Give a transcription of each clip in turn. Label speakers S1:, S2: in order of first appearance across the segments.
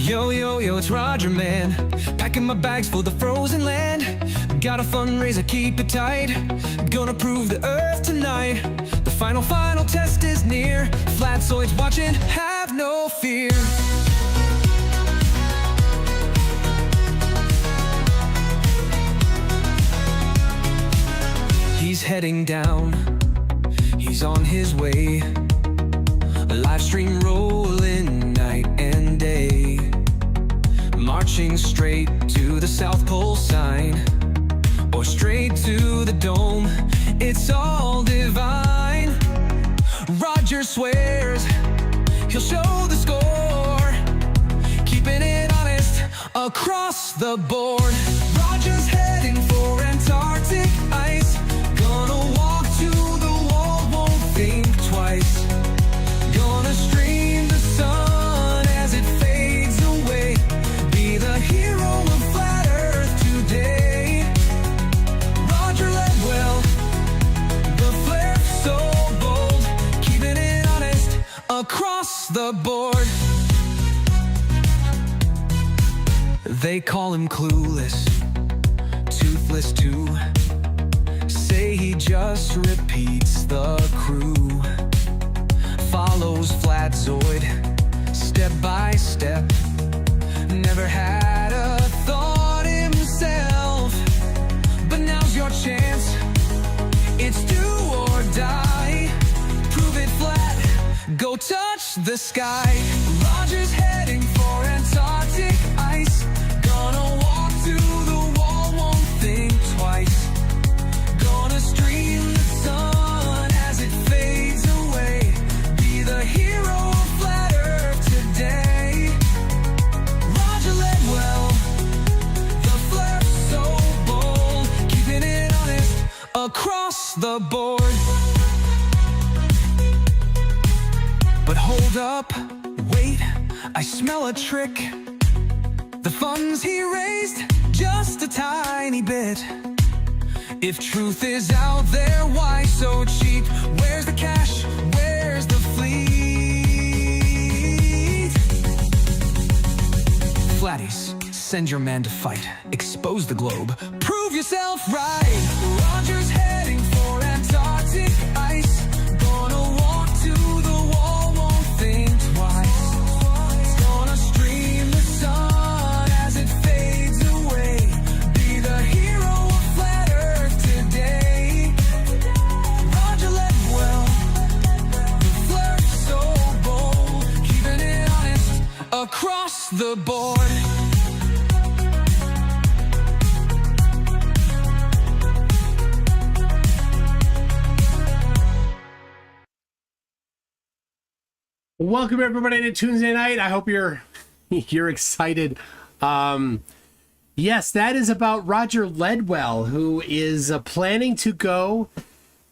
S1: Yo, yo, yo, it's Roger, man. Packing my bags for the frozen land. Got a fundraiser, keep it tight. Gonna prove the earth tonight. The final test is near. Flatzoids watching, have no fear. He's heading down, he's on his way. A live stream rolling night and day. Marching straight to the South Pole sign, or straight to the dome, it's all divine. Roger swears he'll show the score, keeping it honest across the board. Roger's heading for Antarctic ice, gonna walk to the wall, won't think twice. Gonna stream the sun as it fades away, be the hero of flat earth today. Roger led well, the flair so bold, keeping it honest across the board. They call him clueless, toothless too. Say he just repeats the crew. Follows Flatzoid step by step. Never had a thought himself, but now's your chance. It's do or die. Prove it flat, go touch the sky. Roger's heading for Antarctic ice. Gonna walk to the wall, won't think twice. Gonna stream the sun as it fades away, be the hero of flat earth today. Roger led well, the flair so bold, keeping it honest across the board. But hold up, wait, I smell a trick. The funds he raised, just a tiny bit. If truth is out there, why so cheap? Where's the cash? Where's the fleet? Flatties, send your man to fight. Expose the globe, prove yourself right. Roger's heading for Antarctic ice. Gonna walk to the wall, won't think twice. Gonna stream the sun as it fades away, be the hero of flat earth today. Roger led well, the flair so bold, keeping it honest across the board.
S2: Welcome everybody to Tuesday night. I hope you're excited. Yes, that is about Roger Ledwell, who is planning to go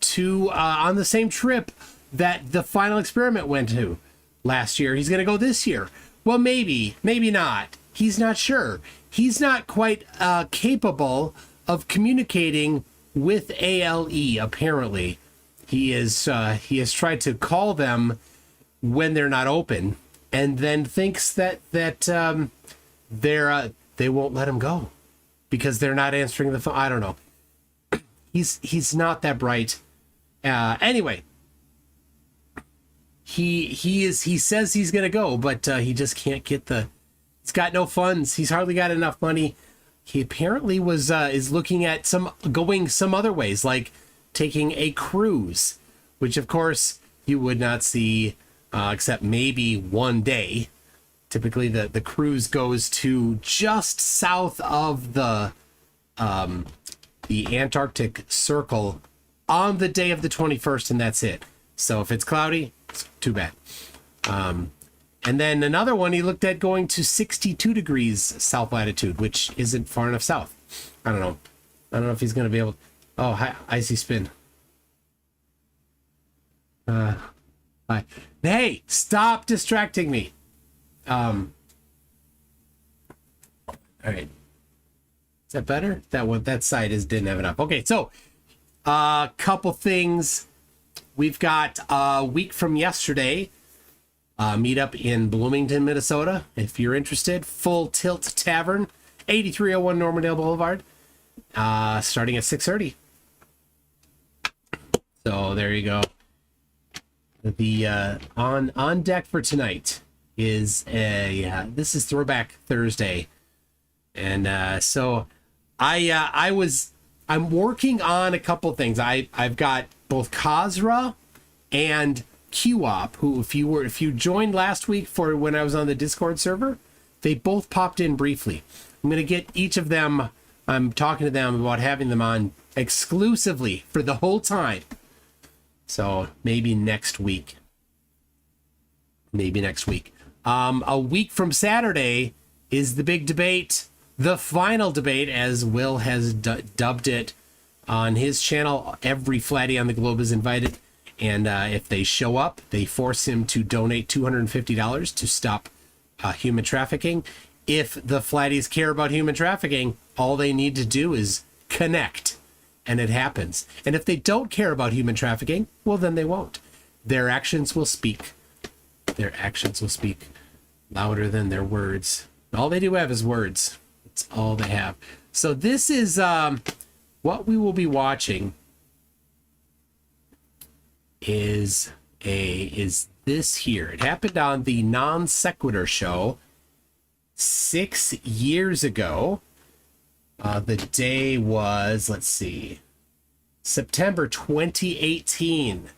S2: to on the same trip that the Final Experiment went to last year. He's going to go this year. Well, maybe not. He's not sure. He's not quite capable of communicating with ALE. Apparently, he has tried to call them when they're not open, and then thinks that they won't let him go because they're not answering the phone. I don't know. He's not that bright. Anyway, he says he's gonna go, but he just can't get he's got no funds. He's hardly got enough money. He apparently is looking at going some other ways, like taking a cruise, which of course you would not see except maybe one day. Typically the cruise goes to just south of the Antarctic Circle on the day of the 21st, and that's it. So if it's cloudy, it's too bad. And then another one, he looked at going to 62 degrees south latitude, which isn't far enough south. I don't know if he's going to be able. Oh, hi, Icy Spin. Hi. Hey, stop distracting me. All right. Is that better? That side didn't have enough. Okay, so couple things. We've got a week from yesterday. meetup in Bloomington, Minnesota. If you're interested, Full Tilt Tavern, 8301 Normandale Boulevard, starting at 6:30. So there you go. The on deck for tonight is this is Throwback Thursday, and so I'm working on a couple things. I've got both Kazra and QOP, who if you joined last week for when I was on the Discord server, they both popped in briefly. I'm gonna get each of them. I'm talking to them about having them on exclusively for the whole time. So maybe next week. A week from Saturday is the big debate, the final debate, as Will has dubbed it on his channel. Every flatty on the globe is invited, and if they show up, they force him to donate $250 to stop human trafficking. If the flatties care about human trafficking, all they need to do is connect, and it happens. And if they don't care about human trafficking, well, then they won't. Their actions will speak. Their actions will speak louder than their words. All they do have is words. It's all they have. So this is what we will be watching is this here. It happened on the Non Sequiter Show 6 years ago. The day was, let's see, September 2018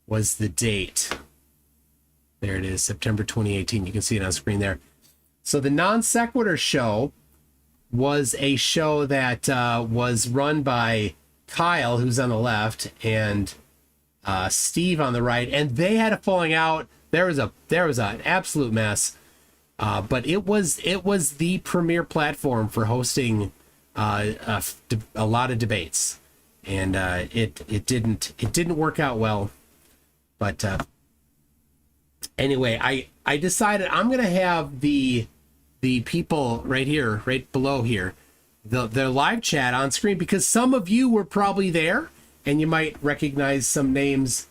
S2: was the date. There it is, September 2018. You can see it on screen there. So the Non Sequiter Show was a show that was run by Kyle, who's on the left, and Steve on the right, and they had a falling out. There was an absolute mess, but it was the premier platform for hosting a lot of debates, and it didn't work out well. But anyway, I decided I'm gonna have the people right here, right below here, their live chat on screen, because some of you were probably there and you might recognize some names.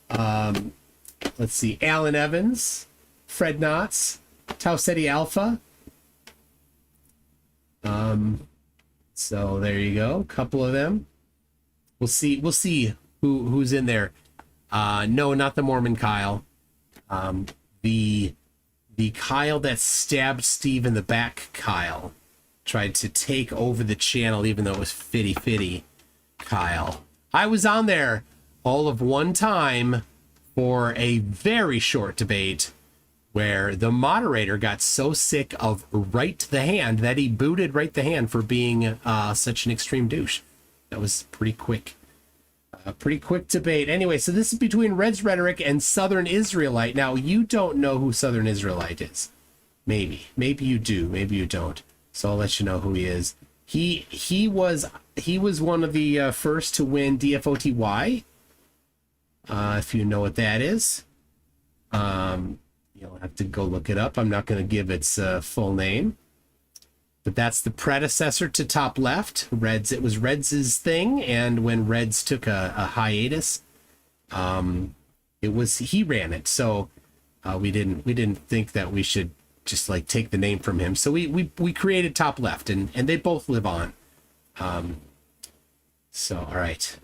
S2: Let's see, Alan Evans, Fred Knotts, Tau Ceti Alpha. So there you go, a couple of them. We'll see who's in there. No, not the Mormon Kyle. The Kyle that stabbed Steve in the back, Kyle, tried to take over the channel even though it was fitty Kyle. I was on there all of one time for a very short debate where the moderator got so sick of Right the Hand that he booted Right the Hand for being such an extreme douche. That was pretty quick. A pretty quick debate. Anyway, so this is between Red's Rhetoric and Southern Israelite. Now, you don't know who Southern Israelite is. Maybe you do. Maybe you don't. So I'll let you know who he is. He was one of the first to win DFOTY. If you know what that is. You'll have to go look it up. I'm not going to give its full name. But that's the predecessor to Top Left. It was Reds' thing, and when Reds took a hiatus, he ran it. So we didn't think that we should just like take the name from him. So we created Top Left, and they both live on. So all right,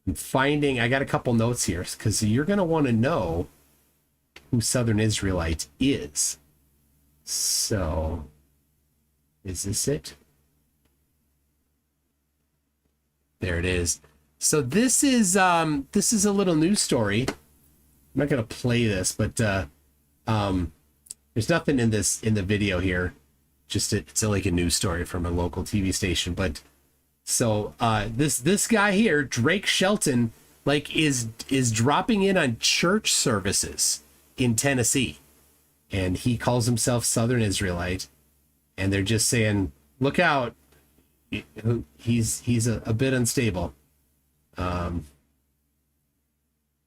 S2: I got a couple notes here because you're gonna want to know who Southern Israelite is. So. Is this it? There it is. So this is a little news story. I'm not gonna play this, but there's nothing in the video here. Just it's like a news story from a local TV station. But so this guy here, Drake Shelton, like is dropping in on church services in Tennessee, and he calls himself Southern Israelite. And they're just saying, look out, he's a bit unstable.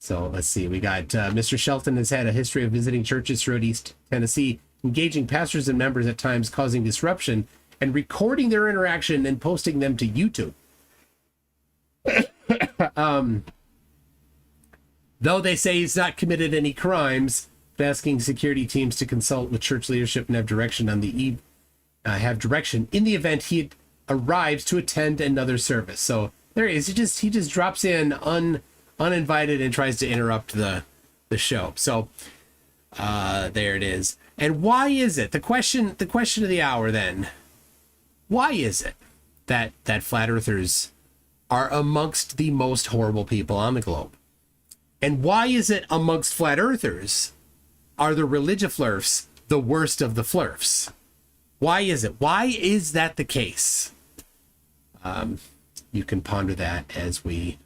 S2: So let's see, we got Mr. Shelton has had a history of visiting churches throughout East Tennessee, engaging pastors and members at times, causing disruption, and recording their interaction and posting them to YouTube. Though they say he's not committed any crimes, asking security teams to consult with church leadership and have direction on the in the event he arrives to attend another service. So there he is. He just drops in uninvited and tries to interrupt the show. So there it is. And why is it, the question of the hour then, why is it that flat earthers are amongst the most horrible people on the globe? And why is it amongst flat earthers are the religiflurfs the worst of the flurfs? Why is it? Why is that the case? You can ponder that as we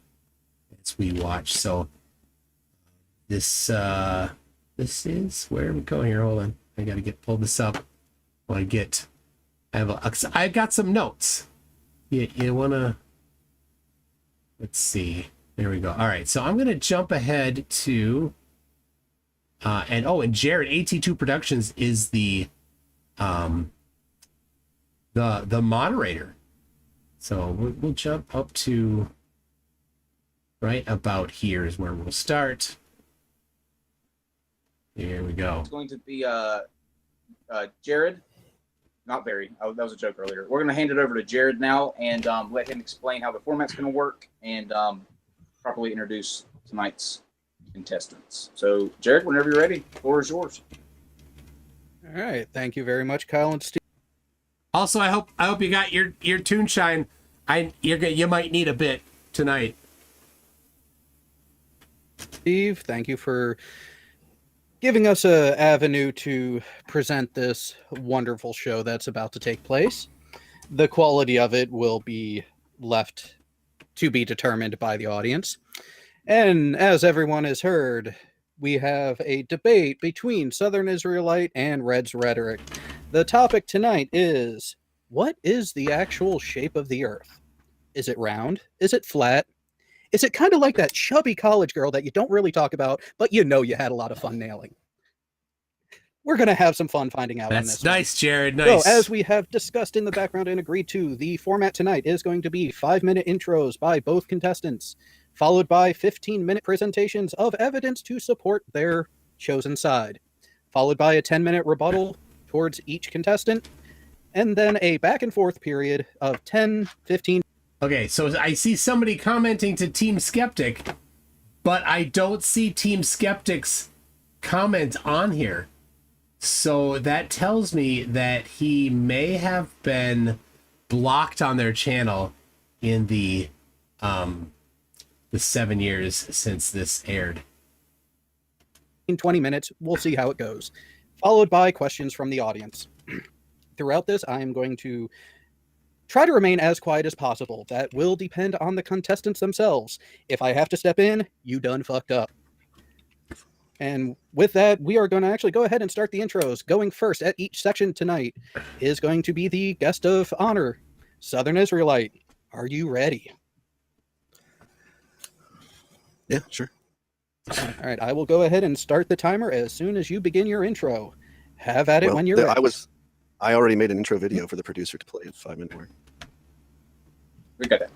S2: watch. So this is where we go here. Hold on, I gotta pull this up. I've got some notes. You wanna? Let's see. There we go. All right, so I'm gonna jump ahead to and Jared, AT2 Productions is the moderator. So we'll jump up to right about here is where we'll start. Here we go.
S3: It's going to be Jared, not Barry. Oh, that was a joke earlier. We're going to hand it over to Jared now and let him explain how the format's going to work and properly introduce tonight's contestants. So, Jared, whenever you're ready, the floor is yours.
S4: All right. Thank you very much, Kyle and Steve.
S2: Also, I hope you got your tune shine. You might need a bit tonight.
S4: Steve, thank you for giving us an avenue to present this wonderful show that's about to take place. The quality of it will be left to be determined by the audience. And as everyone has heard, we have a debate between Southern Israelite and Red's Rhetoric. The topic tonight is, what is the actual shape of the Earth? Is it round? Is it flat? Is it kind of like that chubby college girl that you don't really talk about, but you know you had a lot of fun nailing? We're going to have some fun finding out on this.
S2: That's nice, Jared.
S4: Nice. So, as we have discussed in the background and agreed to, the format tonight is going to be 5-minute intros by both contestants, followed by 15-minute presentations of evidence to support their chosen side, followed by a 10-minute rebuttal towards each contestant, and then a back and forth period of 10, 15.
S2: Okay, so I see somebody commenting to Team Skeptic, but I don't see Team Skeptic's comment on here. So that tells me that he may have been blocked on their channel in the 7 years since this aired.
S4: In 20 minutes, we'll see how it goes, followed by questions from the audience. Throughout this, I am going to try to remain as quiet as possible. That will depend on the contestants themselves. If I have to step in, you done fucked up. And with that, we are going to actually go ahead and start the intros. Going first at each section tonight is going to be the guest of honor, Southern Israelite. Are you ready?
S5: Yeah, sure.
S4: All right, I will go ahead and start the timer as soon as you begin your intro. Have at it when you're ready.
S5: I already made an intro video for the producer to play at 5-minute mark.
S3: We got that.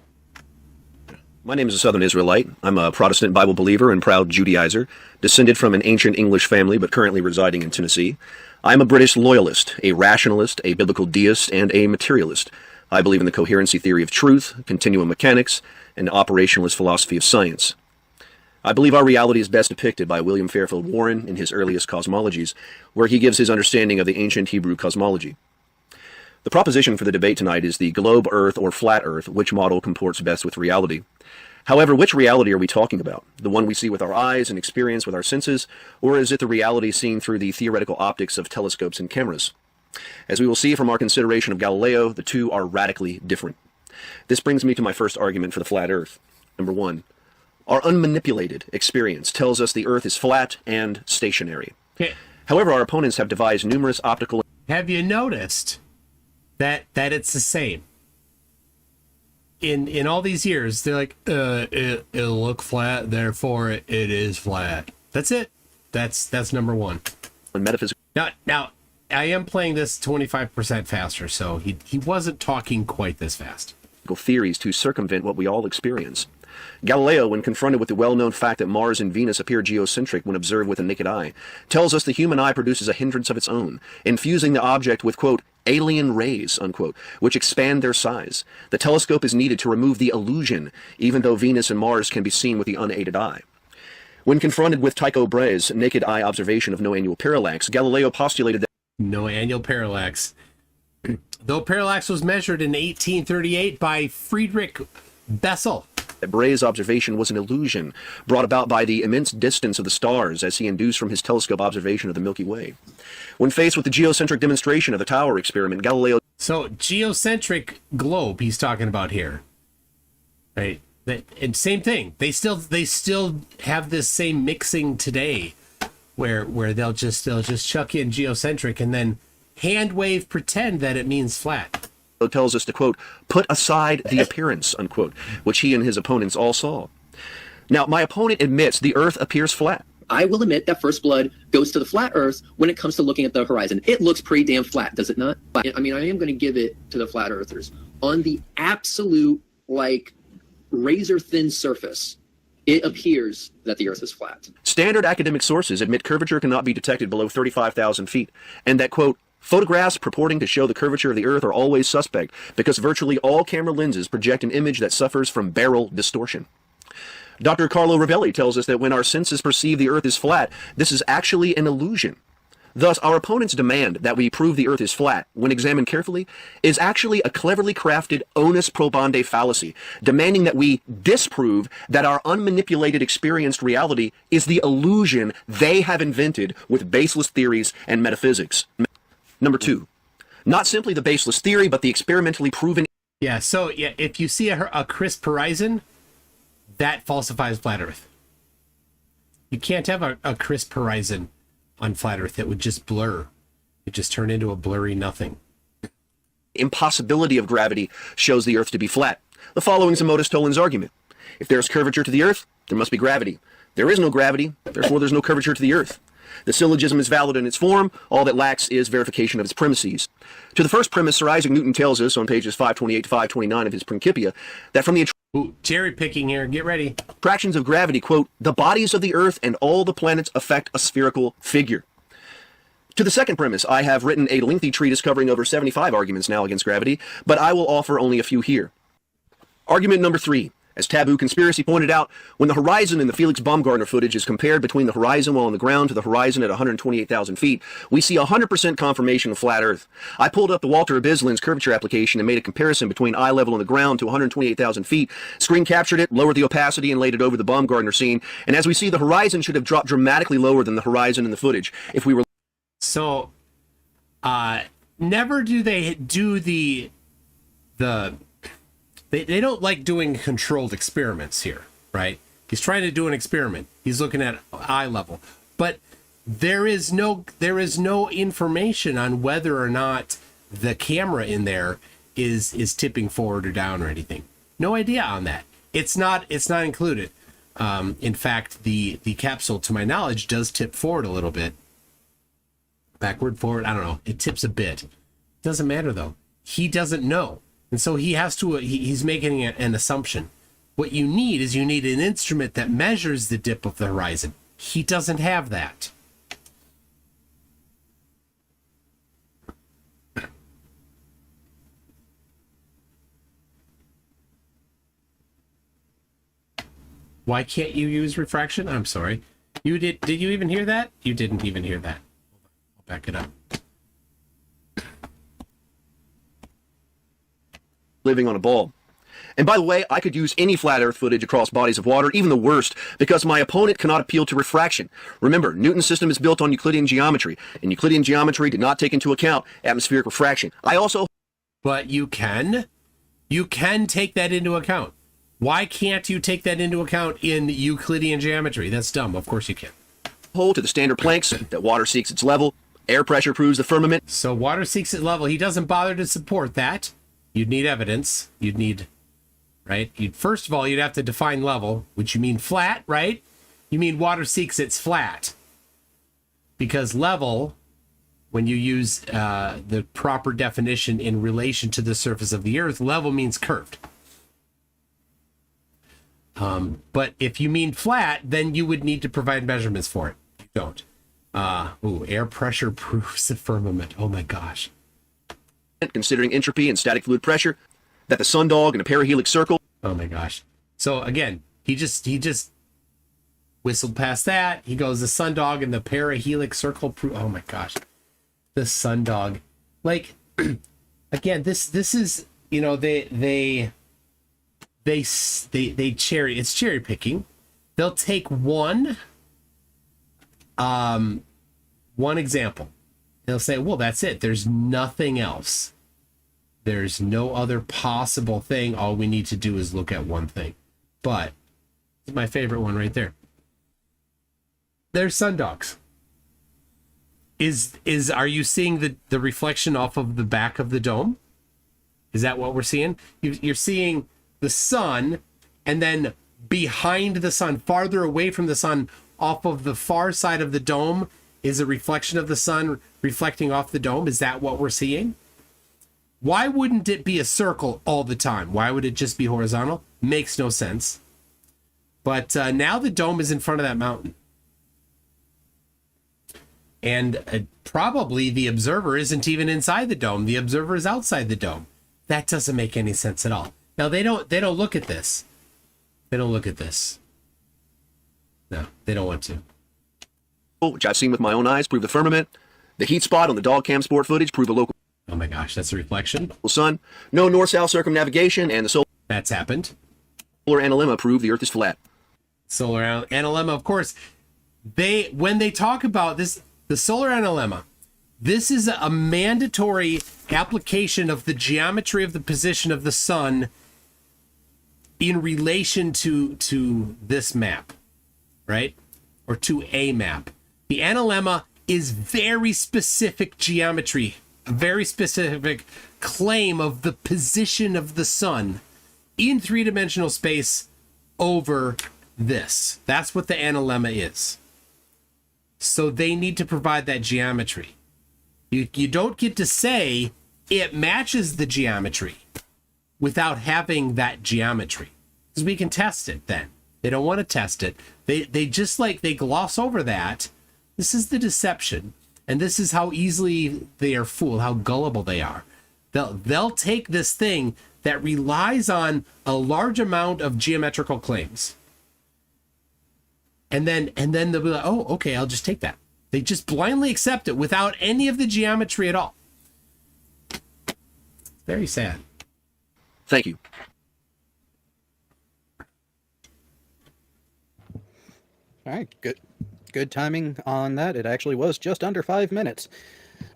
S5: My name is a Southern Israelite. I'm a Protestant Bible believer and proud Judaizer, descended from an ancient English family but currently residing in Tennessee. I'm a British loyalist, a rationalist, a biblical deist, and a materialist. I believe in the coherency theory of truth, continuum mechanics, and operationalist philosophy of science. I believe our reality is best depicted by William Fairfield Warren in his earliest cosmologies, where he gives his understanding of the ancient Hebrew cosmology. The proposition for the debate tonight is the globe Earth or flat Earth, which model comports best with reality. However, which reality are we talking about? The one we see with our eyes and experience with our senses, or is it the reality seen through the theoretical optics of telescopes and cameras? As we will see from our consideration of Galileo, the two are radically different. This brings me to my first argument for the flat Earth. Number one, our unmanipulated experience tells us the Earth is flat and stationary.
S2: Okay.
S5: However, our opponents have devised numerous optical...
S2: Have you noticed that it's the same? In all these years, they're like, it'll look flat, therefore it is flat. That's it. That's number one.
S5: Metaphysical.
S2: Now, I am playing this 25% faster, so he wasn't talking quite this fast.
S5: theories to circumvent what we all experience. Galileo, when confronted with the well-known fact that Mars and Venus appear geocentric when observed with the naked eye, tells us the human eye produces a hindrance of its own, infusing the object with, quote, alien rays, unquote, which expand their size. The telescope is needed to remove the illusion, even though Venus and Mars can be seen with the unaided eye. When confronted with Tycho Brahe's naked eye observation of no annual parallax, Galileo postulated that
S2: No annual parallax. Though parallax was measured in 1838 by Friedrich Bessel.
S5: Brahe's observation was an illusion brought about by the immense distance of the stars as he induced from his telescope observation of the Milky Way. When faced with the geocentric demonstration of the Tower experiment, Galileo...
S2: So, geocentric globe he's talking about here. Right? And same thing. They still have this same mixing today where they'll just chuck in geocentric and then hand wave pretend that it means flat.
S5: tells us to, quote, put aside the appearance, unquote, which he and his opponents all saw. Now, my opponent admits the Earth appears flat.
S6: I will admit that First Blood goes to the flat Earth when it comes to looking at the horizon. It looks pretty damn flat, does it not? I mean, I am going to give it to the flat earthers. On the absolute, like, razor-thin surface, it appears that the Earth is flat.
S5: Standard academic sources admit curvature cannot be detected below 35,000 feet, and that, quote, photographs purporting to show the curvature of the Earth are always suspect because virtually all camera lenses project an image that suffers from barrel distortion. Dr. Carlo Rovelli tells us that when our senses perceive the Earth is flat, this is actually an illusion. Thus, our opponent's demand that we prove the Earth is flat, when examined carefully, is actually a cleverly crafted onus probandi fallacy, demanding that we disprove that our unmanipulated experienced reality is the illusion they have invented with baseless theories and metaphysics. Number two, not simply the baseless theory, but the experimentally proven...
S2: Yeah, so yeah, if you see a crisp horizon, that falsifies flat Earth. You can't have a crisp horizon on flat Earth. It would just blur. It just turn into a blurry nothing.
S5: Impossibility of gravity shows the Earth to be flat. The following is Modus Toland's argument. If there is curvature to the Earth, there must be gravity. There is no gravity, therefore there's no curvature to the Earth. The syllogism is valid in its form. All that lacks is verification of its premises. To the first premise, Sir Isaac Newton tells us on pages 528 to 529 of his Principia that from the
S2: cherry picking here, get ready.
S5: attractions of gravity, quote, the bodies of the Earth and all the planets affect a spherical figure. To the second premise, I have written a lengthy treatise covering over 75 arguments now against gravity, but I will offer only a few here. Argument number three. As Taboo Conspiracy pointed out, when the horizon in the Felix Baumgartner footage is compared between the horizon while on the ground to the horizon at 128,000 feet, we see 100% confirmation of flat Earth. I pulled up the Walter Abislin's curvature application and made a comparison between eye level on the ground to 128,000 feet, screen captured it, lowered the opacity, and laid it over the Baumgartner scene, and as we see, the horizon should have dropped dramatically lower than the horizon in the footage if we were...
S2: So, never do they do the They don't like doing controlled experiments here, right? He's trying to do an experiment. He's looking at eye level. But there is no information on whether or not the camera in there is tipping forward or down or anything. No idea on that. It's not included. In fact, the capsule, to my knowledge, does tip forward a little bit. Backward, forward, I don't know. It tips a bit. Doesn't matter, though. He doesn't know. And so he has to, he's making an assumption. What you need is an instrument that measures the dip of the horizon. He doesn't have that. Why can't you use refraction? I'm sorry. You did you even hear that? You didn't even hear that. I'll back it up.
S5: living on a ball. And by the way, I could use any flat Earth footage across bodies of water, even the worst, because my opponent cannot appeal to refraction. Remember, Newton's system is built on Euclidean geometry, and Euclidean geometry did not take into account atmospheric refraction.
S2: But you can take that into account. Why can't you take that into account in Euclidean geometry? That's dumb. Of course you can.
S5: Hold to the standard planks that water seeks its level. Air pressure proves the firmament.
S2: So water seeks its level. He doesn't bother to support that. You'd need evidence. You'd need, right? First of all, you'd have to define level, which you mean flat, right? You mean water seeks its flat. Because level, when you use the proper definition in relation to the surface of the Earth, level means curved. But if you mean flat, then you would need to provide measurements for it. You don't. Air pressure proves the firmament. Oh my gosh.
S5: Considering entropy and static fluid pressure, that the sundog and a perihelix circle.
S2: Oh my gosh. So again, he just whistled past that. He goes the sundog and the perihelix circle prove. Oh my gosh. The sundog. Like again, this is, you know, they it's cherry picking. They'll take one example. They'll say, well, that's it. There's nothing else. There's no other possible thing. All we need to do is look at one thing. But this is my favorite one right there. There's sundogs. Are you seeing the reflection off of the back of the dome? Is that what we're seeing? You're seeing the sun, and then behind the sun, farther away from the sun, off of the far side of the dome, is a reflection of the sun reflecting off the dome. Is that what we're seeing? Why wouldn't it be a circle all the time? Why would it just be horizontal? Makes no sense. But now the dome is in front of that mountain. And probably the observer isn't even inside the dome. The observer is outside the dome. That doesn't make any sense at all. Now they don't look at this. They don't look at this. No, they don't want to.
S5: Which I've seen with my own eyes, prove the firmament. The heat spot on the dog cam sport footage prove the local.
S2: Oh my gosh, that's a reflection.
S5: Sun. No north-south circumnavigation, and the solar
S2: That's happened.
S5: analemma prove the Earth is flat.
S2: Solar analemma, of course. When they talk about this, the solar analemma, this is a mandatory application of the geometry of the position of the sun in relation to this map, right? Or to a map. The analemma is very specific geometry, a very specific claim of the position of the sun in three-dimensional space over this. That's what the analemma is. So they need to provide that geometry. You don't get to say it matches the geometry without having that geometry, because we can test it then. They don't want to test it. They just they gloss over that. This is the deception, and this is how easily they are fooled, how gullible they are. They'll take this thing that relies on a large amount of geometrical claims, and then they'll be like, oh, okay, I'll just take that. They just blindly accept it without any of the geometry at all. Very sad.
S5: Thank you.
S4: All right, good timing on that. It actually was just under 5 minutes.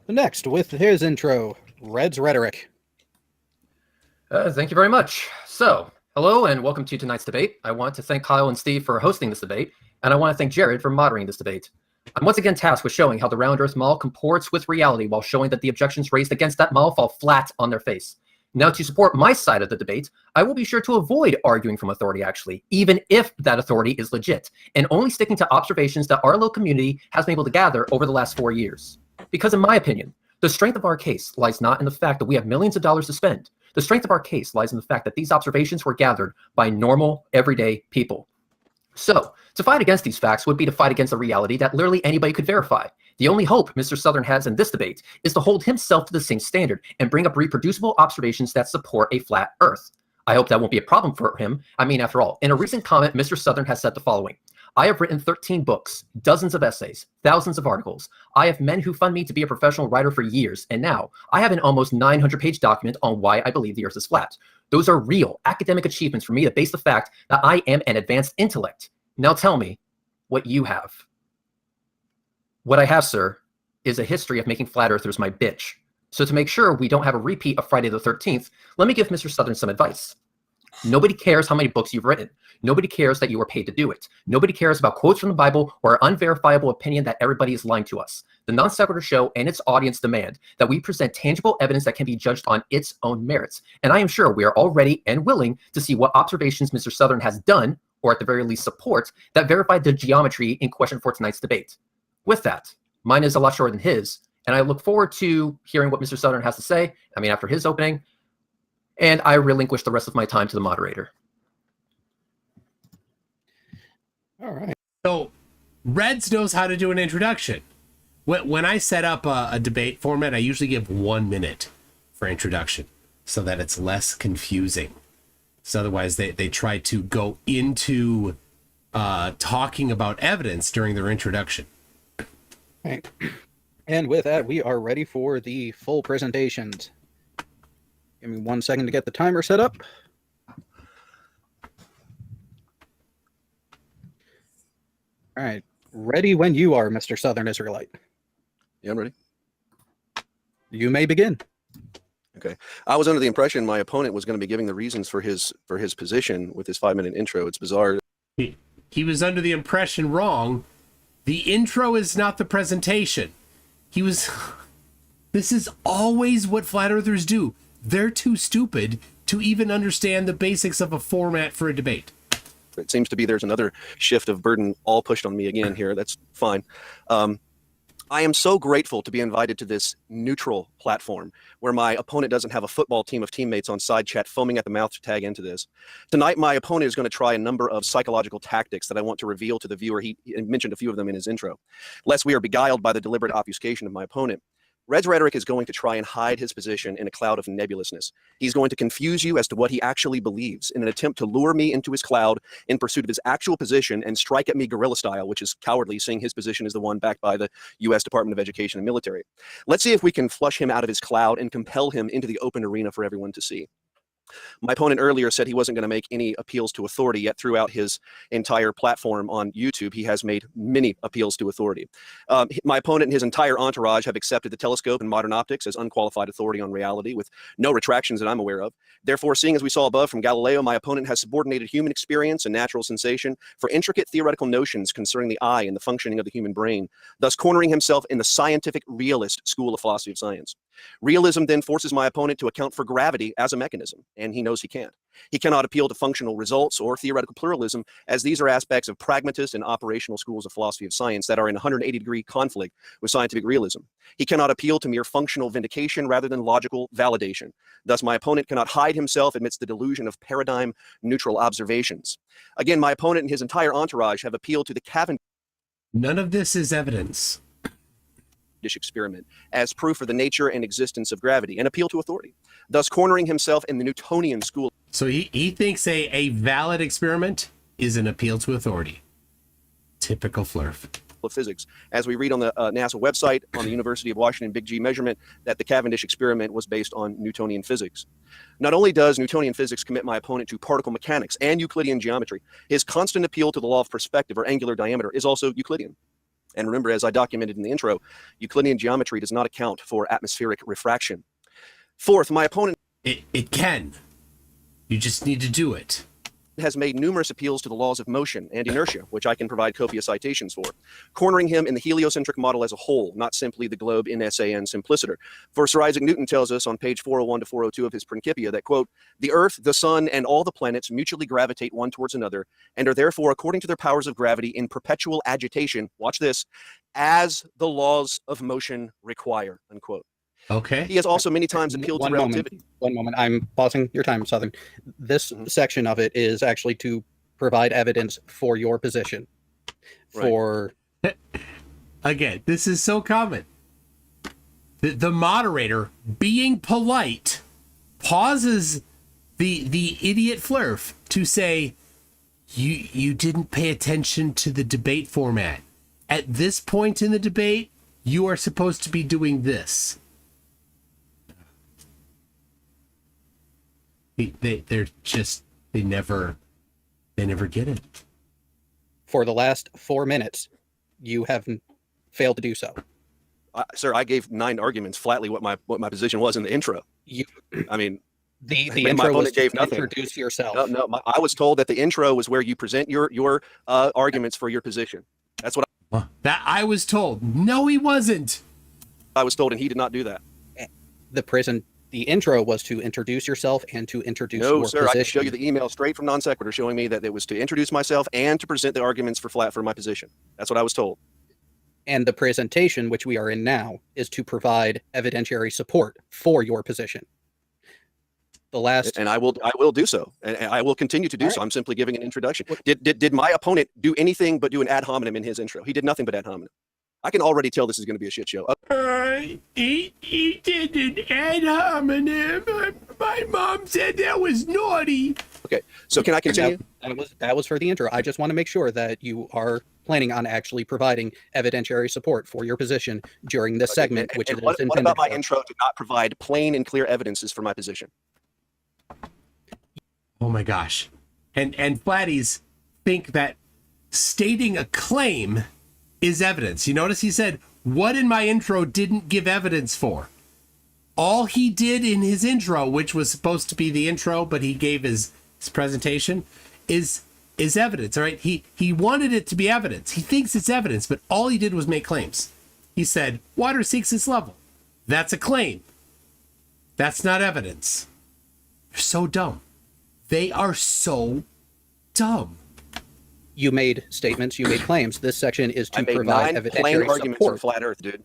S4: Next, with his intro, Red's Rhetoric.
S6: Thank you very much. So, hello and welcome to tonight's debate. I want to thank Kyle and Steve for hosting this debate, and I want to thank Jared for moderating this debate. I'm once again tasked with showing how the round earth model comports with reality while showing that the objections raised against that model fall flat on their face. Now, to support my side of the debate, I will be sure to avoid arguing from authority, actually, even if that authority is legit, and only sticking to observations that our local community has been able to gather over the last 4 years. Because in my opinion, the strength of our case lies not in the fact that we have millions of dollars to spend. The strength of our case lies in the fact that these observations were gathered by normal, everyday people. So, to fight against these facts would be to fight against a reality that literally anybody could verify. The only hope Mr. Southern has in this debate is to hold himself to the same standard and bring up reproducible observations that support a flat Earth. I hope that won't be a problem for him. I mean, after all, in a recent comment, Mr. Southern has said the following: I have written 13 books, dozens of essays, thousands of articles. I have men who fund me to be a professional writer for years, and now I have an almost 900-page document on why I believe the Earth is flat. Those are real academic achievements for me to base the fact that I am an advanced intellect. Now tell me what you have. What I have, sir, is a history of making flat earthers my bitch. So to make sure we don't have a repeat of Friday the 13th, let me give Mr. Southern some advice. Nobody cares how many books you've written. Nobody cares that you were paid to do it. Nobody cares about quotes from the Bible or unverifiable opinion that everybody is lying to us. The Non Sequiter Show and its audience demand that we present tangible evidence that can be judged on its own merits. And I am sure we are all ready and willing to see what observations Mr. Southern has done, or at the very least support, that verify the geometry in question for tonight's debate. With that, mine is a lot shorter than his, and I look forward to hearing what Mr. Southern has to say, after his opening, and I relinquish the rest of my time to the moderator.
S4: All right.
S2: So Reds knows how to do an introduction. When I set up a debate format, I usually give 1 minute for introduction so that it's less confusing. So otherwise they try to go into talking about evidence during their introduction.
S4: Right. And with that, we are ready for the full presentations. Give me 1 second to get the timer set up. All right. Ready when you are, Mr. Southern Israelite.
S5: Yeah, I'm ready.
S4: You may begin.
S5: Okay. I was under the impression my opponent was going to be giving the reasons for his position with his 5-minute intro. It's bizarre.
S2: He was under the impression wrong. The intro is not the presentation. This is always what flat earthers do. They're too stupid to even understand the basics of a format for a debate.
S5: It seems to be there's another shift of burden all pushed on me again here. That's fine. I am so grateful to be invited to this neutral platform where my opponent doesn't have a football team of teammates on side chat foaming at the mouth to tag into this. Tonight, my opponent is going to try a number of psychological tactics that I want to reveal to the viewer. He mentioned a few of them in his intro. Lest we are beguiled by the deliberate obfuscation of my opponent, Red's rhetoric is going to try and hide his position in a cloud of nebulousness. He's going to confuse you as to what he actually believes in an attempt to lure me into his cloud in pursuit of his actual position and strike at me guerrilla style, which is cowardly, seeing his position is the one backed by the U.S. Department of Education and military. Let's see if we can flush him out of his cloud and compel him into the open arena for everyone to see. My opponent earlier said he wasn't going to make any appeals to authority, yet throughout his entire platform on YouTube, he has made many appeals to authority. My opponent and his entire entourage have accepted the telescope and modern optics as unqualified authority on reality with no retractions that I'm aware of. Therefore, seeing as we saw above from Galileo, my opponent has subordinated human experience and natural sensation for intricate theoretical notions concerning the eye and the functioning of the human brain, thus cornering himself in the scientific realist school of philosophy of science. Realism then forces my opponent to account for gravity as a mechanism, and he knows he can't. He cannot appeal to functional results or theoretical pluralism, as these are aspects of pragmatist and operational schools of philosophy of science that are in 180-degree conflict with scientific realism. He cannot appeal to mere functional vindication rather than logical validation. Thus, my opponent cannot hide himself amidst the delusion of paradigm-neutral observations. Again, my opponent and his entire entourage have appealed to the Cavendish
S2: None of this is evidence.
S5: experiment as proof for the nature and existence of gravity and appeal to authority, thus cornering himself in the Newtonian school.
S2: So he thinks a valid experiment is an appeal to authority. Typical flurf.
S5: Of physics, as we read on the NASA website on the University of Washington Big G measurement that the Cavendish experiment was based on Newtonian physics. Not only does Newtonian physics commit my opponent to particle mechanics and Euclidean geometry, his constant appeal to the law of perspective or angular diameter is also Euclidean. And remember, as I documented in the intro, Euclidean geometry does not account for atmospheric refraction. Fourth, my opponent
S2: It can. You just need to do it.
S5: has made numerous appeals to the laws of motion and inertia, which I can provide copious citations for, cornering him in the heliocentric model as a whole, not simply the globe in SAN simpliciter. For Sir Isaac Newton tells us on page 401 to 402 of his Principia that, quote, the earth, the sun, and all the planets mutually gravitate one towards another, and are therefore, according to their powers of gravity, in perpetual agitation, watch this, as the laws of motion require, unquote.
S2: Okay.
S5: He has also many times appealed to relativity.
S4: One moment. I'm pausing your time, Southern. This section of it is actually to provide evidence for your position. For
S2: Again, this is so common. The moderator, being polite, pauses the idiot flurf to say, you didn't pay attention to the debate format. At this point in the debate, you are supposed to be doing this. They never get it.
S4: For the last 4 minutes, you have failed to do so.
S5: Sir, I gave 9 arguments flatly what my position was in the intro. I mean,
S4: the
S5: my
S4: intro was
S5: opponent gave
S4: to
S5: nothing.
S4: introduce yourself.
S5: I was told that the intro was where you present your arguments for your position. That's what
S2: That I was told. No, he wasn't.
S5: I was told, and he did not do that.
S4: The intro was to introduce yourself and to introduce
S5: No,
S4: your
S5: sir,
S4: position.
S5: I can show you the email straight from Non Sequiter showing me that it was to introduce myself and to present the arguments for my position. That's what I was told.
S4: And the presentation, which we are in now, is to provide evidentiary support for your position. The last
S5: And I will do so, and I will continue to do so. I'm simply giving an introduction. Did my opponent do anything but do an ad hominem in his intro? He did nothing but ad hominem. I can already tell this is going to be a shit show.
S2: He did an ad hominem. My mom said that was naughty.
S5: Okay, so can I continue?
S4: that was for the intro. I just want to make sure that you are planning on actually providing evidentiary support for your position during this segment, which
S5: and
S4: is
S5: what
S4: intended
S5: about my
S4: for.
S5: intro to not provide plain and clear evidences for my position?
S2: Oh my gosh. And Flatties think that stating a claim is evidence. You notice he said, what in my intro didn't give evidence for? All he did in his intro, which was supposed to be the intro, but he gave his presentation, is evidence. All right. He wanted it to be evidence. He thinks it's evidence, but all he did was make claims. He said, water seeks its level. That's a claim. That's not evidence. You're so dumb. They are so dumb.
S4: You made statements, you made claims. This section is to
S5: I made
S4: provide
S5: 9 plain
S4: evidentiary
S5: arguments for
S4: support
S5: flat Earth, dude.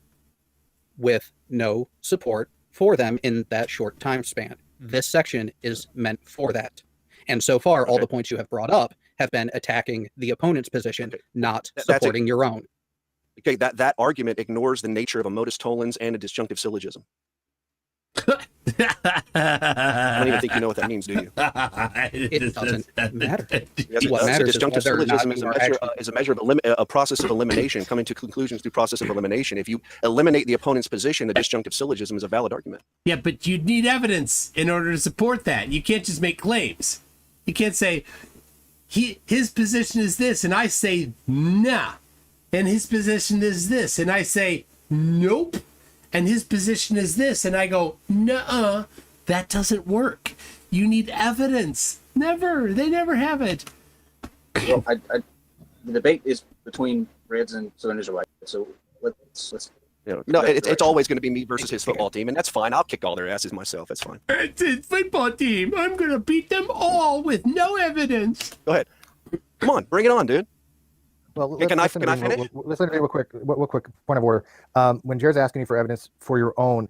S4: with no support for them in that short time span. This section is meant for that. And so far, all the points you have brought up have been attacking the opponent's position, not supporting your own.
S5: Okay, that argument ignores the nature of a modus tollens and a disjunctive syllogism. I don't even think you know what that means, do you?
S4: It doesn't matter.
S5: Yes,
S4: What matters is
S5: disjunctive
S4: whether or not
S5: syllogism is
S4: you
S5: a
S4: are
S5: measure,
S4: actually-
S5: is a measure of a process of elimination, coming to conclusions through process of elimination. If you eliminate the opponent's position, a disjunctive syllogism is a valid argument.
S2: Yeah, but you'd need evidence in order to support that. You can't just make claims. You can't say his position is this, and I say nah, and his position is this, and I say nope, and his position is this, and I go nuh-uh. That doesn't work. You need evidence. Never. They never have it.
S3: Well, the debate is between Reds and Southern Israelite. So let's.
S5: No, it's always going to be me versus his football team, and that's fine. I'll kick all their asses myself. That's fine.
S2: It's a football team. I'm gonna beat them all with no evidence.
S5: Go ahead. Come on, bring it on, dude.
S7: Well,
S5: Can I finish?
S7: Let's let me real quick point of order. When Jared's asking you for evidence for your own,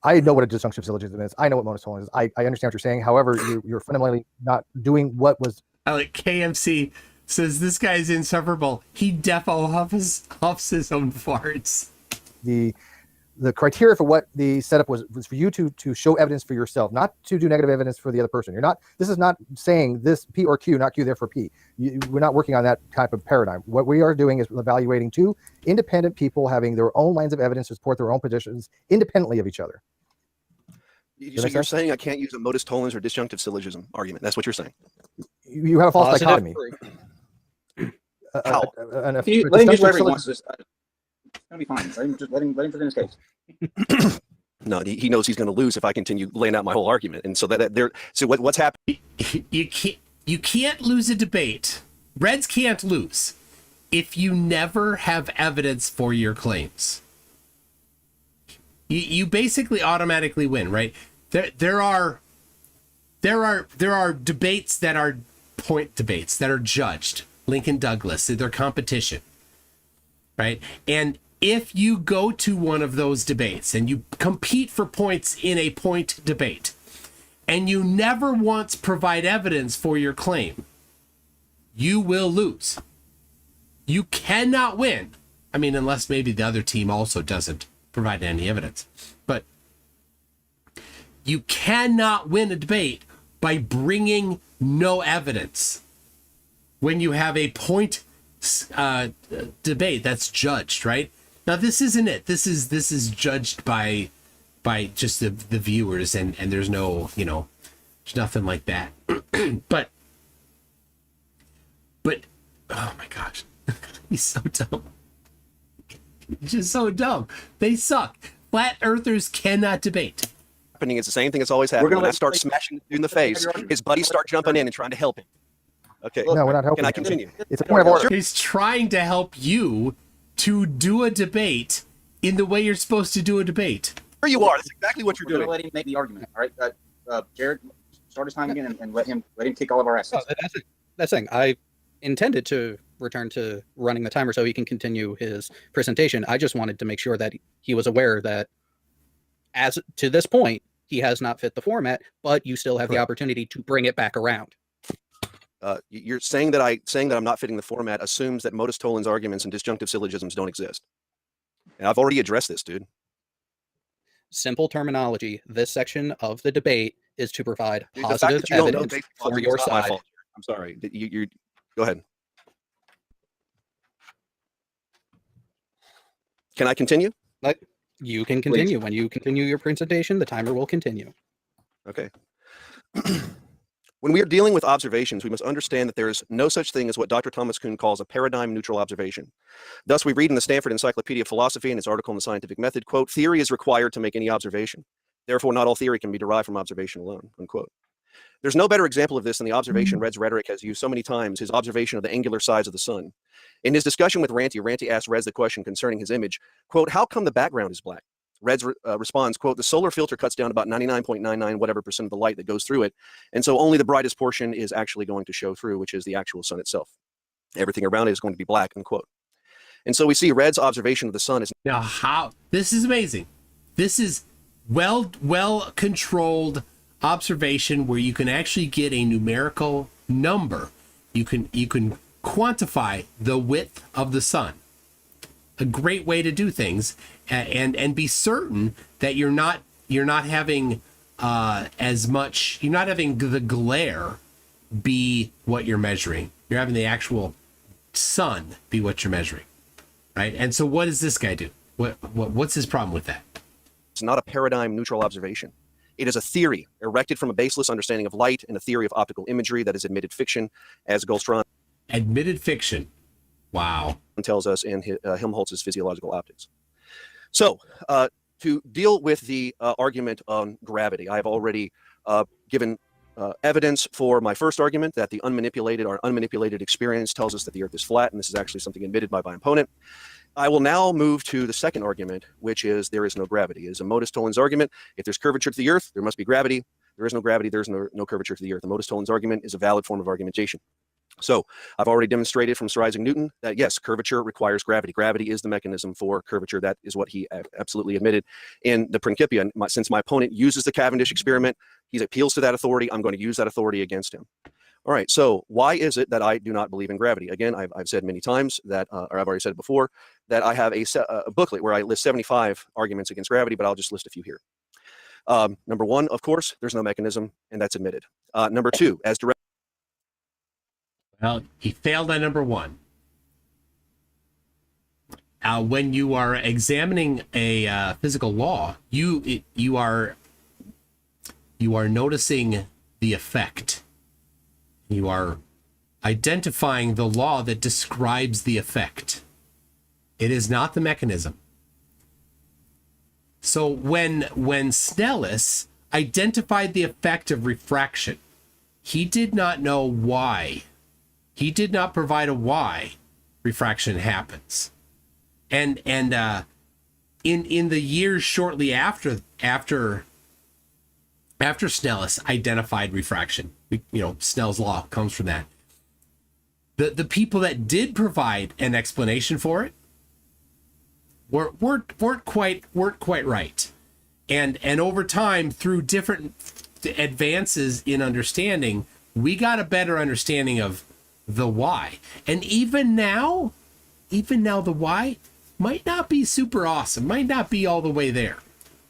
S7: I know what a disjunctive syllogism is. I know what modus tollens is. I understand what you're saying. However, you're fundamentally not doing what was.
S2: I like KMC says this guy's insufferable. He defo huffs his own farts.
S7: The criteria for what the setup was for you to show evidence for yourself, not to do negative evidence for the other person. This is not saying this P or Q, not Q, therefore P. We're not working on that type of paradigm. What we are doing is evaluating two independent people having their own lines of evidence to support their own positions independently of each other.
S5: So you're saying I can't use a modus tollens or disjunctive syllogism argument? That's what you're saying?
S7: You have a false dichotomy.
S5: How?
S3: Let him do whatever he wants. It's gonna be fine. Let him present his case.
S5: No, he knows he's going to lose if I continue laying out my whole argument, and so what's happening?
S2: You can't lose a debate. Reds can't lose if you never have evidence for your claims. You basically automatically win, right? There are debates that are point debates that are judged. Lincoln Douglas, they're competition, right? And if you go to one of those debates and you compete for points in a point debate and you never once provide evidence for your claim, you will lose. You cannot win. I mean, unless maybe the other team also doesn't provide any evidence. But you cannot win a debate by bringing no evidence when you have a point debate that's judged, right? Now, this isn't it. This is judged by just the viewers, and there's no, there's nothing like that. but oh my gosh, he's so dumb. He's just so dumb. They suck. Flat earthers cannot debate.
S5: It's the same thing that's always happened. When I start smashing him in the face, his buddies start jumping in and trying to help him. Okay.
S7: No, we're not helping.
S5: Can I continue?
S7: It's a point of order.
S2: He's trying to help you to do a debate in the way you're supposed to do a debate.
S5: There you are. That's exactly what you're
S3: We're
S5: doing.
S3: gonna let him make the argument. All right, Jared, start his time again and let him kick all of our asses.
S4: Oh, that's the thing. I intended to return to running the timer so he can continue his presentation. I just wanted to make sure that he was aware that as to this point, he has not fit the format, but you still have the
S5: Correct.
S4: opportunity to bring it back around.
S5: You're saying that I'm not fitting the format assumes that modus tollens arguments and disjunctive syllogisms don't exist. And I've already addressed this, dude.
S4: Simple terminology. This section of the debate is to provide
S5: Dude, the fact
S4: positive
S5: that you don't know
S4: evidence
S5: basic
S4: for
S5: logic
S4: your
S5: is not my
S4: side.
S5: fault. I'm sorry. You go ahead. Can I continue?
S4: You can continue. When you continue your presentation, the timer will continue.
S5: Okay. When we are dealing with observations, we must understand that there is no such thing as what Dr. Thomas Kuhn calls a paradigm-neutral observation. Thus, we read in the Stanford Encyclopedia of Philosophy in its article in the Scientific Method, quote, theory is required to make any observation. Therefore, not all theory can be derived from observation alone, unquote. There's no better example of this than the observation Red's rhetoric has used so many times, his observation of the angular size of the sun. In his discussion with Ranty asked Reds the question concerning his image, quote, how come the background is black? Reds responds, quote, the solar filter cuts down about 99.99 whatever percent of the light that goes through it, and so only the brightest portion is actually going to show through, which is the actual sun itself. Everything around it is going to be black, unquote. And so we see Red's observation of the sun is...
S2: Now, how... This is amazing. This is well controlled observation where you can actually get a numerical number. You can quantify the width of the sun. A great way to do things, and be certain that you're not having as much, you're not having the glare be what you're measuring. You're having the actual sun be what you're measuring, right? And so what does this guy do? What's his problem with that?
S5: It's not a paradigm neutral observation. It is a theory erected from a baseless understanding of light and a theory of optical imagery that is admitted fiction, as Goldstron
S2: Admitted fiction. Wow.
S5: tells us in Helmholtz's Physiological Optics. So, to deal with the argument on gravity, I've already given evidence for my first argument that the unmanipulated experience tells us that the Earth is flat, and this is actually something admitted by my opponent. I will now move to the second argument, which is there is no gravity. It is a modus tollens argument. If there's curvature to the Earth, there must be gravity. There is no gravity, there's no curvature to the Earth. The modus tollens argument is a valid form of argumentation. So I've already demonstrated from Sir Isaac Newton that yes, curvature requires gravity. Gravity is the mechanism for curvature. That is what he absolutely admitted in the Principia. Since my opponent uses the Cavendish experiment, he appeals to that authority. I'm going to use that authority against him. All right, so why is it that I do not believe in gravity? Again, I've said many times that, or I've already said it before, that I have a booklet where I list 75 arguments against gravity, but I'll just list a few here. Number one, of course, there's no mechanism, and that's admitted. Number two, as direct.
S2: Well, he failed on number one. When you are examining a physical law, you are noticing the effect. You are identifying the law that describes the effect. It is not the mechanism. So when Snellis identified the effect of refraction, he did not know why. He did not provide a why refraction happens. And in the years shortly after Snellis identified refraction, Snell's law comes from that. The people that did provide an explanation for it weren't quite right. And over time, through different advances in understanding, we got a better understanding of the why. And even now the why might not be super awesome, might not be all the way there,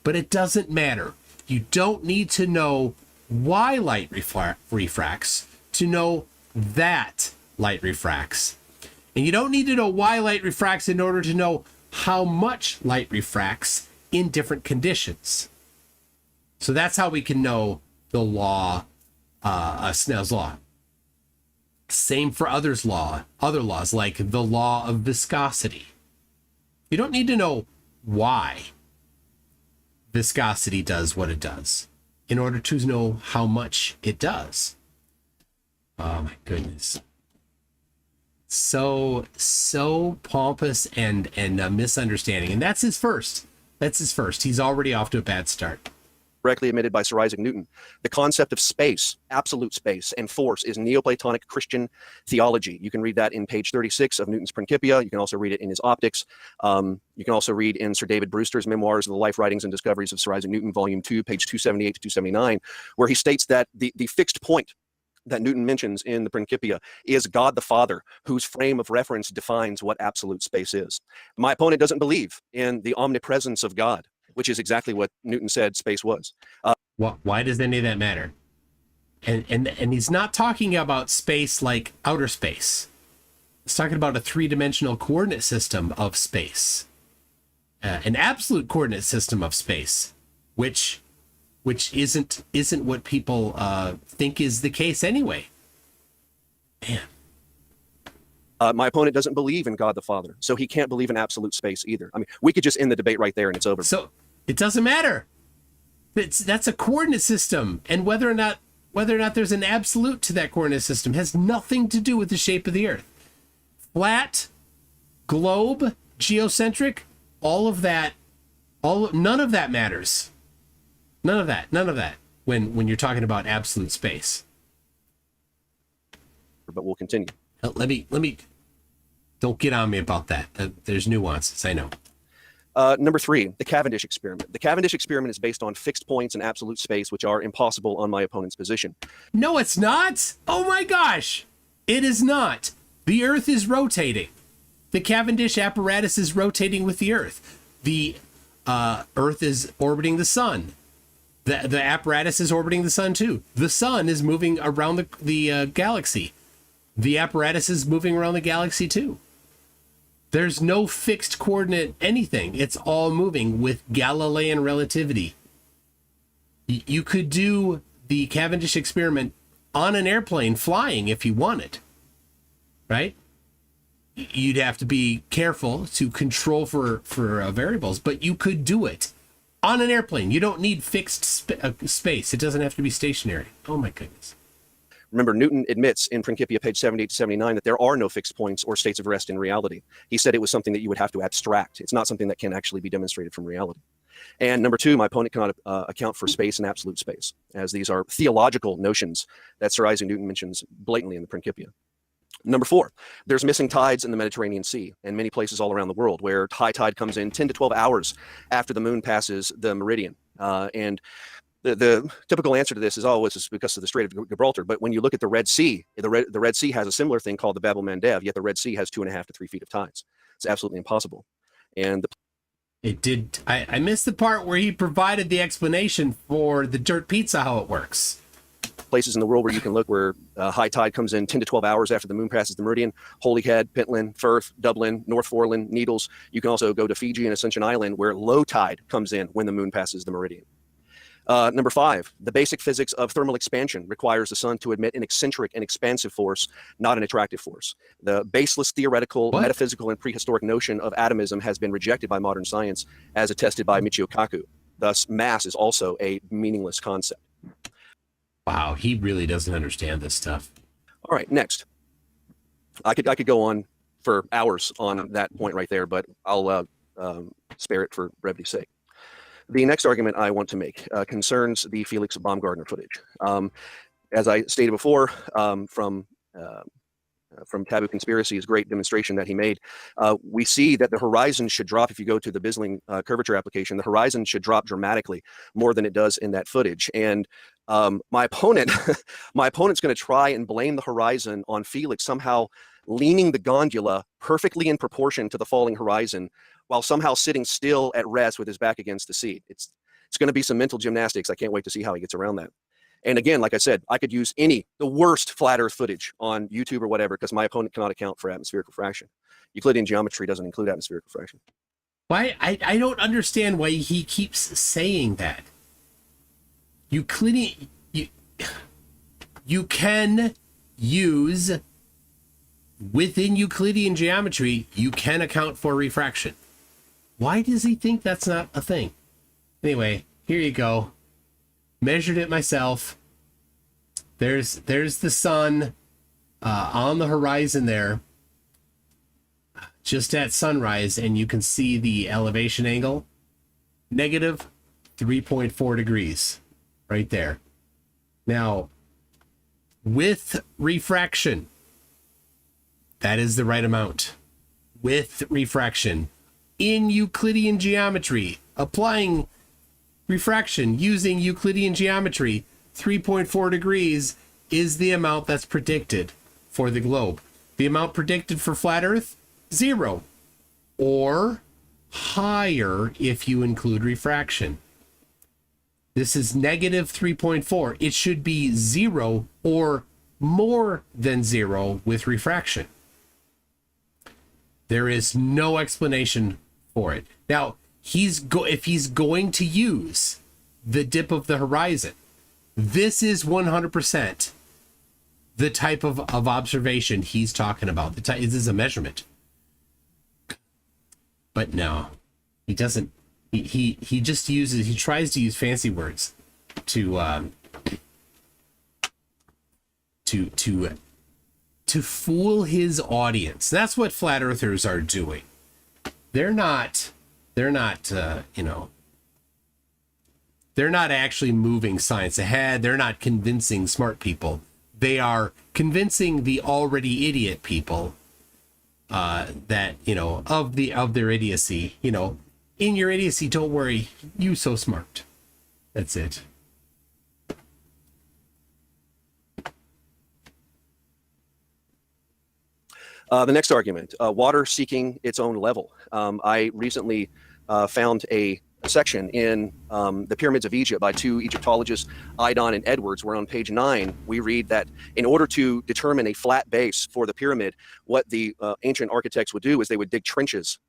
S2: but it doesn't matter. You don't need to know why light refracts to know that light refracts. And you don't need to know why light refracts in order to know how much light refracts in different conditions. So that's how we can know the law, Snell's law. Same for other laws like the law of viscosity. You don't need to know why viscosity does what it does in order to know how much it does. Oh my goodness. So pompous and misunderstanding. And that's his first. He's already off to a bad start.
S5: directly admitted by Sir Isaac Newton. The concept of space, absolute space, and force is Neoplatonic Christian theology. You can read that in page 36 of Newton's Principia. You can also read it in his Optics. You can also read in Sir David Brewster's Memoirs of the Life, Writings, and Discoveries of Sir Isaac Newton, Volume 2, page 278 to 279, where he states that the fixed point that Newton mentions in the Principia is God the Father, whose frame of reference defines what absolute space is. My opponent doesn't believe in the omnipresence of God, which is exactly what Newton said space was.
S2: Why does any of that matter? And he's not talking about space like outer space. He's talking about a three-dimensional coordinate system of space, an absolute coordinate system of space, which isn't what people think is the case anyway. Man.
S5: My opponent doesn't believe in God the Father, so he can't believe in absolute space either. I mean, we could just end the debate right there and it's over.
S2: So it doesn't matter. That's a coordinate system, and whether or not there's an absolute to that coordinate system has nothing to do with the shape of the Earth. Flat, globe, geocentric, none of that matters. None of that when you're talking about absolute space.
S5: But we'll continue.
S2: Let me don't get on me about that. There's nuances, I know.
S5: Number 3, the Cavendish experiment. The Cavendish experiment is based on fixed points in absolute space, which are impossible on my opponent's position.
S2: No, it's not. Oh my gosh. It is not. The Earth is rotating. The Cavendish apparatus is rotating with the Earth. The Earth is orbiting the sun. The apparatus is orbiting the sun too. The sun is moving around the galaxy. The apparatus is moving around the galaxy too. There's no fixed coordinate anything. It's all moving with Galilean relativity. You could do the Cavendish experiment on an airplane flying if you wanted, right? You'd have to be careful to control for variables, but you could do it on an airplane. You don't need fixed space. It doesn't have to be stationary. Oh my goodness.
S5: Remember, Newton admits in Principia, page 78 to 79, that there are no fixed points or states of rest in reality. He said it was something that you would have to abstract. It's not something that can actually be demonstrated from reality. And number 2, my opponent cannot account for space and absolute space, as these are theological notions that Sir Isaac Newton mentions blatantly in the Principia. Number 4, there's missing tides in the Mediterranean Sea and many places all around the world where high tide comes in 10 to 12 hours after the moon passes the meridian. And the typical answer to this is, oh, it's because of the Strait of Gibraltar. But when you look at the Red Sea, the Red Sea has a similar thing called the Bab el-Mandeb, yet the Red Sea has 2.5 to 3 feet of tides. It's absolutely impossible. And
S2: it did. I missed the part where he provided the explanation for the dirt pizza, how it works.
S5: Places in the world where you can look where high tide comes in 10 to 12 hours after the moon passes the meridian: Holyhead, Pentland, Firth, Dublin, North Foreland, Needles. You can also go to Fiji and Ascension Island where low tide comes in when the moon passes the meridian. Number 5, the basic physics of thermal expansion requires the sun to emit an eccentric and expansive force, not an attractive force. The baseless theoretical, metaphysical, and prehistoric notion of atomism has been rejected by modern science, as attested by Michio Kaku. Thus, mass is also a meaningless concept.
S2: Wow, he really doesn't understand this stuff.
S5: All right, next. I could go on for hours on that point right there, but I'll spare it for brevity's sake. The next argument I want to make concerns the Felix Baumgartner footage. As I stated before, from Taboo Conspiracy's great demonstration that he made, we see that the horizon should drop. If you go to the Bisling curvature application, the horizon should drop dramatically more than it does in that footage. And my opponent's going to try and blame the horizon on Felix somehow leaning the gondola perfectly in proportion to the falling horizon, while somehow sitting still at rest with his back against the seat. It's going to be some mental gymnastics. I can't wait to see how he gets around that. And again, like I said, I could use the worst flat earth footage on YouTube or whatever, because my opponent cannot account for atmospheric refraction. Euclidean geometry doesn't include atmospheric refraction.
S2: Why? I don't understand why he keeps saying that. Euclidean, you can use, within Euclidean geometry, you can account for refraction. Why does he think that's not a thing? Anyway, here you go. Measured it myself. There's the sun on the horizon there, just at sunrise, and you can see the elevation angle, negative 3.4 degrees right there. Now, with refraction, that is the right amount. With refraction. In Euclidean geometry, applying refraction using Euclidean geometry, 3.4 degrees is the amount that's predicted for the globe. The amount predicted for flat Earth, 0. Or higher if you include refraction. This is negative 3.4. It should be 0 or more than 0 with refraction. There is no explanation for it. Now, if he's going to use the dip of the horizon, this is 100% the type of observation he's talking about. This is a measurement. But no, he doesn't. He tries to use fancy words to fool his audience. That's what flat earthers are doing. They're not actually moving science ahead. They're not convincing smart people. They are convincing the already idiot people that, of their idiocy. In your idiocy, don't worry, you so smart. That's it.
S5: The next argument, water seeking its own level. I recently found a section in the Pyramids of Egypt by two Egyptologists, Idon and Edwards, where on page 9 we read that in order to determine a flat base for the pyramid, what the ancient architects would do is they would dig trenches,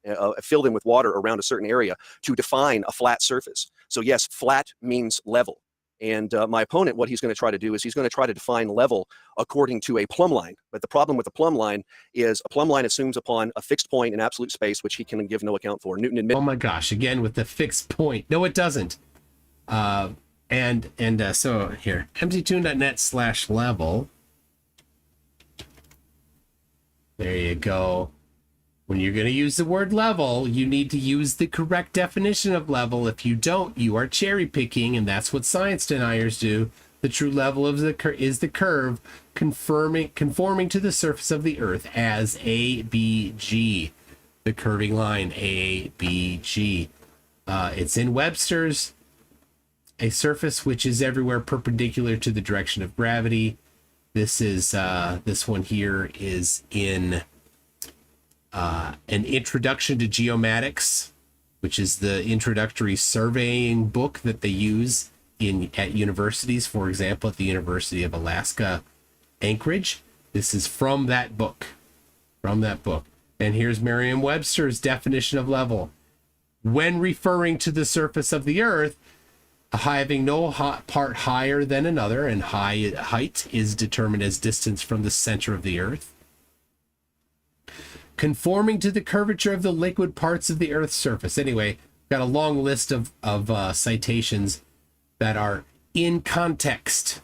S5: fill them with water around a certain area to define a flat surface. So yes, flat means level. And my opponent, what he's going to try to do is he's going to try to define level according to a plumb line. But the problem with the plumb line is a plumb line assumes upon a fixed point in absolute space, which he can give no account for. Newton admits.
S2: Oh my gosh! Again with the fixed point. No, it doesn't. So here, MCToon.net/level. There you go. When you're going to use the word level, you need to use the correct definition of level. If you don't, you are cherry picking, and that's what science deniers do. The true level of is the curve conforming to the surface of the Earth as ABG, the curving line ABG. It's in Webster's. A surface which is everywhere perpendicular to the direction of gravity. This is this one here is in an introduction to geomatics, which is the introductory surveying book that they use at universities. For example, at the University of Alaska, Anchorage. This is from that book. And here's Merriam-Webster's definition of level. When referring to the surface of the Earth, having no part higher than another, and height is determined as distance from the center of the Earth. Conforming to the curvature of the liquid parts of the Earth's surface. Anyway, got a long list of citations that are in context.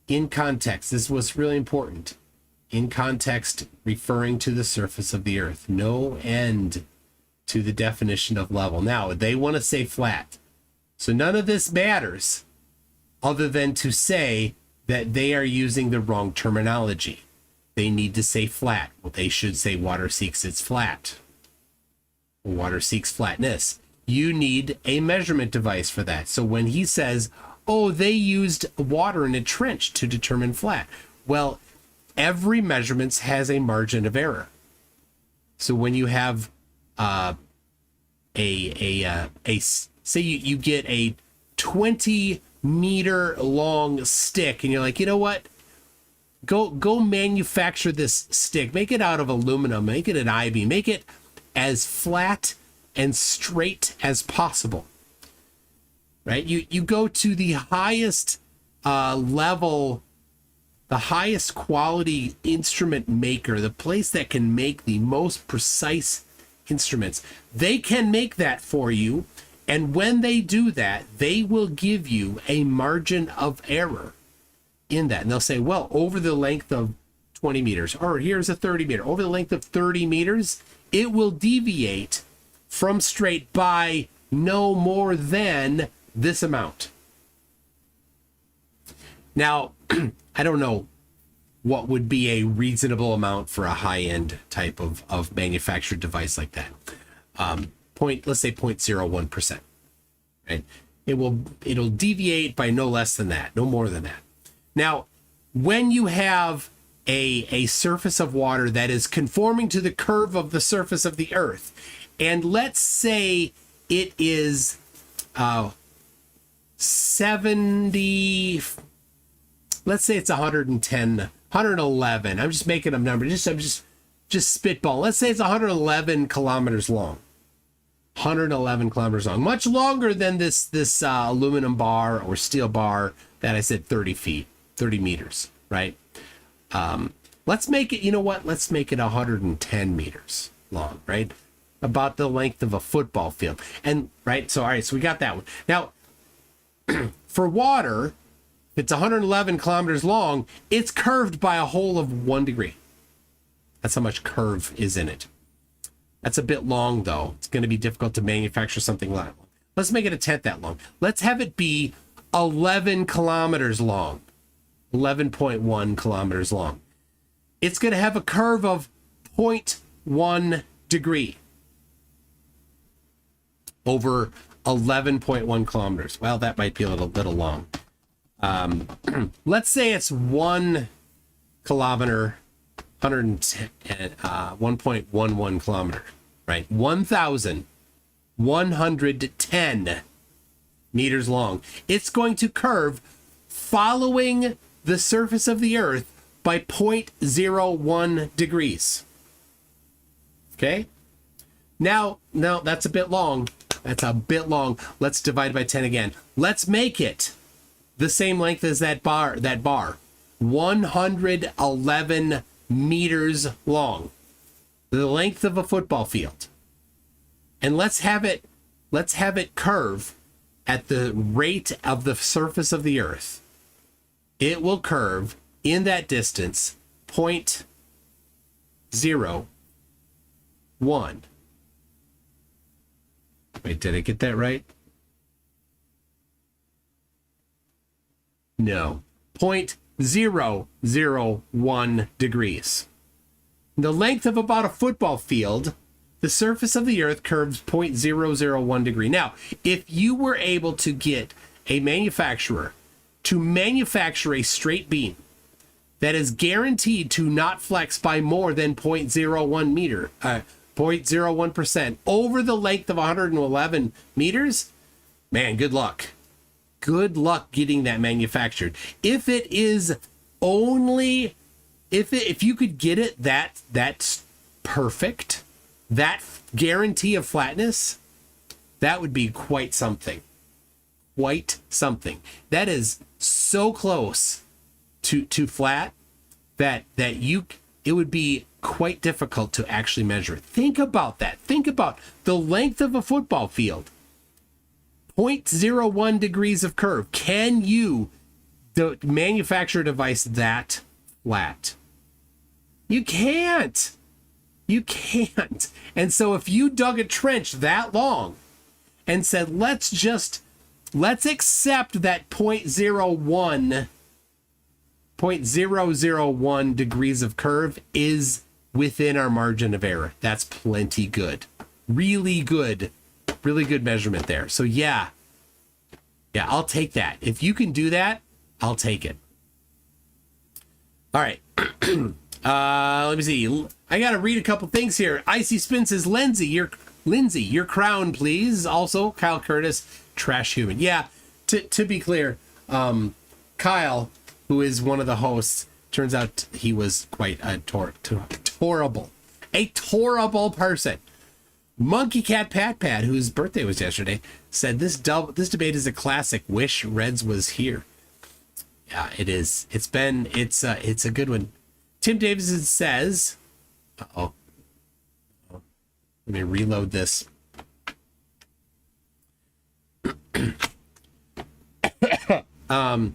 S2: In context. This was really important. In context, referring to the surface of the Earth. No end to the definition of level. Now, they want to say flat. So none of this matters other than to say that they are using the wrong terminology. They need to say flat. Well, they should say water seeks its flat. Water seeks flatness. You need a measurement device for that. So when he says, oh, they used water in a trench to determine flat. Well, every measurement has a margin of error. So when you have say you get a 20-meter long stick and you're like, you know what? Go manufacture this stick. Make it out of aluminum. Make it an I-beam. Make it as flat and straight as possible. Right? You go to the highest level, the highest quality instrument maker, the place that can make the most precise instruments. They can make that for you. And when they do that, they will give you a margin of error in that. And they'll say, well, over the length of 20 meters, or here's a 30 meter, over the length of 30 meters, it will deviate from straight by no more than this amount. Now, I don't know what would be a reasonable amount for a high-end type of manufactured device like that. Let's say 0.01%. Right? It'll deviate by no less than that, no more than that. Now, when you have a surface of water that is conforming to the curve of the surface of the earth, and let's say it is 70, let's say it's 110, 111. I'm just making a number. I'm just spitball. Let's say it's 111 kilometers long. 111 kilometers long, much longer than this aluminum bar or steel bar that I said 30 meters, right? Let's make it, you know what? Let's make it 110 meters long, right? About the length of a football field. And right, so all right, so we got that one. Now, for water, if it's 111 kilometers long, it's curved by a whole of 1 degree. That's how much curve is in it. That's a bit long, though. It's going to be difficult to manufacture something like that. Let's make it a tenth that long. Let's have it be 11 kilometers long. 11.1 kilometers long. It's going to have a curve of 0.1 degree over 11.1 kilometers. Well, that might be a little long. Let's say it's 1 kilometer, 1.11 kilometer, right? 1,110 meters long. It's going to curve following the surface of the earth by 0.01 degrees. Okay? Now that's a bit long. That's a bit long. Let's divide by 10 again. Let's make it the same length as that bar. 111 meters long. The length of a football field. And let's have it curve at the rate of the surface of the earth. It will curve in that distance 0.01. Wait, did I get that right? No. 0.001 degrees. The length of about a football field, the surface of the earth curves 0.001 degree. Now, if you were able to get a manufacturer to manufacture a straight beam that is guaranteed to not flex by more than 0.01% over the length of 111 meters, man, good luck. Good luck getting that manufactured. If it is only, if you could get it that's perfect, that guarantee of flatness, that would be quite something. Quite something. That is so close to flat that it would be quite difficult to actually measure it. Think about that. Think about the length of a football field. 0.01 degrees of curve. Can you manufacture a device that flat? You can't. You can't. And so if you dug a trench that long and said, let's accept that 0.001 degrees of curve is within our margin of error. That's plenty good. Really good measurement there. So yeah, I'll take that. If you can do that, I'll take it. All right. Let me see. I got to read a couple things here. Icy Spin says, Lindsay, your crown, please. Also, Kyle Curtis, trash human. Yeah, to be clear, Kyle, who is one of the hosts, turns out he was quite a torable person. Monkey Cat Pat Pat, whose birthday was yesterday, said this debate is a classic. Wish Reds was here. Yeah, it is. It's a good one. Tim Davidson says, let me reload this. Gotta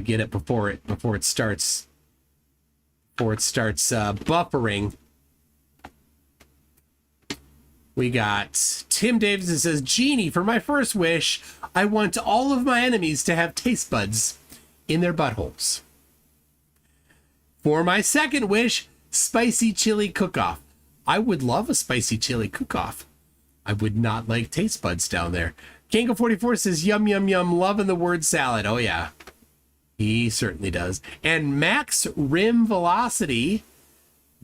S2: get it before it starts buffering. We got Tim Davidson says, Genie, for my first wish, I want all of my enemies to have taste buds in their buttholes. For my second wish, spicy chili cook-off. I would love a spicy chili cook-off. I would not like taste buds down there. Kango44 says, yum, yum, yum, loving the word salad. Oh, yeah. He certainly does. And Max Rim Velocity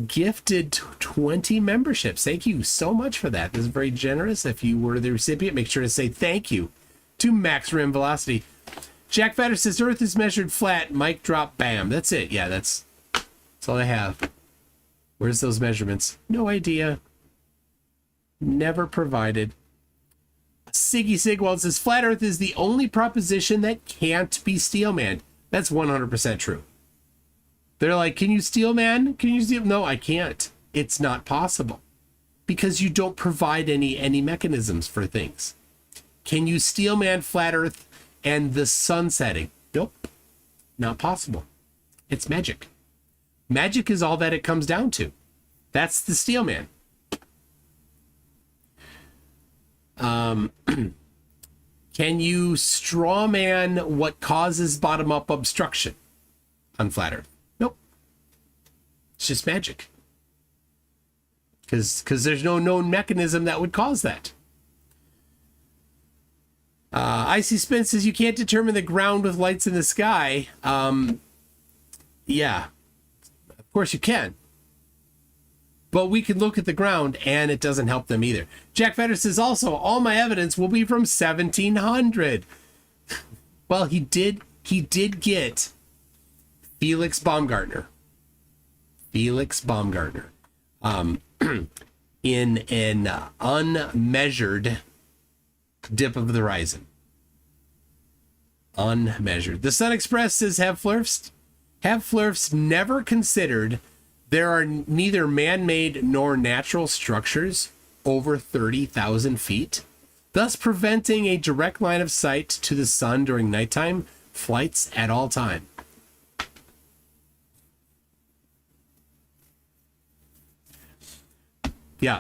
S2: gifted 20 memberships. Thank you so much for that. This is very generous. If you were the recipient, make sure to say thank you to Max Rim Velocity. Jack Fatter says, Earth is measured flat. Mic drop, bam. That's it. Yeah, that's all I have. Where's those measurements? No idea. Never provided. Siggy Sigwald says, Flat Earth is the only proposition that can't be steel man. That's 100% true. They're like, can you steel man? Can you steel? No, I can't. It's not possible. Because you don't provide any mechanisms for things. Can you steel man flat Earth and the sun setting? Nope. Not possible. It's magic. Magic is all that it comes down to. That's the steel man. Can you straw man what causes bottom-up obstruction on flat Earth? Nope. It's just magic. Because there's no known mechanism that would cause that. Icy Spin says you can't determine the ground with lights in the sky. Yeah. Of course you can. But we can look at the ground, and it doesn't help them either. Jack Fetter says also, all my evidence will be from 1700. Well, he did get Felix Baumgartner. Felix Baumgartner. In an unmeasured dip of the horizon. Unmeasured. The Sun Express says, have Flurfs never considered there are neither man-made nor natural structures over 30,000 feet, thus preventing a direct line of sight to the sun during nighttime flights at all time. Yeah.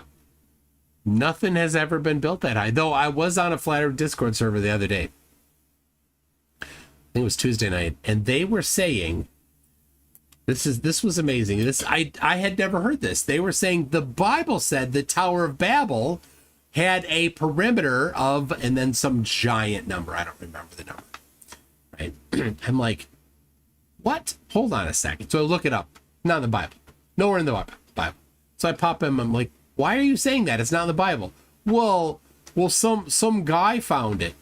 S2: Nothing has ever been built that high. Though I was on a Flat Earth Discord server the other day. I think it was Tuesday night. And they were saying, this was amazing. I had never heard this. They were saying the Bible said the Tower of Babel had a perimeter of, and then some giant number. I don't remember the number. Right? I'm like, what? Hold on a second. So I look it up. Not in the Bible. Nowhere in the Bible. So I pop him. I'm like, why are you saying that? It's not in the Bible. Well, some guy found it.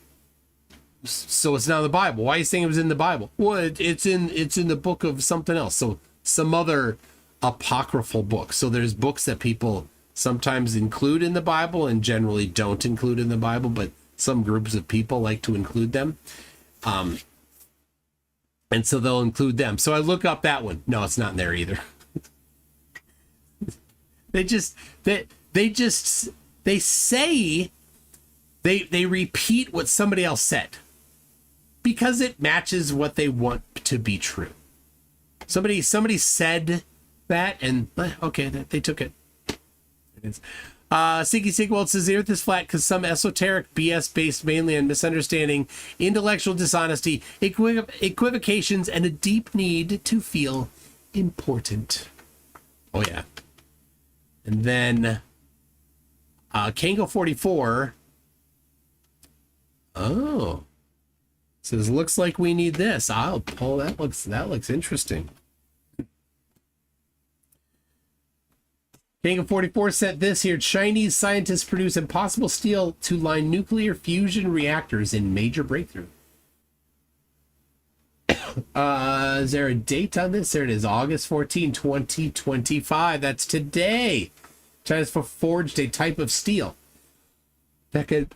S2: So it's not in the Bible. Why are you saying it was in the Bible? Well, it's in the book of something else. So some other apocryphal book. So there's books that people sometimes include in the Bible and generally don't include in the Bible, but some groups of people like to include them. And so they'll include them. So I look up that one. No, it's not in there either. They repeat what somebody else said because it matches what they want to be true. Somebody said that, and okay, they took it. It is. Siggy Sigwald says the Earth is flat because some esoteric BS based mainly on misunderstanding, intellectual dishonesty, equivocations, and a deep need to feel important. Oh yeah. And then Kango44 says looks like we need this. I'll pull that. Looks interesting. Kango44 said this here: Chinese scientists produce impossible steel to line nuclear fusion reactors in major breakthrough. Is there a date on this? There it is, August 14, 2025. That's today. China's forged a type of steel that could...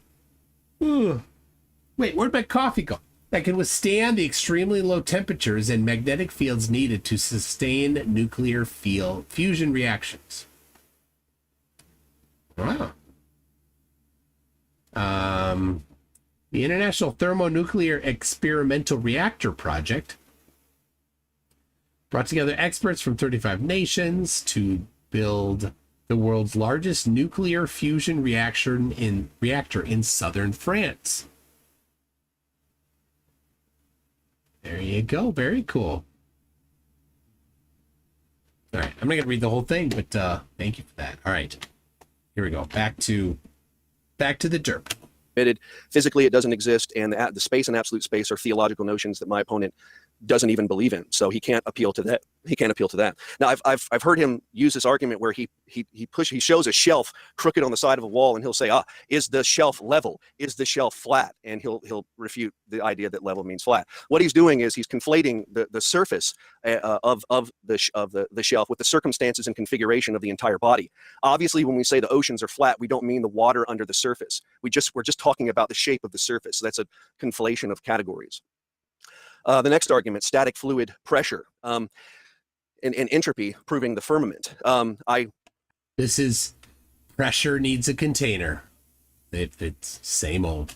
S2: Wait, where'd my coffee go? That can withstand the extremely low temperatures and magnetic fields needed to sustain nuclear fusion reactions. Wow. The International Thermonuclear Experimental Reactor Project brought together experts from 35 nations to build the world's largest nuclear fusion reactor in southern France. There you go. Very cool. All right, I'm not going to read the whole thing, but thank you for that. All right, here we go. Back to the derp.
S5: Physically, it doesn't exist, and the space and absolute space are theological notions that my opponent doesn't even believe in. So he can't appeal to that. He can't appeal to that. Now, I've heard him use this argument where he shows a shelf crooked on the side of a wall, and he'll say, is the shelf level? Is the shelf flat? And he'll refute the idea that level means flat. What he's doing is he's conflating the surface of the shelf with the circumstances and configuration of the entire body. Obviously, when we say the oceans are flat, we don't mean the water under the surface. We're just talking about the shape of the surface. So that's a conflation of categories. The next argument, static fluid pressure and entropy proving the firmament.
S2: This is pressure needs a container. It's same old.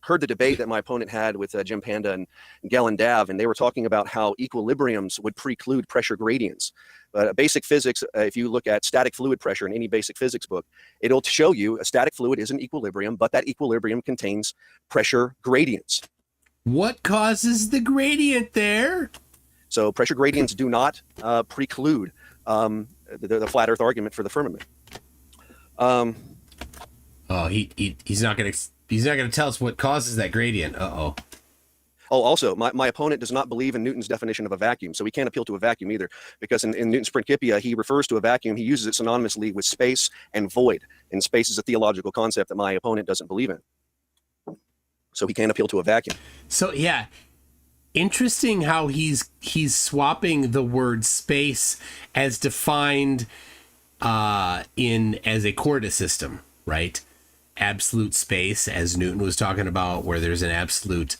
S5: Heard the debate that my opponent had with Jim Panda and Galen Dav, and they were talking about how equilibriums would preclude pressure gradients. But basic physics, if you look at static fluid pressure in any basic physics book, it'll show you a static fluid is an equilibrium, but that equilibrium contains pressure gradients.
S2: What causes the gradient there?
S5: So pressure gradients do not preclude the flat Earth argument for the firmament.
S2: He's not gonna tell us what causes that gradient. Oh,
S5: also, my opponent does not believe in Newton's definition of a vacuum, so he can't appeal to a vacuum either, because in Newton's Principia, he refers to a vacuum, he uses it synonymously with space and void, and space is a theological concept that my opponent doesn't believe in. So he can't appeal to a vacuum.
S2: So yeah, interesting how he's swapping the word space as defined as a coordinate system, right? Absolute space, as Newton was talking about, where there's an absolute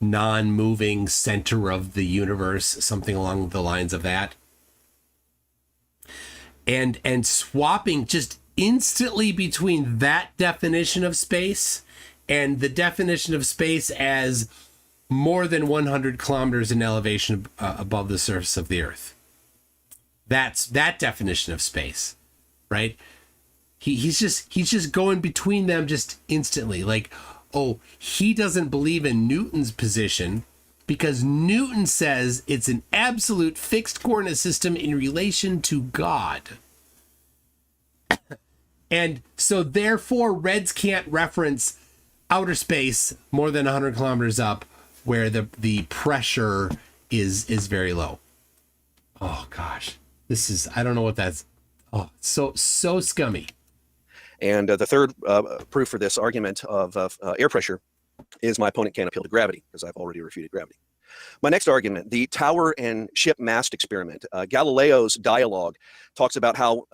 S2: non-moving center of the universe, something along the lines of that. And swapping just instantly between that definition of space and the definition of space as more than 100 kilometers in elevation above the surface of the Earth. That's that definition of space, right? He's just going between them just instantly. Like, oh, he doesn't believe in Newton's position because Newton says it's an absolute fixed coordinate system in relation to God. And so therefore Reds can't reference outer space more than 100 kilometers up where the pressure is very low. Oh gosh, this is, I don't know what that's, so scummy.
S5: And the third proof for this argument of air pressure is my opponent can't appeal to gravity, because I've already refuted gravity. My next argument, the tower and ship mast experiment. Galileo's dialogue talks about how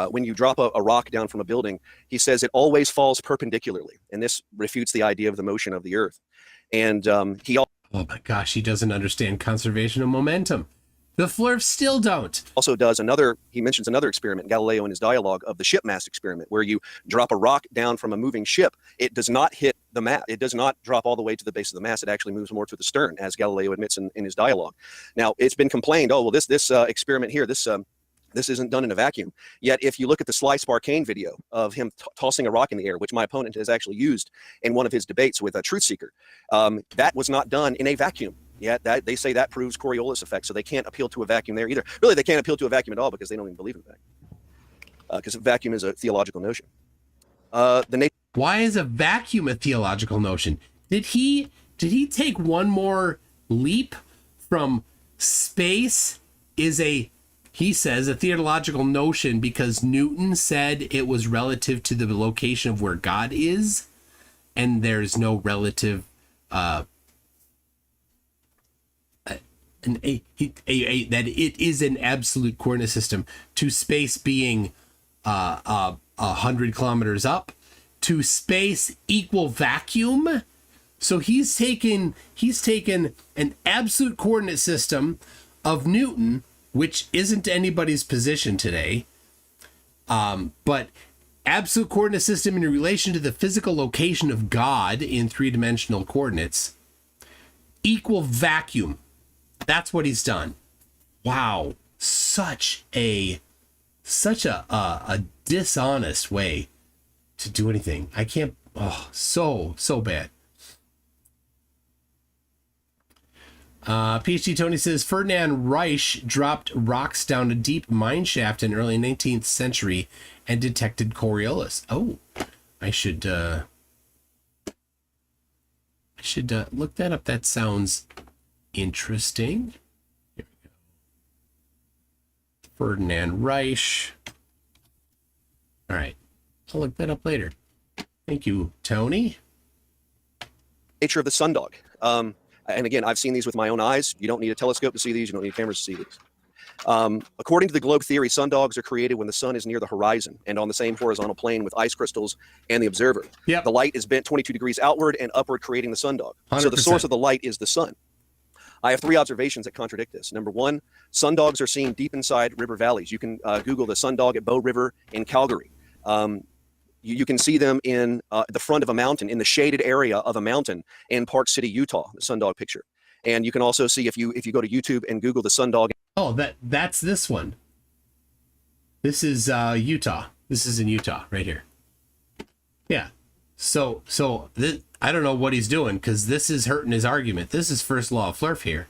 S5: when you drop a rock down from a building, he says it always falls perpendicularly. And this refutes the idea of the motion of the Earth. And oh
S2: my gosh, he doesn't understand conservation of momentum. The Flurfs still don't.
S5: Also he mentions another experiment, Galileo in his dialogue, of the ship mast experiment, where you drop a rock down from a moving ship. It does not hit the mast. It does not drop all the way to the base of the mast. It actually moves more to the stern, as Galileo admits in his dialogue. Now, it's been complained, this experiment here, this isn't done in a vacuum. Yet, if you look at the Sly Sparkane video of him tossing a rock in the air, which my opponent has actually used in one of his debates with a truth seeker, that was not done in a vacuum. Yet they say that proves Coriolis effect, so they can't appeal to a vacuum there either. Really, they can't appeal to a vacuum at all because they don't even believe in a vacuum. Because a vacuum is a theological notion.
S2: Why is a vacuum a theological notion? Did he take one more leap from space is he says a theological notion because Newton said it was relative to the location of where God is, and there's no relative that it is an absolute coordinate system to space being 100 kilometers up, to space equal vacuum. So he's taken an absolute coordinate system of Newton, which isn't anybody's position today, but absolute coordinate system in relation to the physical location of God in three-dimensional coordinates equal vacuum. That's what he's done. Wow. Such a such a dishonest way to do anything. I can't. Oh, so bad. PhD Tony says Ferdinand Reich dropped rocks down a deep mine shaft in early 19th century and detected Coriolis. Oh, I should look that up. That sounds interesting. Here we go. Ferdinand Reich. All right, I'll look that up later. Thank you, Tony.
S5: Nature of the sundog. And again, I've seen these with my own eyes. You don't need a telescope to see these. You don't need cameras to see these. According to the globe theory, sundogs are created when the sun is near the horizon and on the same horizontal plane with ice crystals and the observer.
S2: Yep.
S5: The light is bent 22 degrees outward and upward, creating the sundog.
S2: 100%.
S5: So the source of the light is the sun. I have 3 observations that contradict this. Number 1, sundogs are seen deep inside river valleys. You can Google the sundog at Bow River in Calgary. You can see them in the front of a mountain, in the shaded area of a mountain in Park City, Utah, the sundog picture. And you can also see, if you go to YouTube and Google the sundog.
S2: Oh, that's this one. This is Utah. This is in Utah right here. Yeah. So I don't know what he's doing, because this is hurting his argument. This is first law of Flurf here.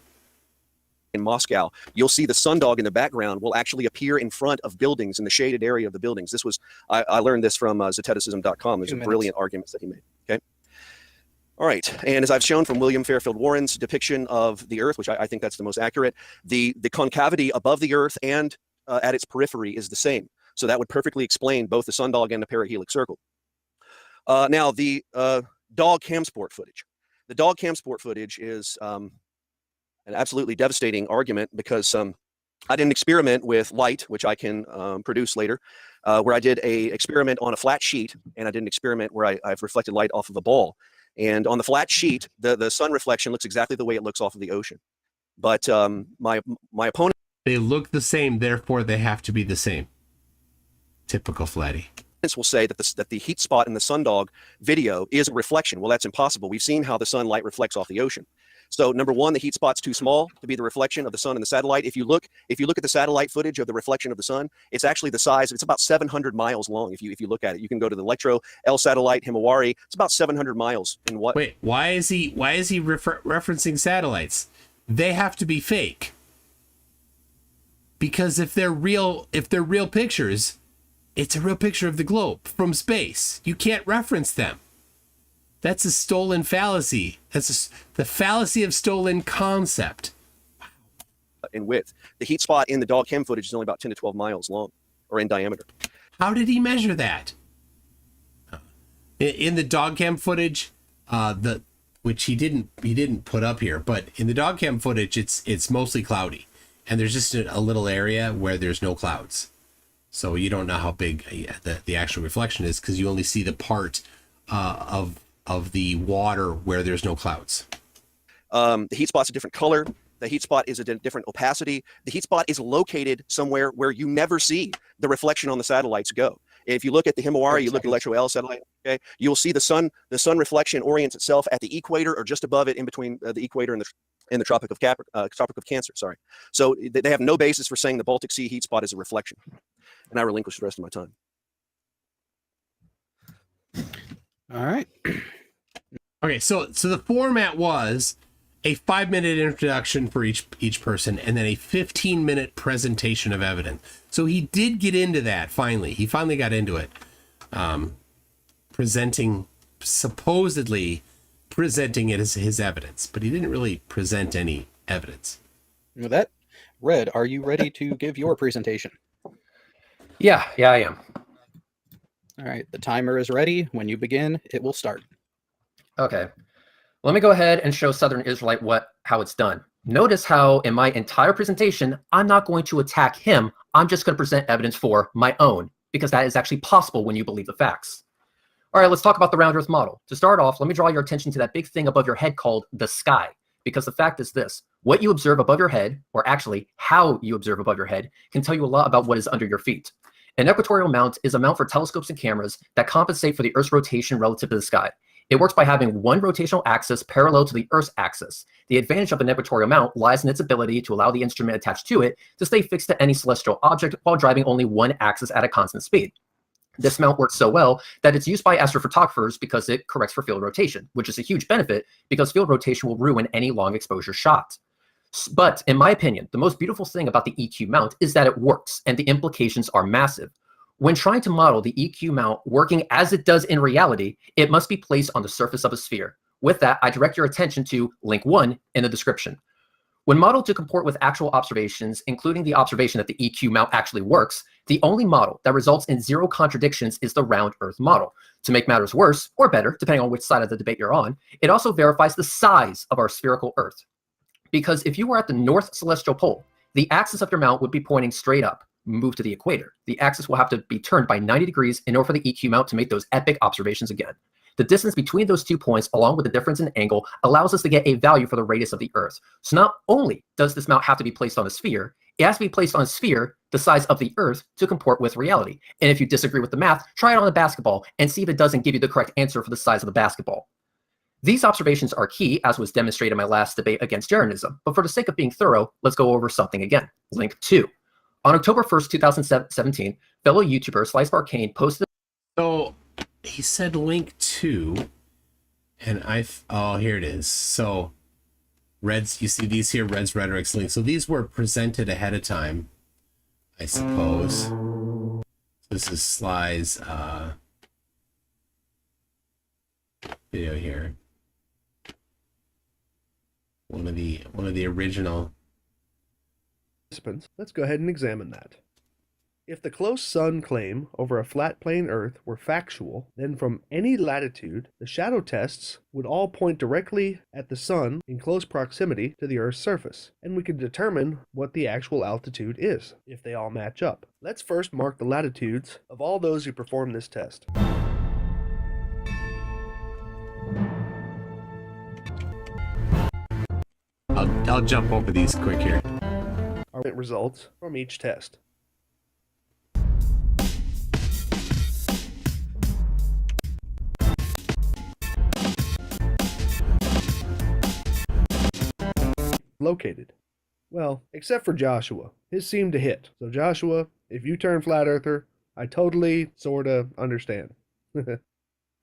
S5: In Moscow, you'll see the sundog in the background will actually appear in front of buildings in the shaded area of the buildings. This was, I learned this from Zeteticism.com. There's brilliant arguments that he made. Okay. All right. And as I've shown from William Fairfield Warren's depiction of the Earth, which I think that's the most accurate, the concavity above the Earth and at its periphery is the same. So that would perfectly explain both the sundog and the perihelix circle. Now, the dog cam sport footage. The dog cam sport footage is an absolutely devastating argument, because I did an experiment with light, which I can produce later, where I did a experiment on a flat sheet, and I did an experiment where I've reflected light off of a ball. And on the flat sheet, the sun reflection looks exactly the way it looks off of the ocean. But my opponent...
S2: They look the same, therefore they have to be the same. Typical Flatty.
S5: Will say that the heat spot in the sundog video is a reflection. Well, that's impossible. We've seen how the sunlight reflects off the ocean. So number 1, the heat spot's too small to be the reflection of the sun and the satellite. If you look at the satellite footage of the reflection of the sun, it's actually the size. It's about 700 miles long. If you look at it, you can go to the Electro L satellite Himawari. It's about 700 miles in what?
S2: Wait, why is he referencing satellites? They have to be fake. Because if they're real pictures, it's a real picture of the globe from space. You can't reference them. That's a stolen fallacy. That's the fallacy of stolen concept.
S5: In width. The heat spot in the dog cam footage is only about 10 to 12 miles long, or in diameter.
S2: How did he measure that? In the dog cam footage, which he didn't put up here, but in the dog cam footage, it's mostly cloudy, and there's just a little area where there's no clouds, so you don't know how big the actual reflection is, because you only see the part of the water where there's no clouds.
S5: The heat spot's a different color. The heat spot is a different opacity. The heat spot is located somewhere where you never see the reflection on the satellites go. If you look at the Himawari, you look at Electro L satellite, okay, you'll see the sun reflection orients itself at the equator or just above it, in between the equator and the Tropic of Cancer. Sorry. So they have no basis for saying the Baltic Sea heat spot is a reflection. And I relinquish the rest of my time.
S4: All right.
S2: Okay, so the format was a 5-minute introduction for each person, and then a 15-minute presentation of evidence. So he did get into that finally. He finally got into it, supposedly presenting it as his evidence, but he didn't really present any evidence.
S4: With that, Red, are you ready to give your presentation?
S6: Yeah, I am.
S4: All right, the timer is ready. When you begin, it will start.
S6: Okay. Let me go ahead and show Southern Israelite how it's done. Notice how in my entire presentation, I'm not going to attack him. I'm just going to present evidence for my own, because that is actually possible when you believe the facts. All right, let's talk about the round earth model. To start off, let me draw your attention to that big thing above your head called the sky, because the fact is this: what you observe above your head, or actually how you observe above your head, can tell you a lot about what is under your feet. An equatorial mount is a mount for telescopes and cameras that compensate for the Earth's rotation relative to the sky. It works by having one rotational axis parallel to the Earth's axis. The advantage of an equatorial mount lies in its ability to allow the instrument attached to it to stay fixed to any celestial object while driving only one axis at a constant speed. This mount works so well that it's used by astrophotographers because it corrects for field rotation, which is a huge benefit because field rotation will ruin any long exposure shot. But in my opinion, the most beautiful thing about the EQ mount is that it works, and the implications are massive. When trying to model the EQ mount working as it does in reality, it must be placed on the surface of a sphere. With that, I direct your attention to link 1 in the description. When modeled to comport with actual observations, including the observation that the EQ mount actually works, the only model that results in 0 contradictions is the round Earth model. To make matters worse, or better, depending on which side of the debate you're on, it also verifies the size of our spherical Earth. Because if you were at the North Celestial Pole, the axis of your mount would be pointing straight up. Move to the equator. The axis will have to be turned by 90 degrees in order for the EQ mount to make those epic observations again. The distance between those 2 points, along with the difference in angle, allows us to get a value for the radius of the Earth. So not only does this mount have to be placed on a sphere, it has to be placed on a sphere the size of the Earth to comport with reality. And if you disagree with the math, try it on a basketball and see if it doesn't give you the correct answer for the size of the basketball. These observations are key, as was demonstrated in my last debate against Jeranism, but for the sake of being thorough, let's go over something again. Link 2. On October 1st, 2017, fellow YouTuber Slice Arcane posted.
S2: So he said link 2, and oh, here it is. So Reds, you see these here, Reds Rhetoric's links. So these were presented ahead of time, I suppose. This is Sly's video here. One of the original.
S8: Participants, let's go ahead and examine that. If the close sun claim over a flat plane Earth were factual, then from any latitude, the shadow tests would all point directly at the sun in close proximity to the Earth's surface, and we could determine what the actual altitude is, if they all match up. Let's first mark the latitudes of all those who perform this test.
S2: I'll jump over these quick here.
S8: Our results from each test. Located. Well, except for Joshua. His seemed to hit. So Joshua, if you turn flat earther, I totally, sorta understand. So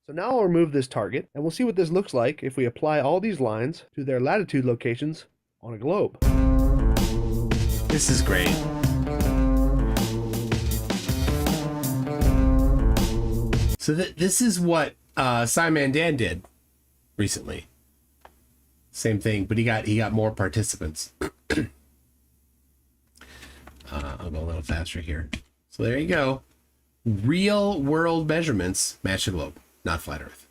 S8: now I'll remove this target, and we'll see what this looks like if we apply all these lines to their latitude locations on a globe.
S2: This is great. So this is what Simon Dan did recently. Same thing, but he got more participants. I'll go a little faster here. So there you go. Real world measurements match the globe, not flat Earth.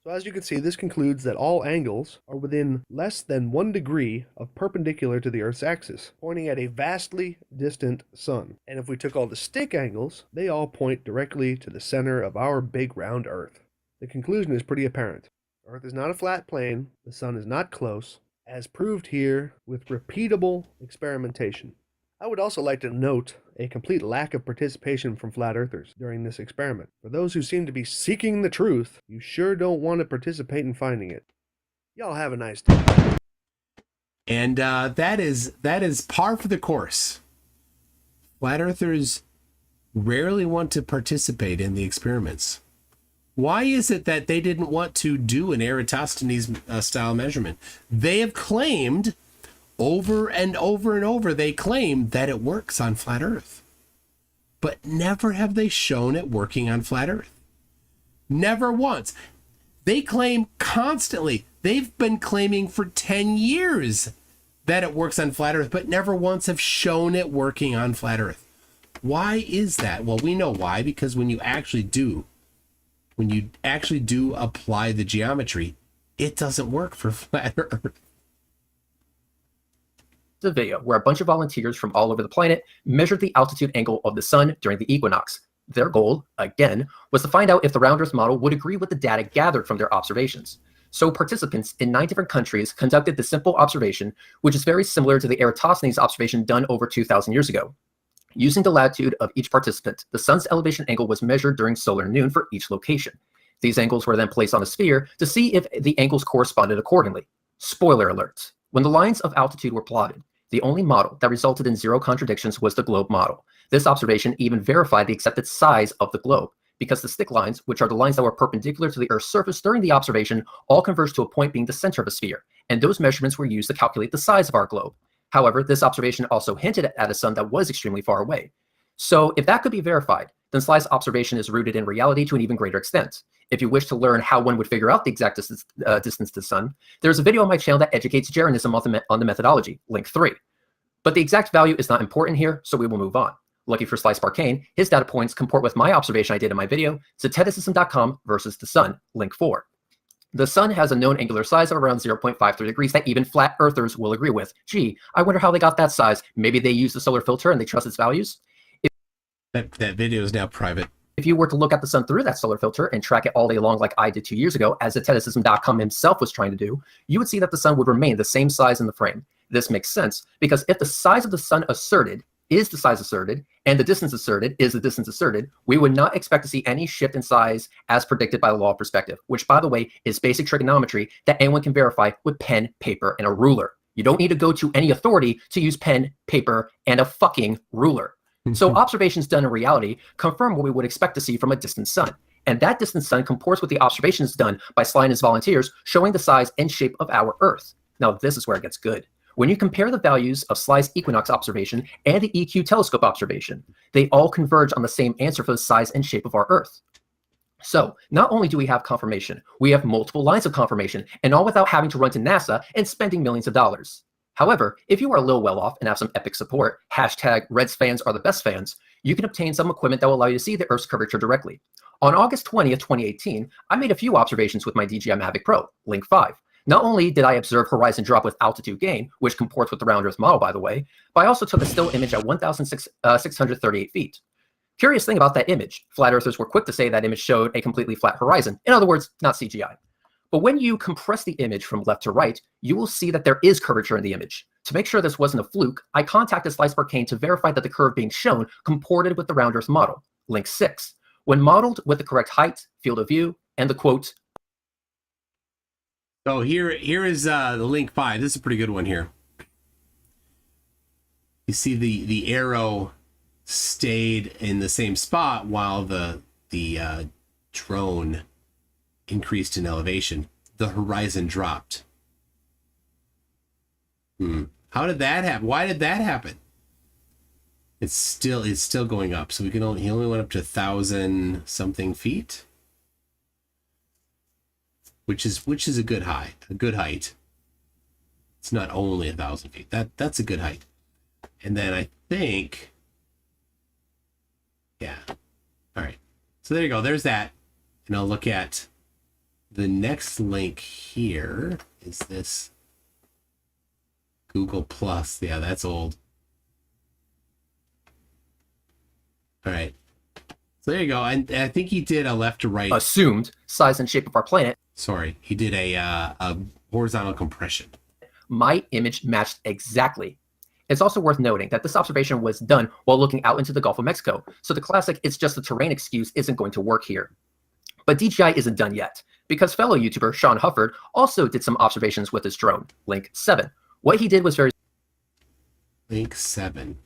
S8: So as you can see, this concludes that all angles are within less than 1 degree of perpendicular to the Earth's axis, pointing at a vastly distant sun. And if we took all the stick angles, they all point directly to the center of our big round Earth. The conclusion is pretty apparent. Earth is not a flat plane, the sun is not close, as proved here with repeatable experimentation. I would also like to note a complete lack of participation from flat earthers during this experiment. For those who seem to be seeking the truth, you sure don't want to participate in finding it. Y'all have a nice day.
S2: And that is par for the course. Flat earthers rarely want to participate in the experiments. Why is it that they didn't want to do an Eratosthenes style measurement? They have claimed over and over and over, they claim that it works on flat Earth. But never have they shown it working on flat Earth. Never once. They claim constantly. They've been claiming for 10 years that it works on flat Earth, but never once have shown it working on flat Earth. Why is that? Well, we know why, because when you actually do apply the geometry, it doesn't work for flat Earth.
S6: The video where a bunch of volunteers from all over the planet measured the altitude angle of the sun during the equinox. Their goal, again, was to find out if the round Earth model would agree with the data gathered from their observations. So participants in 9 different countries conducted the simple observation, which is very similar to the Eratosthenes observation done over 2,000 years ago. Using the latitude of each participant, the sun's elevation angle was measured during solar noon for each location. These angles were then placed on a sphere to see if the angles corresponded accordingly. Spoiler alert. When the lines of altitude were plotted, the only model that resulted in 0 contradictions was the globe model. This observation even verified the accepted size of the globe, because the stick lines, which are the lines that were perpendicular to the Earth's surface during the observation, all converged to a point being the center of a sphere, and those measurements were used to calculate the size of our globe. However, this observation also hinted at a sun that was extremely far away. So if that could be verified, then Sly's observation is rooted in reality to an even greater extent. If you wish to learn how one would figure out the exact distance to the sun, there's a video on my channel that educates Jeranism on the methodology, link 3. But the exact value is not important here, so we will move on. Lucky for Sly Sparkane, his data points comport with my observation I did in my video, Zeticism.com versus the sun, link 4. The sun has a known angular size of around 0.53 degrees that even flat earthers will agree with. Gee, I wonder how they got that size. Maybe they used the solar filter and they trust its values?
S2: That video is now private.
S6: If you were to look at the sun through that solar filter and track it all day long like I did 2 years ago, as Zeticism.com himself was trying to do, you would see that the sun would remain the same size in the frame. This makes sense because if the size of the sun asserted is the size asserted, and the distance asserted is the distance asserted, we would not expect to see any shift in size as predicted by the law of perspective, which, by the way, is basic trigonometry that anyone can verify with pen, paper, and a ruler. You don't need to go to any authority to use pen, paper, and a fucking ruler. So observations done in reality confirm what we would expect to see from a distant sun. And that distant sun comports with the observations done by Sly and his volunteers, showing the size and shape of our Earth. Now, this is where it gets good. When you compare the values of Sly's equinox observation and the EQ telescope observation, they all converge on the same answer for the size and shape of our Earth. So not only do we have confirmation, we have multiple lines of confirmation, and all without having to run to NASA and spending millions of dollars. However, if you are a little well off and have some epic support, hashtag Reds fans are the best fans, you can obtain some equipment that will allow you to see the Earth's curvature directly. On August 20th, 2018, I made a few observations with my DJI Mavic Pro, link 5. Not only did I observe horizon drop with altitude gain, which comports with the round Earth model, by the way, but I also took a still image at 1,638 feet. Curious thing about that image, flat earthers were quick to say that image showed a completely flat horizon. In other words, not CGI. But when you compress the image from left to right, you will see that there is curvature in the image. To make sure this wasn't a fluke, I contacted Sly Sparkane to verify that the curve being shown comported with the round Earth model, link 6. When modeled with the correct height, field of view, and the quote,
S2: So here is the link 5. This is a pretty good one here. You see the arrow stayed in the same spot while the drone increased in elevation. The horizon dropped. How did that happen? Why did that happen? It's still going up. So he only went up to 1,000 something feet. Which is a good height. It's not only 1,000 feet. That's a good height. And then I think, yeah. All right. So there you go. There's that. And I'll look at the next link here. Is this Google Plus? Yeah, that's old. All right. So there you go. And I think he did a left to right.
S6: Assumed size and shape of our planet.
S2: Sorry, he did a horizontal compression.
S6: My image matched exactly. It's also worth noting that this observation was done while looking out into the Gulf of Mexico, so the classic "it's just a terrain" excuse isn't going to work here. But DJI isn't done yet, because fellow YouTuber Sean Hufford also did some observations with his drone, link 7. What he did was very...
S2: Link 7.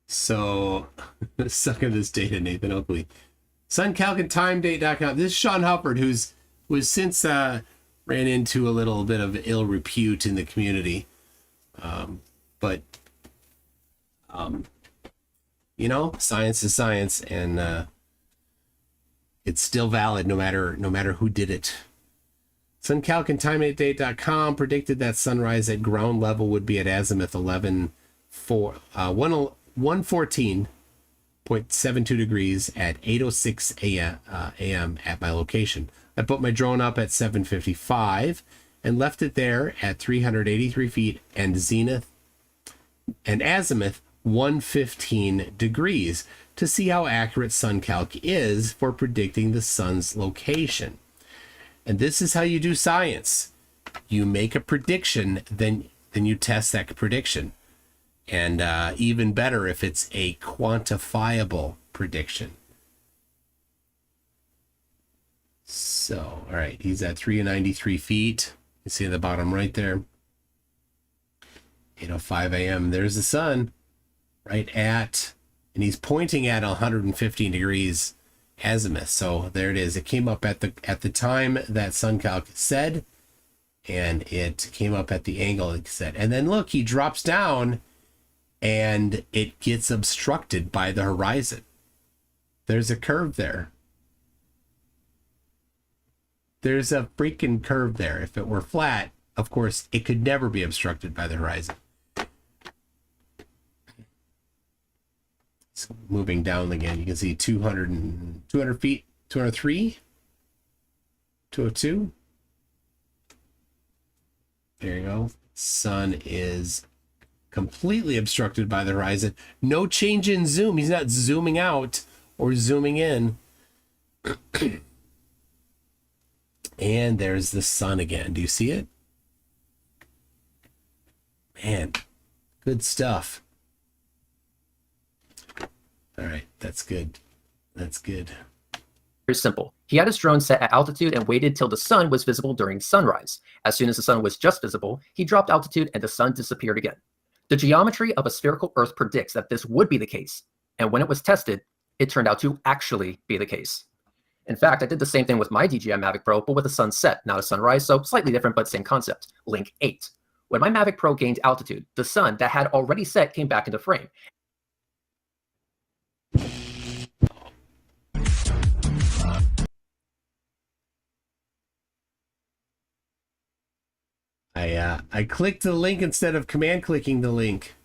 S2: So, suck of this data, Nathan Oakley. SunCalculateTimeDate.com. This is Sean Hufford, who's since ran into a little bit of ill repute in the community. But you know, science is science, and it's still valid no matter who did it. SunCalculateTimeDate.com predicted that sunrise at ground level would be at azimuth 114.72 degrees at 8:06 a.m. at my location. I put my drone up at 7:55 and left it there at 383 feet and zenith and azimuth 115 degrees to see how accurate SunCalc is for predicting the sun's location. And this is how you do science. You make a prediction, then you test that prediction. And even better if it's a quantifiable prediction. So, all right, he's at 393 feet. You see the bottom right there. 8:05 a.m. There's the sun right at, and he's pointing at 115 degrees azimuth. So there it is. It came up at the time that SunCalc said, and it came up at the angle it said. And then look, he drops down, and it gets obstructed by the horizon. There's a curve there. There's a freaking curve there. If it were flat, of course, it could never be obstructed by the horizon. It's moving down again. You can see 200 feet, 203, 202. There you go. Sun is completely obstructed by the horizon. No change in zoom. He's not zooming out or zooming in. And there's the sun again. Do you see it? Man, good stuff. All right, that's good. That's good.
S6: Very simple. He had his drone set at altitude and waited till the sun was visible during sunrise. As soon as the sun was just visible, he dropped altitude and the sun disappeared again. The geometry of a spherical Earth predicts that this would be the case. And when it was tested, it turned out to actually be the case. In fact, I did the same thing with my DJI Mavic Pro, but with a sunset, not a sunrise, so slightly different, but same concept. Link 8. When my Mavic Pro gained altitude, the sun that had already set came back into frame.
S2: I clicked the link instead of command clicking the link.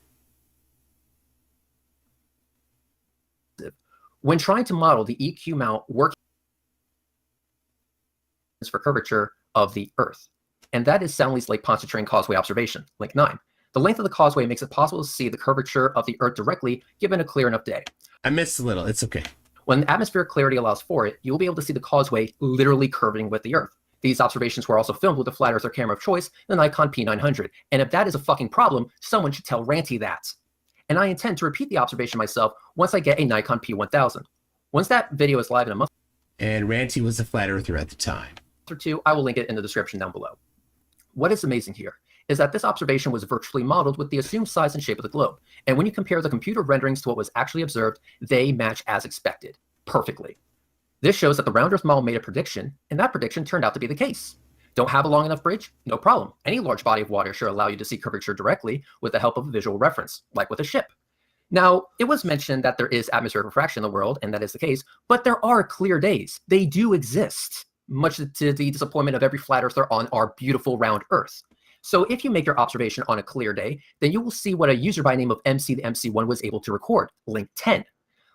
S6: When trying to model the EQ mount working for curvature of the Earth, and that is Soundley's Lake Pontchartrain Causeway observation, link 9. The length of the causeway makes it possible to see the curvature of the Earth directly given a clear enough day.
S2: I missed a little. It's okay.
S6: When atmospheric clarity allows for it, you'll be able to see the causeway literally curving with the Earth. These observations were also filmed with a flat earther camera of choice, the Nikon P900. And if that is a fucking problem, someone should tell Ranty that. And I intend to repeat the observation myself once I get a Nikon P1000. Once that video is live in a month
S2: And Ranty was a flat earther at the time.
S6: or two, I will link it in the description down below. What is amazing here is that this observation was virtually modeled with the assumed size and shape of the globe. And when you compare the computer renderings to what was actually observed, they match as expected, perfectly. This shows that the round Earth model made a prediction, and that prediction turned out to be the case. Don't have a long enough bridge? No problem. Any large body of water should allow you to see curvature directly with the help of a visual reference, like with a ship. Now, it was mentioned that there is atmospheric refraction in the world, and that is the case, but there are clear days. They do exist, much to the disappointment of every flat earther on our beautiful round Earth. So if you make your observation on a clear day, then you will see what a user by name of MC the MC1 was able to record, link 10.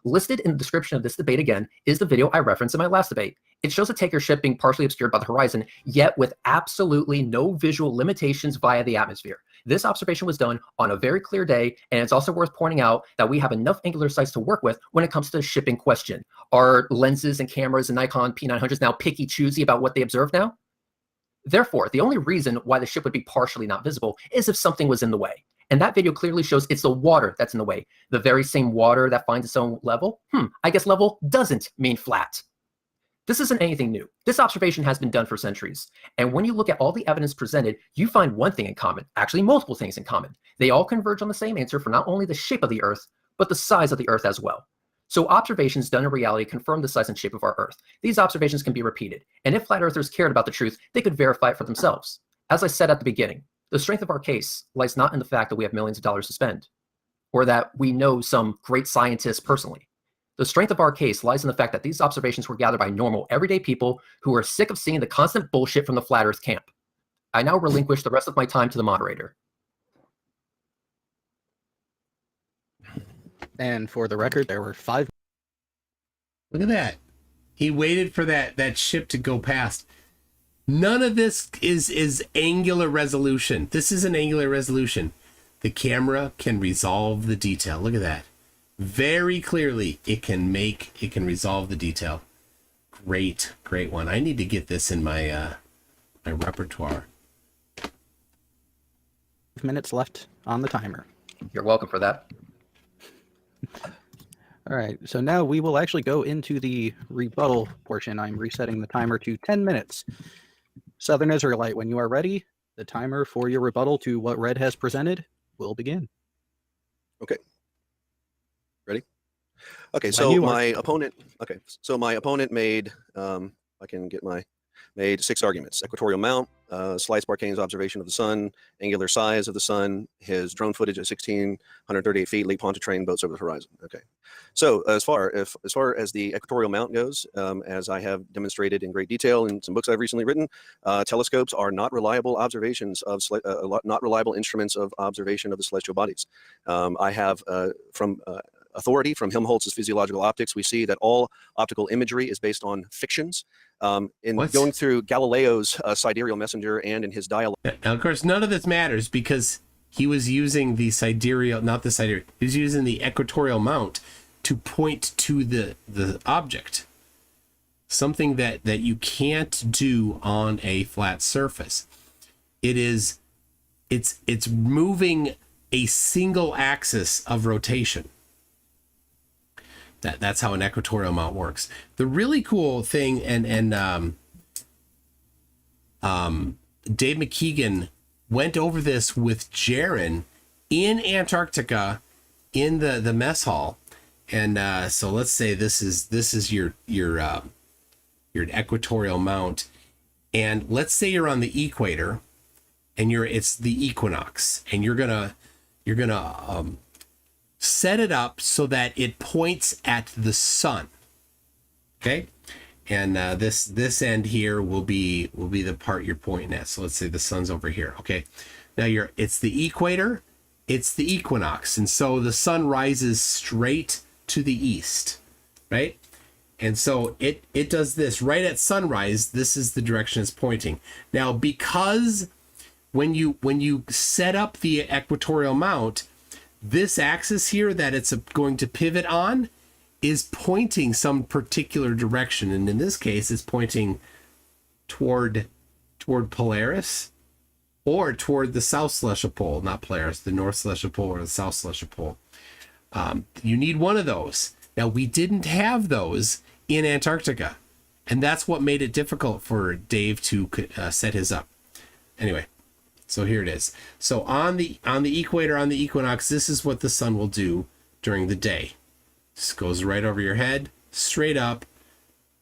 S6: Listed in the description of this debate again is the video I referenced in my last debate. It shows a tanker ship being partially obscured by the horizon, yet with absolutely no visual limitations via the atmosphere. This observation was done on a very clear day, and it's also worth pointing out that we have enough angular sights to work with when it comes to the ship in question. Are lenses and cameras and Nikon P900s now picky choosy about what they observe now? Therefore, the only reason why the ship would be partially not visible is if something was in the way. And that video clearly shows it's the water that's in the way. The very same water that finds its own level? I guess level doesn't mean flat. This isn't anything new. This observation has been done for centuries. And when you look at all the evidence presented, you find one thing in common, actually multiple things in common. They all converge on the same answer for not only the shape of the Earth, but the size of the Earth as well. So observations done in reality confirm the size and shape of our Earth. These observations can be repeated. And if flat earthers cared about the truth, they could verify it for themselves. As I said at the beginning, the strength of our case lies not in the fact that we have millions of dollars to spend, or that we know some great scientists personally. The strength of our case lies in the fact that these observations were gathered by normal, everyday people who are sick of seeing the constant bullshit from the flat Earth camp. I now relinquish the rest of my time to the moderator.
S4: And for the record, there were 5.
S2: Look at that. He waited for that ship to go past. None of this is angular resolution. This is an angular resolution. The camera can resolve the detail. Look at that. Very clearly, it can resolve the detail. Great one. I need to get this in my my repertoire.
S4: Minutes left on the timer.
S6: You're welcome for that.
S4: All right, so now we will actually go into the rebuttal portion. I'm resetting the timer to 10 minutes. Southern Israelite, when you are ready, the timer for your rebuttal to what Red has presented will begin.
S5: Okay. Ready? Okay,
S4: When
S5: so
S4: you are.
S5: my opponent. Okay, so my opponent made. I can get my. Made 6 arguments: equatorial mount, Slice Barkane's observation of the sun, angular size of the sun, his drone footage at 1,638 feet, Lake Pontchartrain, boats over the horizon. Okay, so as far as the equatorial mount goes, as I have demonstrated in great detail in some books I've recently written, telescopes are not reliable observations of not reliable instruments of observation of the celestial bodies. I have from authority from Helmholtz's Physiological Optics, we see that all optical imagery is based on fictions. In going through Galileo's sidereal messenger and in his dialogue.
S2: Now, of course, none of this matters because he was using the sidereal, not the sidereal, he was using the equatorial mount to point to the object. Something that you can't do on a flat surface. It's moving a single axis of rotation. That's how an equatorial mount works. The really cool thing, and Dave McKeegan went over this with Jaron in Antarctica in the mess hall, and so let's say this is your equatorial mount, and let's say you're on the equator, and it's the equinox, and you're gonna set it up so that it points at the sun. Okay, and this end here will be the part you're pointing at. So let's say the sun's over here. Okay, now it's the equator, it's the equinox, and so the sun rises straight to the east, right? And so it does this right at sunrise. This is the direction it's pointing. Now, because when you set up the equatorial mount, this axis here that it's going to pivot on is pointing some particular direction. And in this case, it's pointing toward Polaris or toward the south celestial pole, not Polaris, the north celestial pole or the south celestial pole. You need one of those. Now, we didn't have those in Antarctica, and that's what made it difficult for Dave to set his up. Anyway. So here it is. So on the equator, on the equinox, this is what the sun will do during the day. Just goes right over your head, straight up.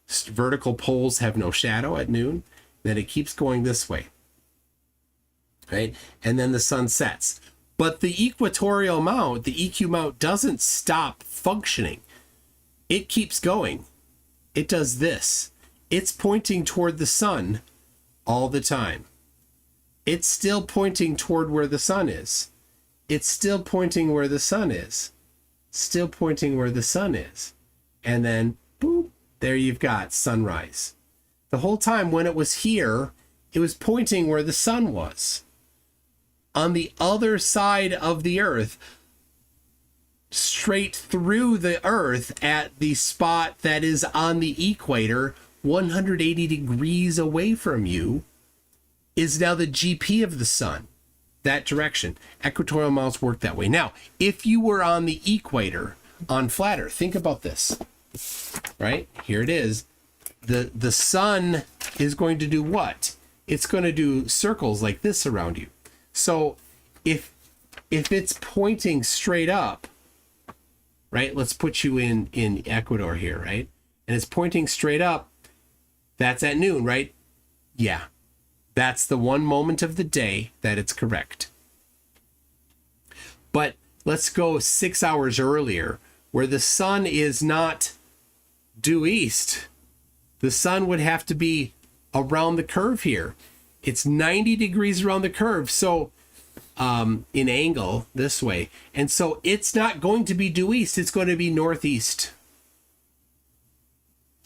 S2: Vertical poles have no shadow at noon. Then it keeps going this way, right? And then the sun sets. But the equatorial mount, the EQ mount, doesn't stop functioning. It keeps going. It does this. It's pointing toward the sun all the time. It's still pointing toward where the sun is. It's still pointing where the sun is. Still pointing where the sun is. And then, boop, there you've got sunrise. The whole time when it was here, it was pointing where the sun was. On the other side of the earth, straight through the earth at the spot that is on the equator, 180 degrees away from you, is now the GP of the sun, that direction. Equatorial mounts work that way. Now, if you were on the equator on flat Earth, think about this, right? Here it is. The sun is going to do what? It's going to do circles like this around you. So if it's pointing straight up, right? Let's put you in Ecuador here, right? And it's pointing straight up. That's at noon, right? Yeah. That's the one moment of the day that it's correct. But let's go 6 hours earlier where the sun is not due east. The sun would have to be around the curve here. It's 90 degrees around the curve. So in angle this way. And so it's not going to be due east. It's going to be northeast.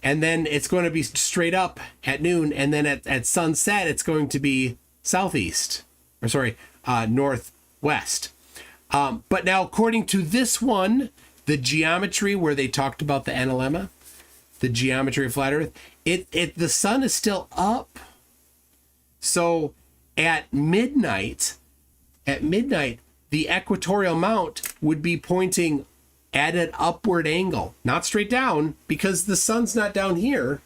S2: And then it's going to be straight up at noon. And then at sunset, it's going to be southeast. Or sorry, northwest. But now, according to this one, the geometry where they talked about the analemma, the geometry of flat Earth. The sun is still up. So at midnight, the equatorial mount would be pointing at an upward angle, not straight down, because the sun's not down here.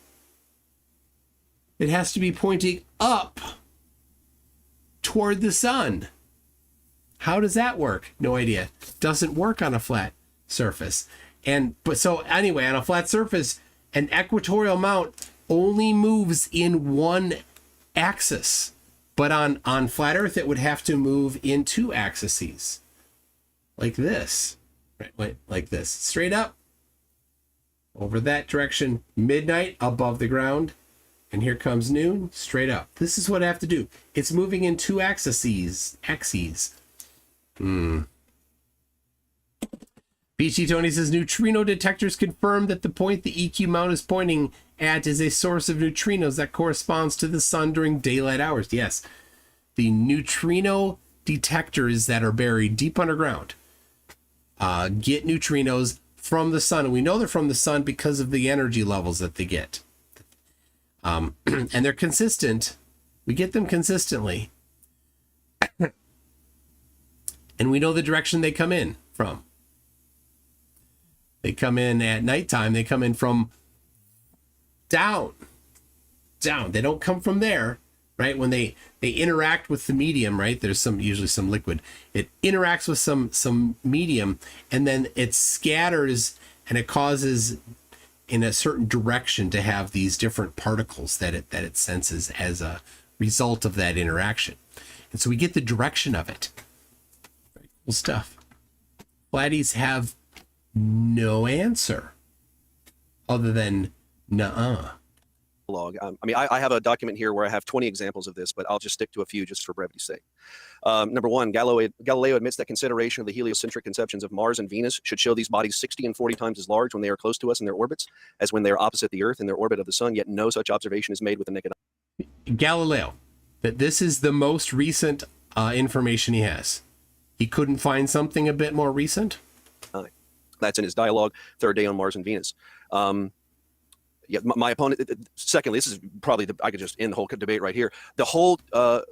S2: It has to be pointing up toward the sun. How does that work? No idea. Doesn't work on a flat surface. So anyway, on a flat surface, an equatorial mount only moves in one axis. But on flat Earth, it would have to move in two axes. Like this. Right, like this. Straight up. Over that direction. Midnight, above the ground. And here comes noon, straight up. This is what I have to do. It's moving in two axes. BT Tony says neutrino detectors confirm that the point the EQ mount is pointing at is a source of neutrinos that corresponds to the sun during daylight hours. Yes, the neutrino detectors that are buried deep underground get neutrinos from the sun. And we know they're from the sun because of the energy levels that they get. And they're consistent. We get them consistently. And we know the direction they come in from. They come in at nighttime. They come in from down. They don't come from there, right? When they interact with the medium, right? There's usually some liquid. It interacts with some medium, and then it scatters, and it causes in a certain direction to have these different particles that it senses as a result of that interaction. And so we get the direction of it. Very cool stuff. Flatties have no answer other than nuh-uh.
S5: I have a document here where I have 20 examples of this, but I'll just stick to a few just for brevity's sake. Number one, Galileo admits that consideration of the heliocentric conceptions of Mars and Venus should show these bodies 60 and 40 times as large when they are close to us in their orbits as when they are opposite the Earth in their orbit of the sun, yet no such observation is made with the naked eye.
S2: Galileo, that this is the most recent information he has. He couldn't find something a bit more recent?
S5: That's in his dialogue, Third Day on Mars and Venus. My opponent, secondly, this is probably, I could just end the whole debate right here. The whole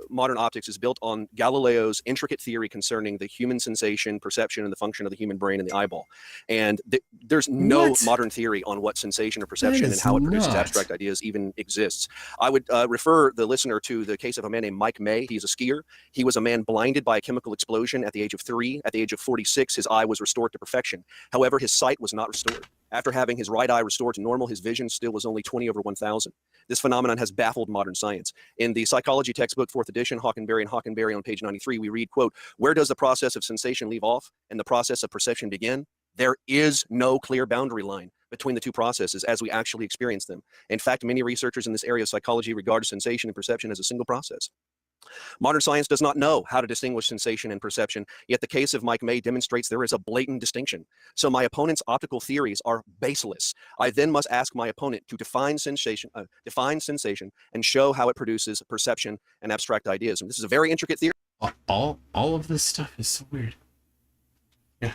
S5: modern optics is built on Galileo's intricate theory concerning the human sensation, perception, and the function of the human brain and the eyeball. And there's no modern theory on what sensation or perception and how it produces abstract ideas even exists. I would refer the listener to the case of a man named Mike May. He's a skier. He was a man blinded by a chemical explosion at the age of 3. At the age of 46, his eye was restored to perfection. However, his sight was not restored. After having his right eye restored to normal, his vision still was only 20/1000. This phenomenon has baffled modern science. In the psychology textbook, 4th edition, Hockenberry and Hockenberry on page 93, we read, quote, "Where does the process of sensation leave off and the process of perception begin? There is no clear boundary line between the two processes as we actually experience them. In fact, many researchers in this area of psychology regard sensation and perception as a single process. Modern science does not know how to distinguish sensation and perception, yet the case of Mike May demonstrates there is a blatant distinction. So my opponent's optical theories are baseless. I then must ask my opponent to define sensation and show how it produces perception and abstract ideas." And this is a very intricate theory.
S2: All of this stuff is so weird. Yeah.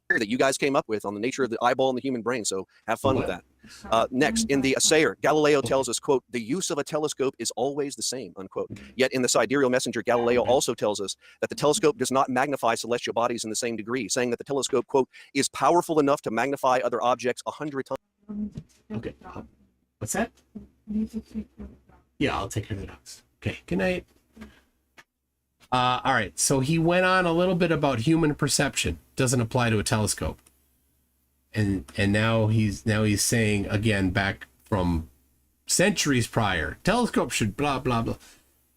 S5: That you guys came up with on the nature of the eyeball and the human brain, so have fun with that. Next, in the Assayer, Galileo tells us, quote, "The use of a telescope is always the same," unquote. Yet in the Sidereal Messenger, Galileo also tells us that the telescope does not magnify celestial bodies in the same degree, saying that the telescope, quote, "is powerful enough to magnify other objects 100 times.
S2: Okay. What's that? Yeah, I'll take care of the dogs. Okay, good night. All right, so he went on a little bit about human perception. Doesn't apply to a telescope. And now he's saying again, back from centuries prior, telescope should blah blah blah.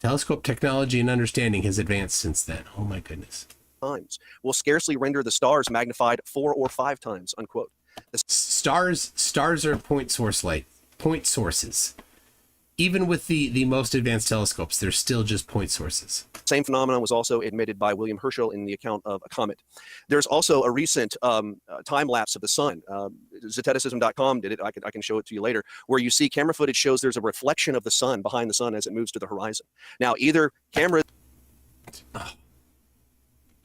S2: Telescope technology and understanding has advanced since then. Oh my goodness.
S5: Times will scarcely render the stars magnified 4 or 5 times, unquote. The
S2: stars are point sources. Even with the most advanced telescopes, they're still just point sources.
S5: same phenomenon was also admitted by William Herschel in the account of a comet. There's also a recent time lapse of the sun. Zeticism.com did it. I can show it to you later, where you see camera footage shows there's a reflection of the sun behind the sun as it moves to the horizon. Now, either camera...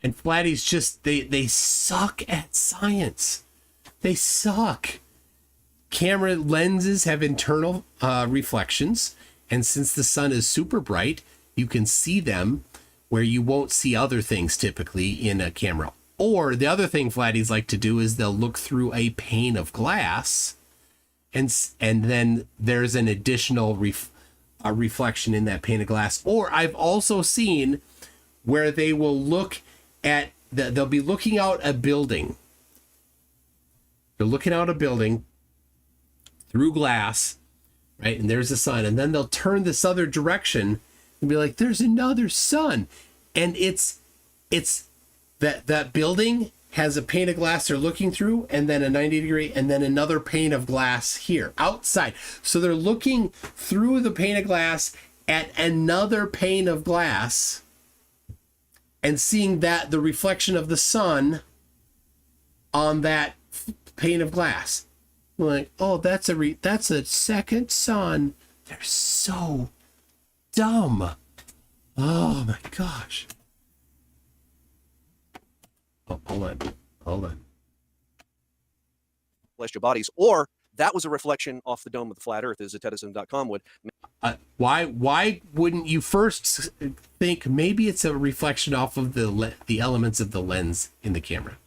S2: And Flatties just, they suck at science. They suck. camera lenses have internal reflections, and since the sun is super bright, you can see them where you won't see other things typically in a camera. Or the other thing flatties like to do is they'll look through a pane of glass, and then there's an additional reflection in that pane of glass. Or I've also seen where they will look at they'll be looking out a building. They're looking out a building through glass, right? And there's the sun, and then they'll turn this other direction and be like, "There's another sun," and it's that building has a pane of glass they're looking through, and then a 90-degree, and then another pane of glass here outside. So they're looking through the pane of glass at another pane of glass and seeing that the reflection of the sun on that pane of glass. We're like, oh, that's a second sun. They're so dumb. Oh my gosh. Oh, hold on.
S5: Celestial bodies, or that was a reflection off the dome of the flat Earth, as Atedism.com would.
S2: Why wouldn't you first think maybe it's a reflection off of the elements of the lens in the camera?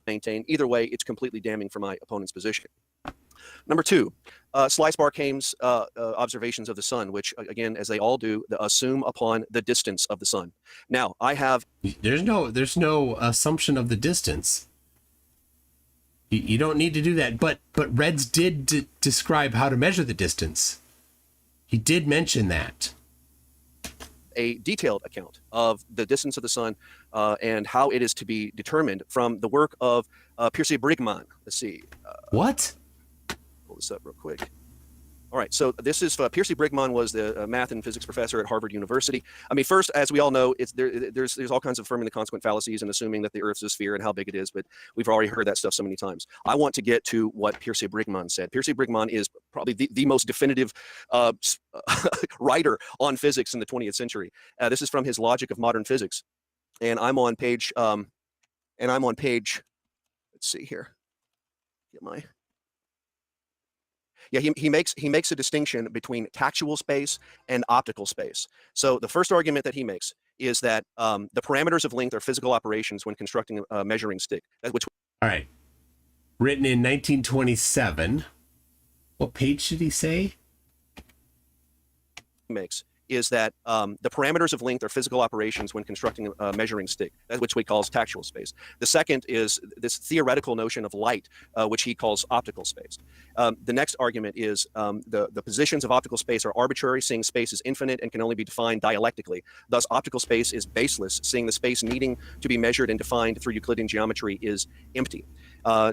S5: Maintain. Either way, it's completely damning for my opponent's position. Number two, Slice Barkame's observations of the sun, which again, as they all do, assume upon the distance of the sun. Now, I have
S2: there's no assumption of the distance. You don't need to do that. But Reds did describe how to measure the distance. He did mention that.
S5: A detailed account of the distance of the sun and how it is to be determined from the work of Piercy Brigman. Let's see.
S2: What?
S5: Pull this up real quick. All right, so this is Piercy Brigman was the math and physics professor at Harvard University. I mean, first, as we all know, there's all kinds of affirming the consequent fallacies and assuming that the Earth's a sphere and how big it is, but we've already heard that stuff so many times. I want to get to what Piercy Brigman said. Piercy Brigman is probably the most definitive writer on physics in the 20th century. This is from his Logic of Modern Physics, and I'm on page. Let's see here. Get my. Yeah, he makes a distinction between tactual space and optical space. So the first argument that he makes is that the parameters of length are physical operations when constructing a measuring stick. Which
S2: all right, written in 1927. What page did he say?
S5: Makes is that the parameters of length are physical operations when constructing a measuring stick, which he calls tactual space. The second is this theoretical notion of light, which he calls optical space. The next argument is the positions of optical space are arbitrary, seeing space is infinite and can only be defined dialectically. Thus, optical space is baseless, seeing the space needing to be measured and defined through Euclidean geometry is empty.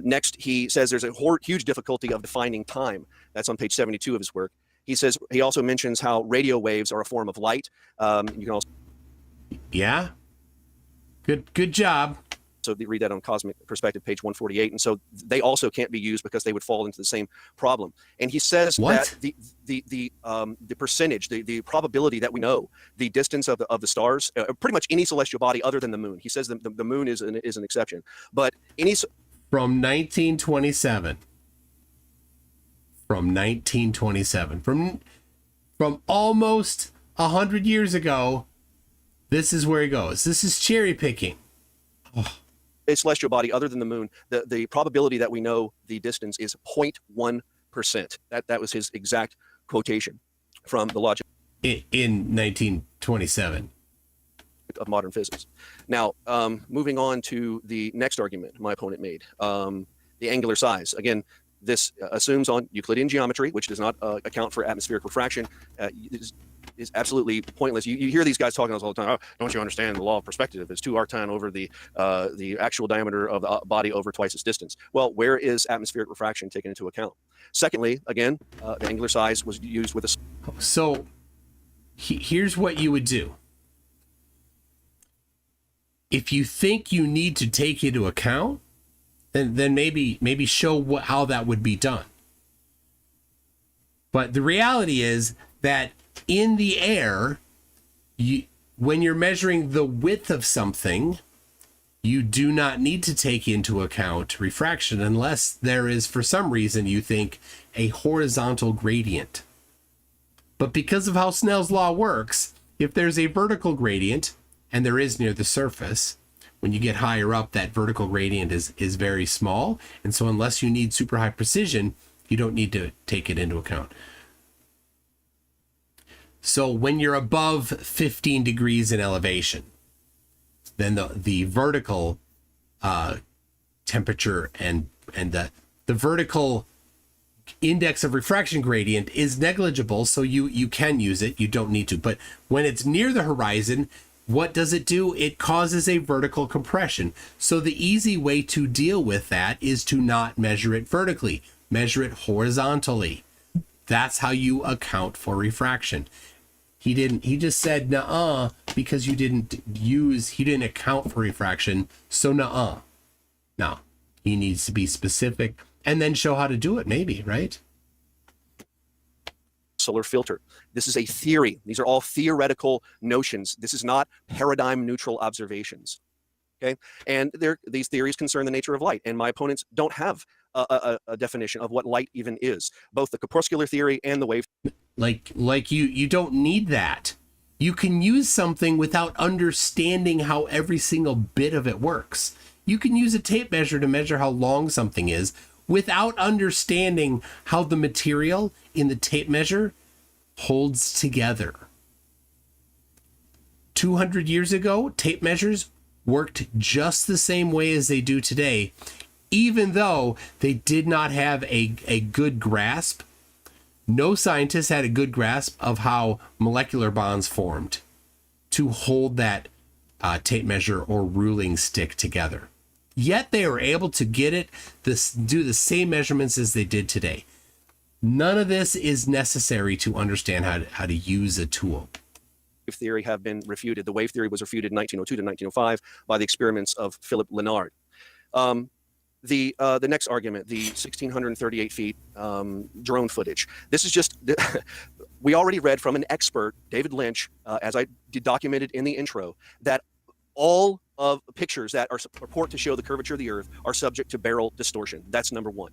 S5: Next, he says there's a huge difficulty of defining time. That's on page 72 of his work. He says he also mentions how radio waves are a form of light. You can also
S2: yeah, good job.
S5: So read that on Cosmic Perspective, page 148. And so they also can't be used because they would fall into the same problem. And he says that the percentage, the probability that we know the distance of the stars, pretty much any celestial body other than the moon. He says the moon is an exception, but any
S2: from 1927. From 1927, from almost 100 years ago, this is where he goes. This is cherry picking. Oh.
S5: A celestial body other than the moon, the probability that we know the distance is 0.1%. That was his exact quotation from the Logic
S2: in 1927
S5: of modern physics. Now, moving on to the next argument my opponent made, the angular size. Again, this assumes on Euclidean geometry, which does not account for atmospheric refraction, is absolutely pointless. You hear these guys talking all the time. Oh, don't you understand the law of perspective? It's 2 arctan over the actual diameter of the body over twice its distance. Well, where is atmospheric refraction taken into account? Secondly, again, the angular size was used with a.
S2: So here's what you would do. If you think you need to take into account, then maybe show how that would be done. But the reality is that in the air, when you're measuring the width of something, you do not need to take into account refraction unless there is, for some reason, you think a horizontal gradient. But because of how Snell's law works, if there's a vertical gradient, and there is near the surface, when you get higher up, that vertical gradient is very small. And so unless you need super high precision, you don't need to take it into account. So when you're above 15 degrees in elevation, then the vertical temperature and the vertical index of refraction gradient is negligible, so you can use it. You don't need to. But when it's near the horizon, what does it do? It causes a vertical compression. So the easy way to deal with that is to not measure it vertically. Measure it horizontally. That's how you account for refraction. He just said nuh-uh because he didn't account for refraction. So nuh-uh. No, he needs to be specific and then show how to do it, maybe, right?
S5: Solar filter. This is a theory. These are all theoretical notions. This is not paradigm neutral observations. Okay. And these theories concern the nature of light. And my opponents don't have a definition of what light even is. Both the corpuscular theory and the wave.
S2: Like you don't need that. You can use something without understanding how every single bit of it works. You can use a tape measure to measure how long something is without understanding how the material in the tape measure holds together. 200 years ago, tape measures worked just the same way as they do today, even though they did not have a good grasp. No scientist had a good grasp of how molecular bonds formed to hold that tape measure or ruling stick together. Yet they were able to do the same measurements as they did today. None of this is necessary to understand how to use a tool.
S5: Theory have been refuted. The wave theory was refuted in 1902 to 1905 by the experiments of Philip Lenard. The next argument, the 1,638 feet drone footage. This is just, we already read from an expert, David Lynch, as I documented in the intro, that all of pictures that purport to show the curvature of the Earth are subject to barrel distortion. That's number one.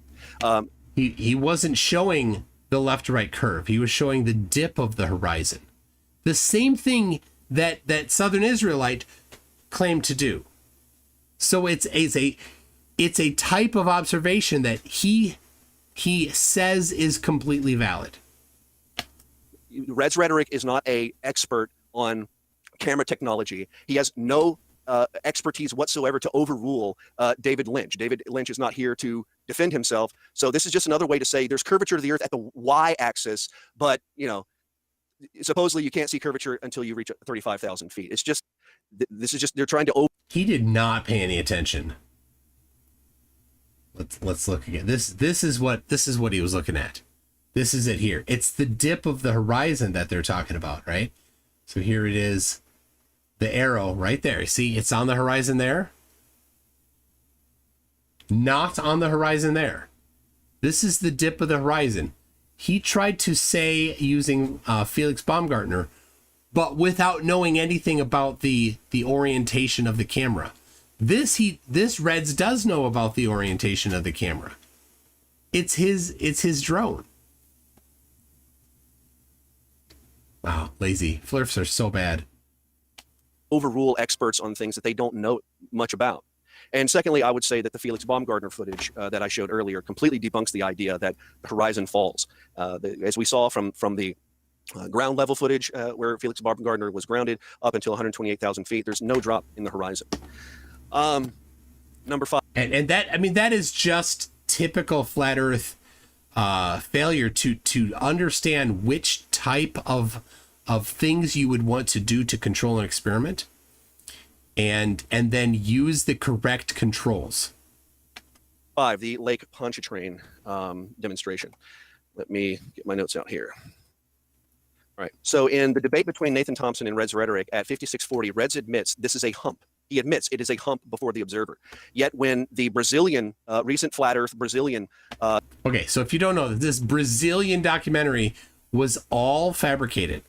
S2: He wasn't showing the left to right curve. He was showing the dip of the horizon. The same thing that Southern Israelite claimed to do. So it's a type of observation that he says is completely valid.
S5: Red's Rhetoric is not an expert on camera technology. He has no expertise whatsoever to overrule David Lynch. David Lynch is not here to defend himself. So this is just another way to say there's curvature of the Earth at the y-axis, but supposedly you can't see curvature until you reach 35,000 feet. It's just, this is just, they're trying to
S2: He did not pay any attention. Let's look again. This is what he was looking at. This is it here. It's the dip of the horizon that they're talking about, right? So here it is. The arrow right there. See, it's on the horizon there. Not on the horizon there. This is the dip of the horizon. He tried to say using Felix Baumgartner, but without knowing anything about the orientation of the camera. This Reds does know about the orientation of the camera. It's his drone. Wow, lazy. Flirfs are so bad.
S5: overrule experts on things that they don't know much about. And secondly, I would say that the Felix Baumgartner footage that I showed earlier completely debunks the idea that the horizon falls. As we saw from the ground level footage where Felix Baumgartner was grounded up until 128,000 feet, there's no drop in the horizon. Number 5.
S2: And that, I mean, that is just typical flat Earth failure to understand which type of things you would want to do to control an experiment, and then use the correct controls.
S5: 5, the Lake Pontchartrain demonstration. Let me get my notes out here. All right. So in the debate between Nathan Thompson and Red's Rhetoric at 5640, Reds admits this is a hump. He admits it is a hump before the observer. Yet when the Brazilian, recent flat Earth Brazilian...
S2: Okay, so if you don't know, this Brazilian documentary was all fabricated.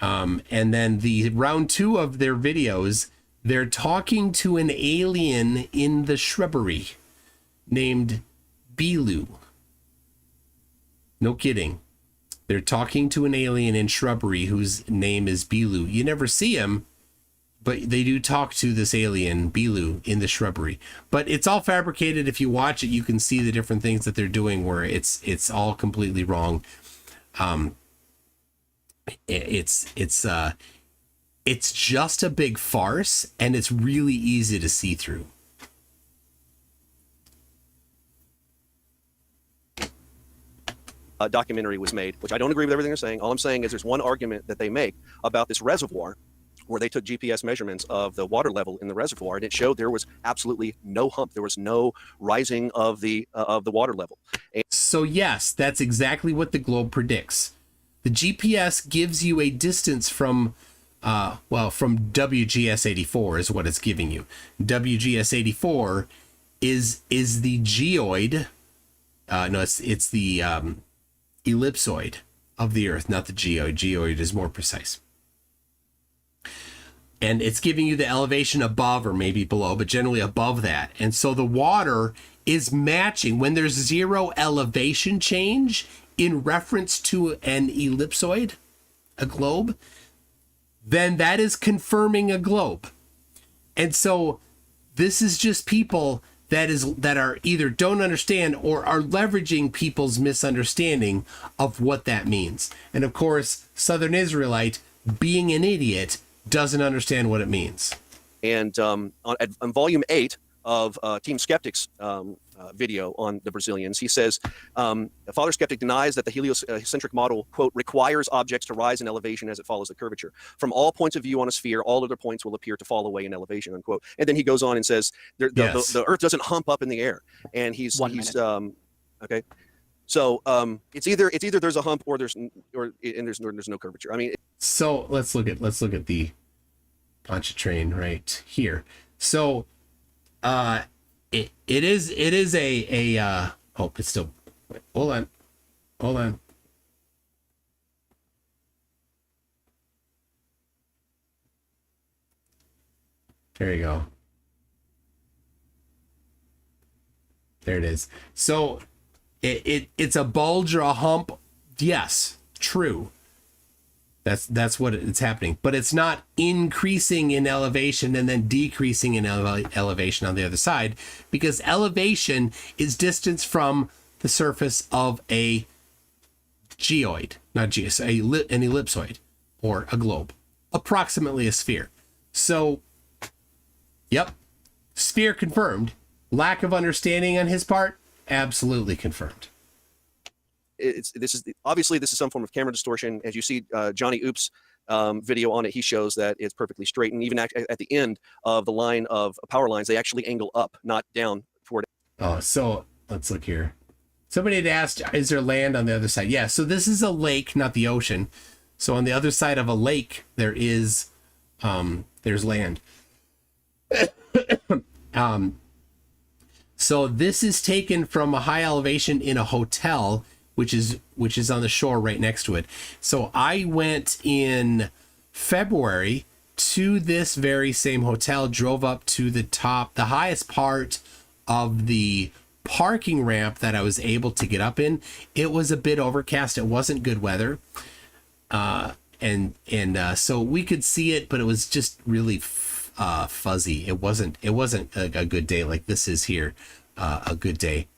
S2: And then the round 2 of their videos, They're talking to an alien in the shrubbery named Bilu. No kidding. They're talking to an alien in shrubbery whose name is Bilu. You never see him, but they do talk to this alien, Bilu, in the shrubbery. But it's all fabricated. If you watch it, you can see the different things that they're doing where it's all completely wrong. It's just a big farce, and it's really easy to see through.
S5: Documentary was made, which I don't agree with everything they're saying. All I'm saying is there's one argument that they make about this reservoir where they took GPS measurements of the water level in the reservoir, and it showed there was absolutely no hump. There was no rising of the water level.
S2: So yes, that's exactly what the globe predicts. The GPS gives you a distance from WGS 84 is what it's giving you. WGS 84 is the geoid. It's the ellipsoid of the Earth, not the geoid. Geoid is more precise. And it's giving you the elevation above or maybe below, but generally above that. And so the water is matching when there's zero elevation change in reference to an ellipsoid, a globe, then that is confirming a globe. And so this is just people that are either don't understand or are leveraging people's misunderstanding of what that means. And of course, Southern Israelite, being an idiot, doesn't understand what it means.
S5: And on volume 8 of Team Skeptic's video on the Brazilians, he says, Father Skeptic denies that the heliocentric model, quote, requires objects to rise in elevation as it follows the curvature. From all points of view on a sphere, all other points will appear to fall away in elevation, unquote. And then he goes on and says, the Earth doesn't hump up in the air. And he's okay. So it's either there's a hump or there's no curvature. I mean,
S2: so let's look at the Pontchartrain right here. So it is a oh, it's still, hold on. There you go. There it is. So it's a bulge or a hump. Yes, true. That's what it's happening, but it's not increasing in elevation and then decreasing in elevation on the other side, because elevation is distance from the surface of a geoid, not geos, an ellipsoid or a globe, approximately a sphere. So, yep, sphere confirmed. Lack of understanding on his part, absolutely confirmed.
S5: This is some form of camera distortion. As you see Johnny Oops video on it, he shows that it's perfectly straight, and even at the end of the line of power lines, they actually angle up, not down toward it.
S2: Oh, so let's look here. Somebody had asked, is there land on the other side? Yeah, so this is a lake, not the ocean. So on the other side of a lake, there's land. So this is taken from a high elevation in a hotel, which is on the shore right next to it. So I went in February to this very same hotel, drove up to the highest part of the parking ramp that I was able to get up in. It was a bit overcast. It wasn't good weather. So we could see it, but it was just really fuzzy. It wasn't a good day like this is here, a good day.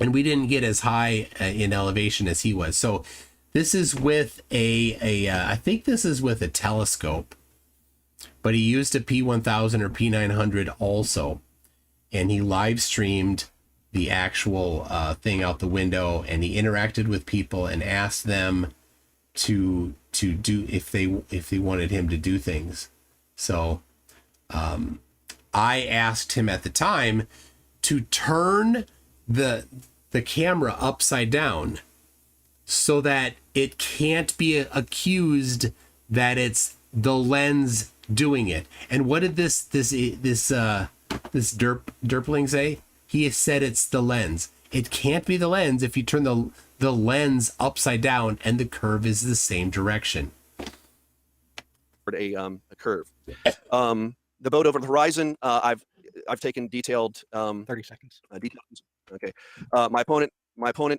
S2: And we didn't get as high in elevation as he was. So this is with I think this is with a telescope, but he used a P1000 or P900 also. And he live streamed the actual thing out the window, and he interacted with people and asked them to do if they wanted him to do things. So I asked him at the time to turn the camera upside down so that it can't be accused that it's the lens doing it. And what did this derpling say? He said it's the lens. It can't be the lens if you turn the lens upside down and the curve is the same direction.
S5: a curve. The boat over the horizon, I've taken detailed
S4: 30 seconds.
S5: details. Okay. My opponent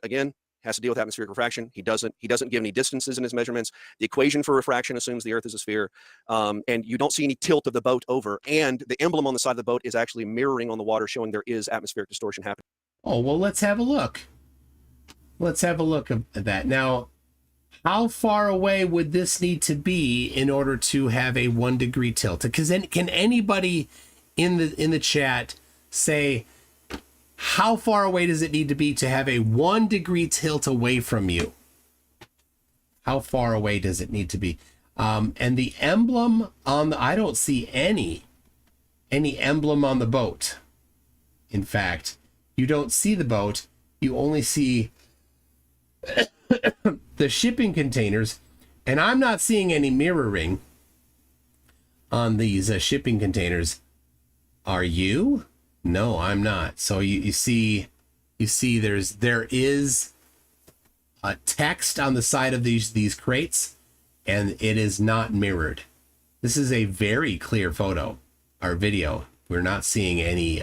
S5: again has to deal with atmospheric refraction. He doesn't give any distances in his measurements. The equation for refraction assumes the Earth is a sphere, and you don't see any tilt of the boat over. And the emblem on the side of the boat is actually mirroring on the water, showing there is atmospheric distortion happening.
S2: Oh, well, let's have a look. Let's have a look at that. Now, how far away would this need to be in order to have a 1 degree tilt? Because can anybody in the chat say, how far away does it need to be to have a 1 degree tilt away from you? How far away does it need to be? And the emblem on the, I don't see any emblem on the boat. In fact, you don't see the boat. You only see the shipping containers, and I'm not seeing any mirroring on these shipping containers. Are you? No, I'm not. So you see there is a text on the side of these crates, and it is not mirrored. This is a very clear photo or video. We're not seeing any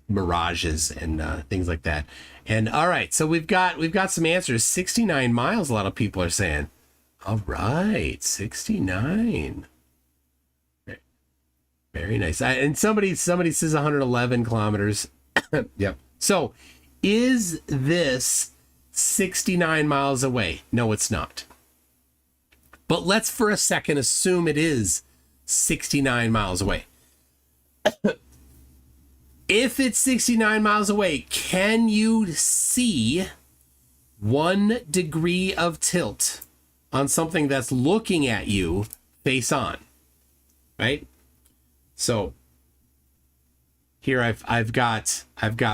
S2: mirages and things like that. And all right, so we've got some answers. 69 miles, a lot of people are saying. All right, 69. Very nice. And somebody says 111 kilometers. Yep. So is this 69 miles away? No, it's not. But let's for a second assume it is 69 miles away. If it's 69 miles away, can you see 1 degree of tilt on something that's looking at you face on? Right? So here I've got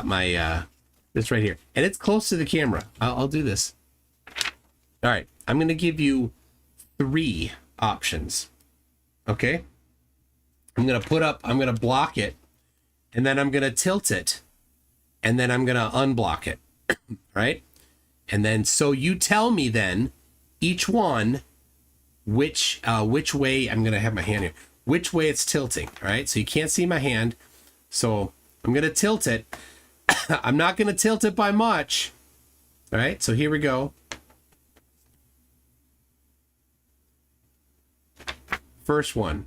S2: my this right here, and it's close to the camera. I'll do this. All right, I'm gonna give you 3 options. Okay, I'm gonna block it, and then I'm gonna tilt it, and then I'm gonna unblock it. Right, and then so you tell me then each one which way. I'm gonna have my hand here, which way it's tilting. All right, so you can't see my hand, so I'm gonna tilt it. I'm not gonna tilt it by much. All right, so here we go. First one.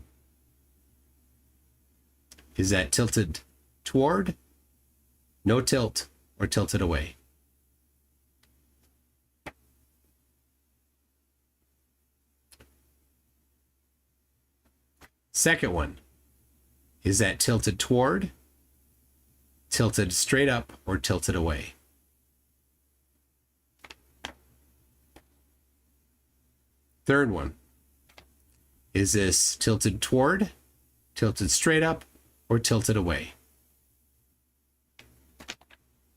S2: Is that tilted toward, no tilt, or tilted away? Second one. Is that tilted toward, tilted straight up, or tilted away? Third one. Is this tilted toward, tilted straight up, or tilted away?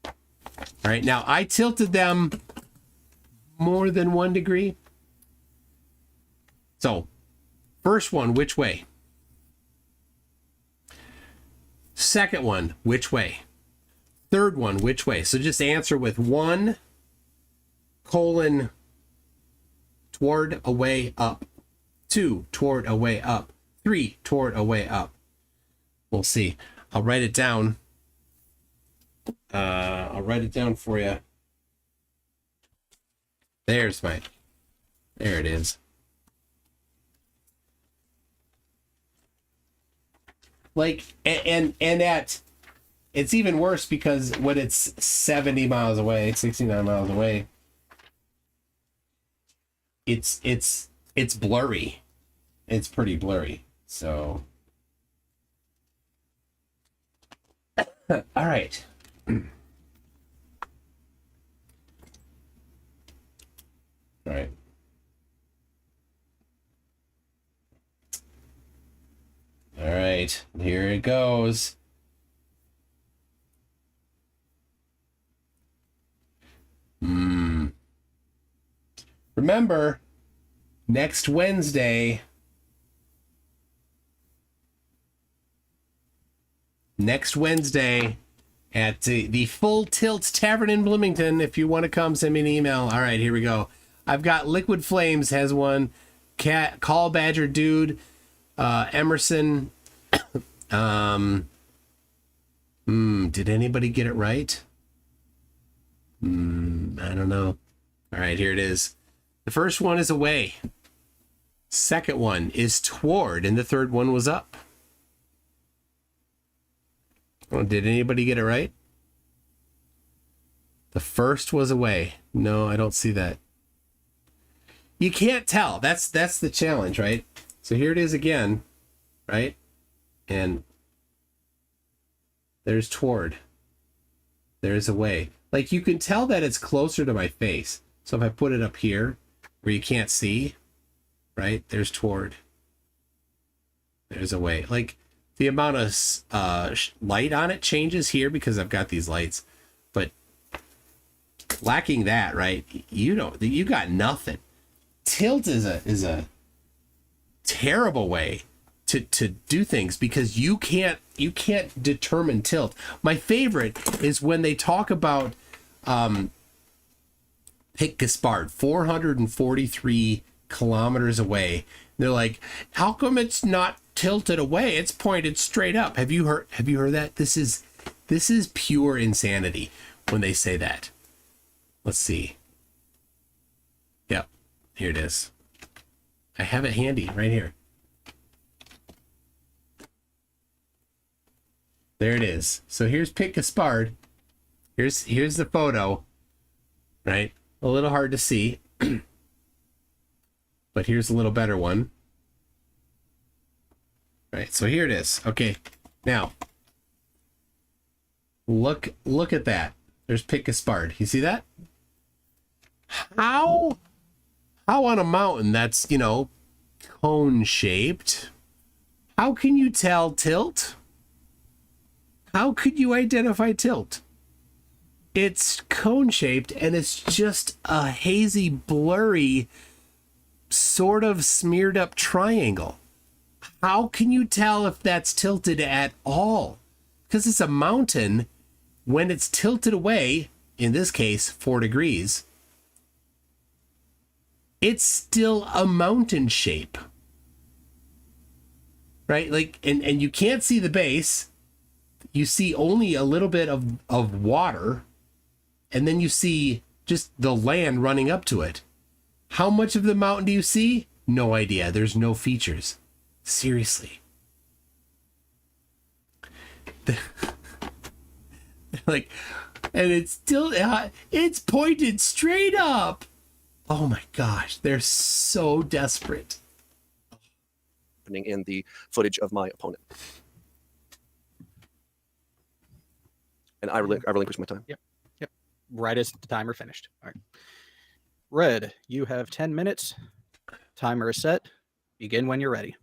S2: All right, now I tilted them more than 1 degree. So, first one, which way? Second one, which way? Third one, which way? So just answer with 1 colon toward, away, up. 2 toward, away, up. 3 toward, away, up. We'll see. I'll write it down. I'll write it down for you. There it is. Like, and at, it's even worse because when it's 70 miles away, 69 miles away, it's blurry. It's pretty blurry. So, all right. All right. All right, here it goes. Remember, next Wednesday, at the Full Tilt Tavern in Bloomington. If you want to come, send me an email. All right, here we go. I've got Liquid Flames has one. Call Badger Dude, Emerson. Did anybody get it right? I don't know. All right, here it is. The first one is away. Second one is toward, and the third one was up. Oh, did anybody get it right? The first was away. No, I don't see that. You can't tell. That's the challenge, right? So here it is again, right? And there's toward. There's away. Like, you can tell that it's closer to my face. So if I put it up here where you can't see, right? There's toward. There's away. Like, the amount of light on it changes here because I've got these lights. But lacking that, right? You got nothing. Tilt is a terrible way to do things because you can't determine tilt. My favorite is when they talk about Pic Gaspard, 443 kilometers away. They're like, how come it's not tilted away? It's pointed straight up. Have you heard that? This is pure insanity when they say that. Let's see. Yep, here it is. I have it handy right here. There it is. So here's Pic Gaspard. Here's the photo, right? A little hard to see, but here's a little better one. Right, so here it is. Okay, now look at that. There's Pic Gaspard. You see that? How on a mountain that's, cone shaped, how can you tell tilt? How could you identify tilt? It's cone shaped and it's just a hazy, blurry, sort of smeared up triangle. How can you tell if that's tilted at all? Because it's a mountain. When it's tilted away, in this case 4 degrees, it's still a mountain shape, right? Like, and you can't see the base. You see only a little bit of water, and then you see just the land running up to it. How much of the mountain do you see? No idea. There's no features. Seriously. Like, and it's still, it's pointed straight up. Oh my gosh, they're so desperate.
S5: In the footage of my opponent. And I relinquish my time.
S4: Yep. Right as the timer finished. All right. Red, you have 10 minutes. Timer is set. Begin when you're ready.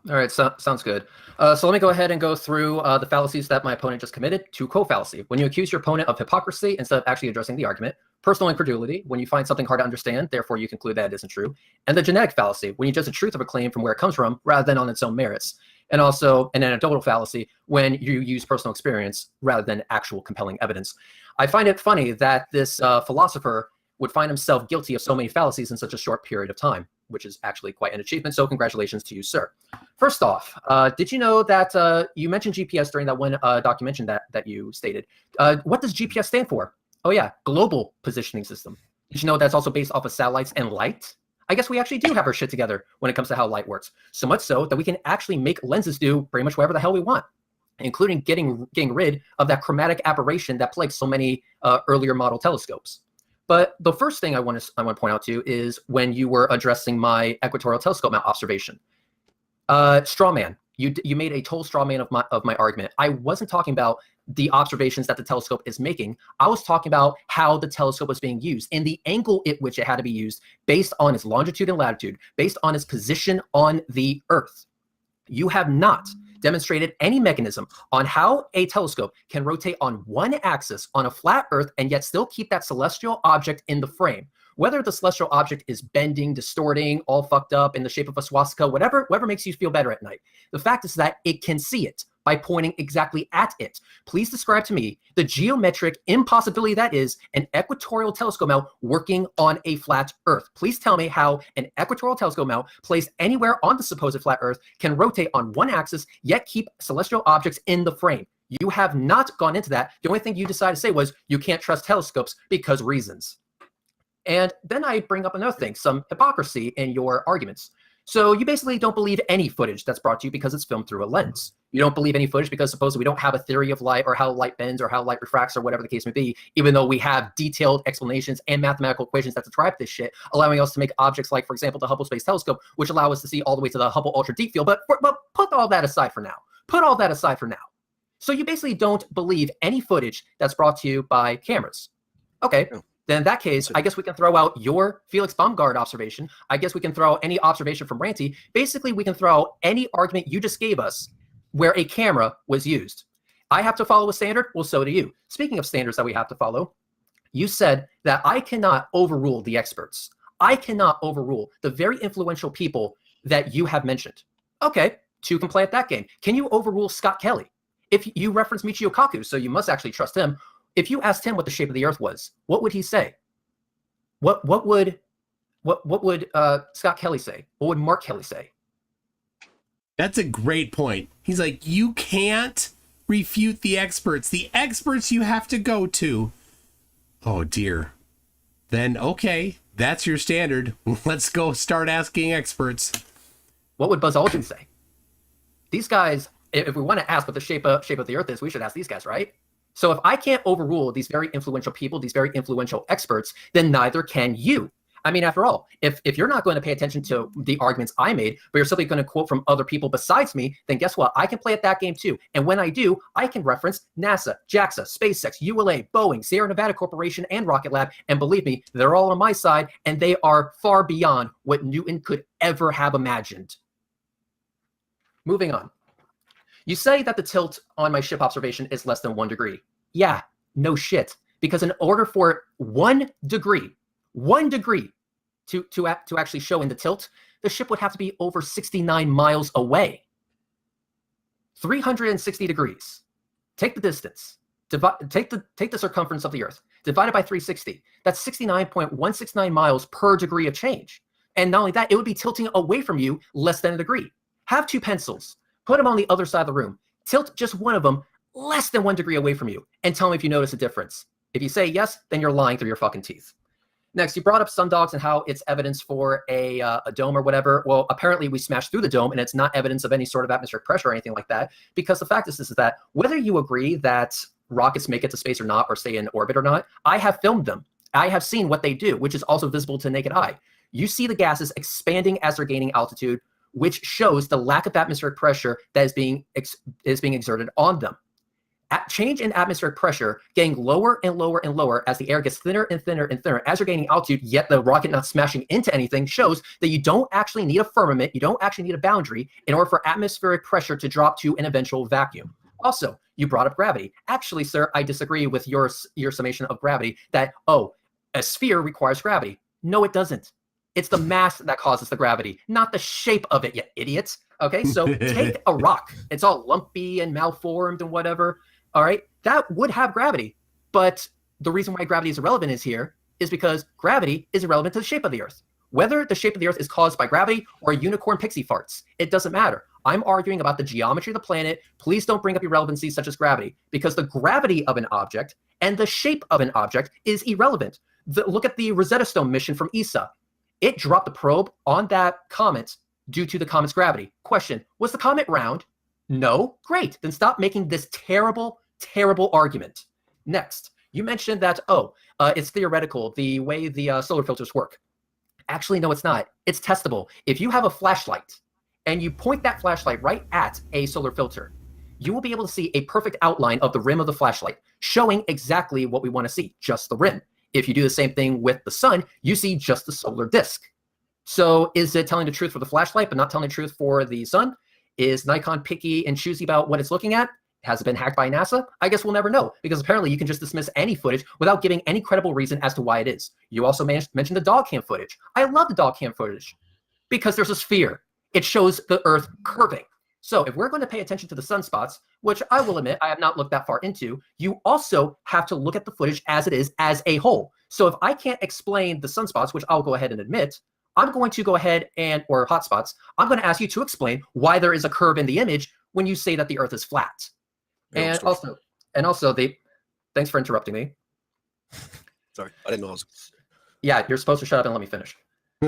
S6: All right, sounds good. So let me go ahead and go through the fallacies that my opponent just committed. Co-fallacy, when you accuse your opponent of hypocrisy instead of actually addressing the argument. Personal incredulity, when you find something hard to understand, therefore you conclude that it isn't true. And the genetic fallacy, when you judge the truth of a claim from where it comes from rather than on its own merits. And also an anecdotal fallacy, when you use personal experience rather than actual compelling evidence. I find it funny that this philosopher would find himself guilty of so many fallacies in such a short period of time, which is actually quite an achievement. So congratulations to you, sir. First off, did you know that you mentioned GPS during that one documentation that you stated? What does GPS stand for? Oh yeah, Global Positioning System. Did you know that's also based off of satellites and light? I guess we actually do have our shit together when it comes to how light works. So much so that we can actually make lenses do pretty much whatever the hell we want, including getting rid of that chromatic aberration that plagues so many earlier model telescopes. But the first thing I want to point out to you is when you were addressing my equatorial telescope mount observation. Straw man. You made a total straw man of my argument. I wasn't talking about the observations that the telescope is making. I was talking about how the telescope was being used and the angle at which it had to be used based on its longitude and latitude, based on its position on the Earth. You have not demonstrated any mechanism on how a telescope can rotate on one axis on a flat Earth and yet still keep that celestial object in the frame. Whether the celestial object is bending, distorting, all fucked up in the shape of a swastika, whatever makes you feel better at night. The fact is that it can see it. by pointing exactly at it. Please describe to me the geometric impossibility that is an equatorial telescope mount working on a flat Earth. Please tell me how an equatorial telescope mount placed anywhere on the supposed flat Earth can rotate on one axis, yet keep celestial objects in the frame. You have not gone into that. The only thing you decided to say was you can't trust telescopes because reasons. And then I bring up another thing, some hypocrisy in your arguments. So you basically don't believe any footage that's brought to you because it's filmed through a lens. You don't believe any footage because supposedly we don't have a theory of light or how light bends or how light refracts or whatever the case may be, even though we have detailed explanations and mathematical equations that describe this shit, allowing us to make objects like, for example, the Hubble Space Telescope, which allow us to see all the way to the Hubble Ultra Deep Field. But put all that aside for now. Put all that aside for now. So you basically don't believe any footage that's brought to you by cameras. Okay. No. Then in that case, I guess we can throw out your Felix Baumgart observation. I guess we can throw out any observation from Ranty. Basically, we can throw out any argument you just gave us where a camera was used. I have to follow a standard. Well, so do you. Speaking of standards that we have to follow, you said that I cannot overrule the experts. I cannot overrule the very influential people that you have mentioned. Okay, two can play at that game. Can you overrule Scott Kelly? If you reference Michio Kaku, so you must actually trust him. If you asked him what the shape of the Earth was, what would he say? What would Scott Kelly say? What would Mark Kelly say?
S2: That's a great point. He's like, you can't refute the experts. The experts you have to go to. Oh dear. Then okay, that's your standard. Let's go start asking experts.
S6: What would Buzz Aldrin say? These guys, if we want to ask what the shape of the Earth is, we should ask these guys, right? So if I can't overrule these very influential people, these very influential experts, then neither can you. I mean, after all, if you're not going to pay attention to the arguments I made, but you're simply going to quote from other people besides me, then guess what? I can play at that game too. And when I do, I can reference NASA, JAXA, SpaceX, ULA, Boeing, Sierra Nevada Corporation, and Rocket Lab. And believe me, they're all on my side, and they are far beyond what Newton could ever have imagined. Moving on. You say that the tilt on my ship observation is less than 1 degree. Yeah, no shit. Because in order for 1 degree to actually show in the tilt, the ship would have to be over 69 miles away. 360 degrees. Take the distance. Take the circumference of the Earth. Divided by 360. That's 69.169 miles per degree of change. And not only that, it would be tilting away from you less than a degree. Have 2 pencils. Put them on the other side of the room. Tilt just one of them less than 1 degree away from you and tell me if you notice a difference. If you say yes, then you're lying through your fucking teeth. Next, you brought up sundogs and how it's evidence for a dome or whatever. Well, apparently we smashed through the dome and it's not evidence of any sort of atmospheric pressure or anything like that, because the fact is that whether you agree that rockets make it to space or not, or stay in orbit or not, I have filmed them. I have seen what they do, which is also visible to the naked eye. You see the gases expanding as they're gaining altitude, which shows the lack of atmospheric pressure that is being exerted on them. Change in atmospheric pressure getting lower and lower and lower as the air gets thinner and thinner and thinner as you're gaining altitude, yet the rocket not smashing into anything, shows that you don't actually need a firmament, you don't actually need a boundary in order for atmospheric pressure to drop to an eventual vacuum. Also, you brought up gravity. Actually, sir, I disagree with your summation of gravity that, oh, a sphere requires gravity. No, it doesn't. It's the mass that causes the gravity, not the shape of it, you idiots. Okay, so take a rock. It's all lumpy and malformed and whatever. All right, that would have gravity. But the reason why gravity is irrelevant is because gravity is irrelevant to the shape of the Earth. Whether the shape of the Earth is caused by gravity or unicorn pixie farts, it doesn't matter. I'm arguing about the geometry of the planet. Please don't bring up irrelevancies such as gravity, because the gravity of an object and the shape of an object is irrelevant. Look at the Rosetta Stone mission from ESA. It dropped the probe on that comet due to the comet's gravity. Question, was the comet round? No? Great. Then stop making this terrible, terrible argument. Next, you mentioned that, it's theoretical, the way the solar filters work. Actually, no, it's not. It's testable. If you have a flashlight and you point that flashlight right at a solar filter, you will be able to see a perfect outline of the rim of the flashlight, showing exactly what we want to see, just the rim. If you do the same thing with the sun, you see just the solar disk. So is it telling the truth for the flashlight but not telling the truth for the sun? Is Nikon picky and choosy about what it's looking at? Has it been hacked by NASA? I guess we'll never know, because apparently you can just dismiss any footage without giving any credible reason as to why it is. You also mentioned the dog cam footage. I love the dog cam footage because there's a sphere. It shows the Earth curving. So if we're going to pay attention to the sunspots, which I will admit I have not looked that far into, you also have to look at the footage as it is as a whole. So if I can't explain the sunspots, which I'll go ahead and admit, I'm going to go ahead or hotspots, I'm going to ask you to explain why there is a curve in the image when you say that the Earth is flat. And also, thanks for interrupting me.
S5: Sorry, I didn't know I was.
S6: Yeah, you're supposed to shut up and let me finish.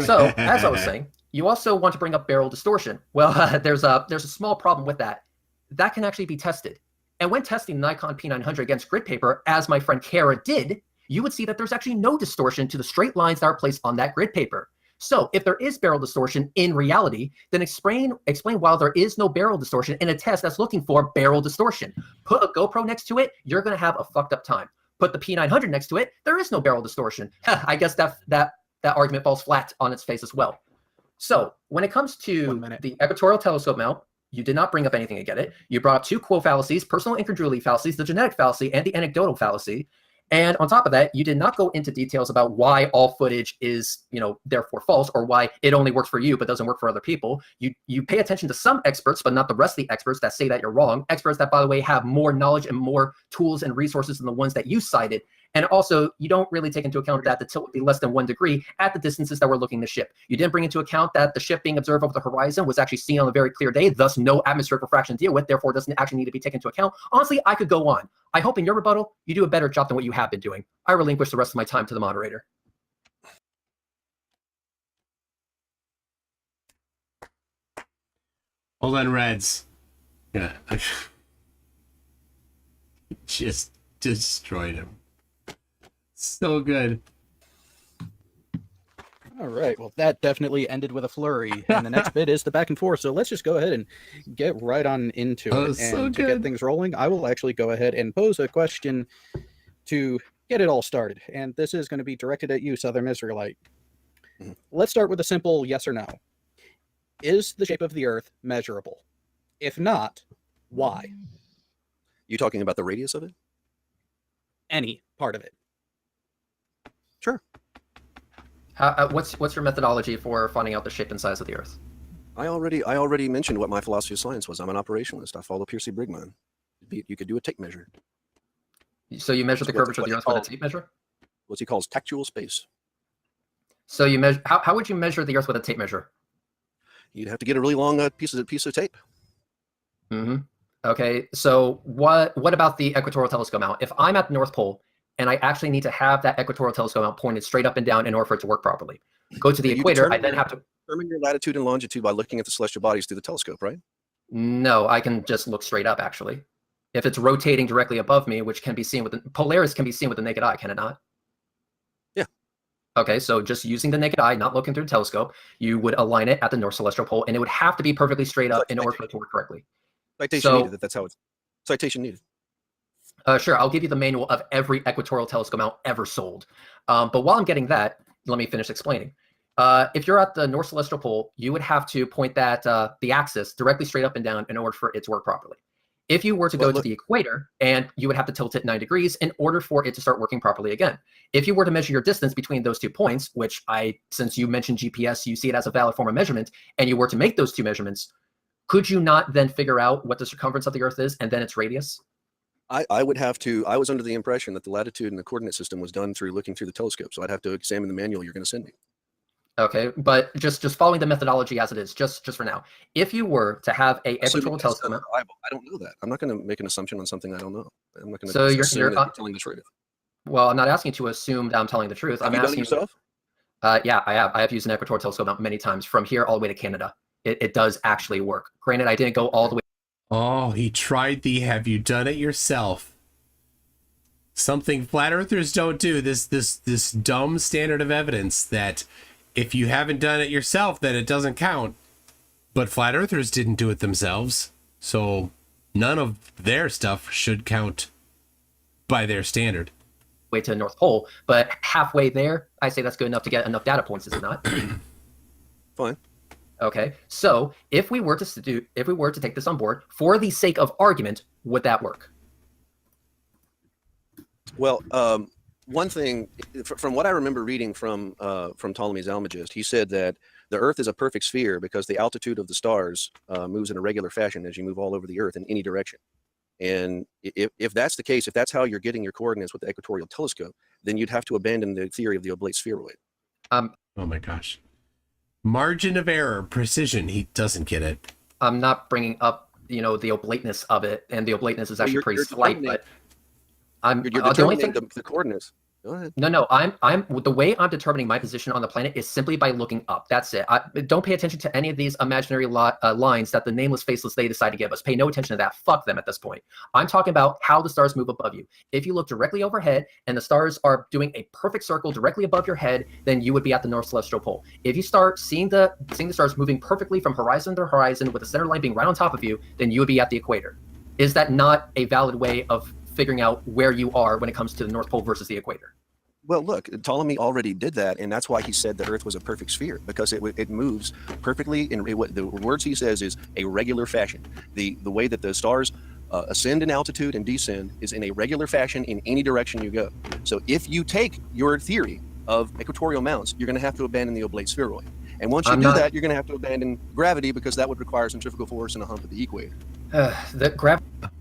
S6: So, as I was saying, you also want to bring up barrel distortion. Well, there's a small problem with that. That can actually be tested. And when testing Nikon P900 against grid paper, as my friend Kara did, you would see that there's actually no distortion to the straight lines that are placed on that grid paper. So if there is barrel distortion in reality, then explain why there is no barrel distortion in a test that's looking for barrel distortion. Put a GoPro next to it, you're going to have a fucked up time. Put the P900 next to it, there is no barrel distortion. I guess that argument falls flat on its face as well. So when it comes to the equatorial telescope mount, you did not bring up anything to get it. You brought up 2 quo fallacies, personal incredulity fallacies, the genetic fallacy, and the anecdotal fallacy. And on top of that, you did not go into details about why all footage is, therefore false, or why it only works for you but doesn't work for other people. You pay attention to some experts, but not the rest of the experts that say that you're wrong. Experts that, by the way, have more knowledge and more tools and resources than the ones that you cited. And also, you don't really take into account that the tilt would be less than 1 degree at the distances that we're looking to ship. You didn't bring into account that the ship being observed over the horizon was actually seen on a very clear day, thus no atmospheric refraction to deal with, therefore doesn't actually need to be taken into account. Honestly, I could go on. I hope in your rebuttal, you do a better job than what you have been doing. I relinquish the rest of my time to the moderator.
S2: Hold on, Reds. Yeah. Just destroyed him. So good.
S4: All right. Well, that definitely ended with a flurry. And the next bit is the back and forth. So let's just go ahead and get right on into it. And
S2: so
S4: to get things rolling, I will actually go ahead and pose a question to get it all started. And this is going to be directed at you, Southern Israelite. Let's start with a simple yes or no. Is the shape of the Earth measurable? If not, why?
S5: You talking about the radius of it?
S4: Any part of it.
S5: Sure.
S6: What's your methodology for finding out the shape and size of the Earth?
S5: I already mentioned what my philosophy of science was. I'm an operationalist. I follow Piercy Brigman. You could do a tape measure.
S6: So you measure the curvature of the Earth with a tape measure?
S5: What he calls tactual space.
S6: So you measure. How would you measure the Earth with a tape measure?
S5: You'd have to get a really long piece of tape.
S6: Mm-hmm. Okay. So what about the equatorial telescope mount? If I'm at the North Pole and I actually need to have that equatorial telescope mount pointed straight up and down in order for it to work properly, go to the equator. I then have to
S5: determine your latitude and longitude by looking at the celestial bodies through the telescope, right?
S6: No, I can just look straight up. Actually, if it's rotating directly above me, which can be seen with Polaris can be seen with the naked eye, can it not?
S5: Yeah. Okay,
S6: so just using the naked eye, not looking through the telescope, you would align it at the North Celestial Pole, and it would have to be perfectly straight up in order for it to work correctly.
S5: Citation needed. That's how it's. Citation needed.
S6: Sure, I'll give you the manual of every equatorial telescope mount ever sold. But while I'm getting that, let me finish explaining. If you're at the North Celestial Pole, you would have to point that the axis directly straight up and down in order for it to work properly. If you were to go to the equator, and you would have to tilt it 9 degrees in order for it to start working properly again. If you were to measure your distance between those 2 points, which since you mentioned GPS, you see it as a valid form of measurement, and you were to make those 2 measurements, could you not then figure out what the circumference of the Earth is and then its radius?
S5: I would have to. I was under the impression that the latitude and the coordinate system was done through looking through the telescope. So I'd have to examine the manual you're going to send me.
S6: Okay, but just following the methodology as it is, just for now. If you were to have a equatorial telescope,
S5: I don't know that. I'm not going to make an assumption on something I don't know. I'm not going to
S6: so
S5: assume that you're telling the truth.
S6: Well, I'm not asking you to assume that I'm telling the truth.
S5: Have you done it yourself?
S6: Yeah, I have. I have used an equatorial telescope many times from here all the way to Canada. It does actually work. Granted, I didn't go all the way.
S2: Oh, he tried the have you done it yourself? Something flat earthers don't do. This dumb standard of evidence that if you haven't done it yourself, then it doesn't count. But flat earthers didn't do it themselves, so none of their stuff should count by their standard.
S6: Way to the North Pole, but halfway there, I say that's good enough to get enough data points, is it not?
S5: Fine.
S6: Okay, so if we were to take this on board for the sake of argument, would that work?
S5: Well, one thing from what I remember reading from Ptolemy's Almagest, he said that The Earth is a perfect sphere because the altitude of the stars moves in a regular fashion as you move all over the Earth in any direction. And if that's the case, if that's how you're getting your coordinates with the equatorial telescope, then you'd have to abandon the theory of the oblate spheroid.
S2: Oh my gosh. Margin of error, precision. He doesn't get it.
S6: I'm not bringing up, the oblateness of it, and the oblateness is actually pretty slight, but
S5: You're determining the coordinates. Go ahead.
S6: No, I'm the way I'm determining my position on the planet is simply by looking up. That's it. Don't pay attention to any of these imaginary lines that the nameless, faceless they decide to give us. Pay no attention to that. Fuck them at this point. I'm talking about how the stars move above you. If you look directly overhead and the stars are doing a perfect circle directly above your head, then you would be at the North Celestial Pole. If you start seeing the stars moving perfectly from horizon to horizon with the center line being right on top of you, then you would be at the equator. Is that not a valid way of figuring out where you are when it comes to the North Pole versus the equator?
S5: Well, look, Ptolemy already did that, and that's why he said the Earth was a perfect sphere, because it moves perfectly in what the words he says is a regular fashion. The way that the stars ascend in altitude and descend is in a regular fashion in any direction you go. So if you take your theory of equatorial mounts, you're going to have to abandon the oblate spheroid. And once you do that, you're going to have to abandon gravity, because that would require centrifugal force and a hump at the equator.
S2: Oh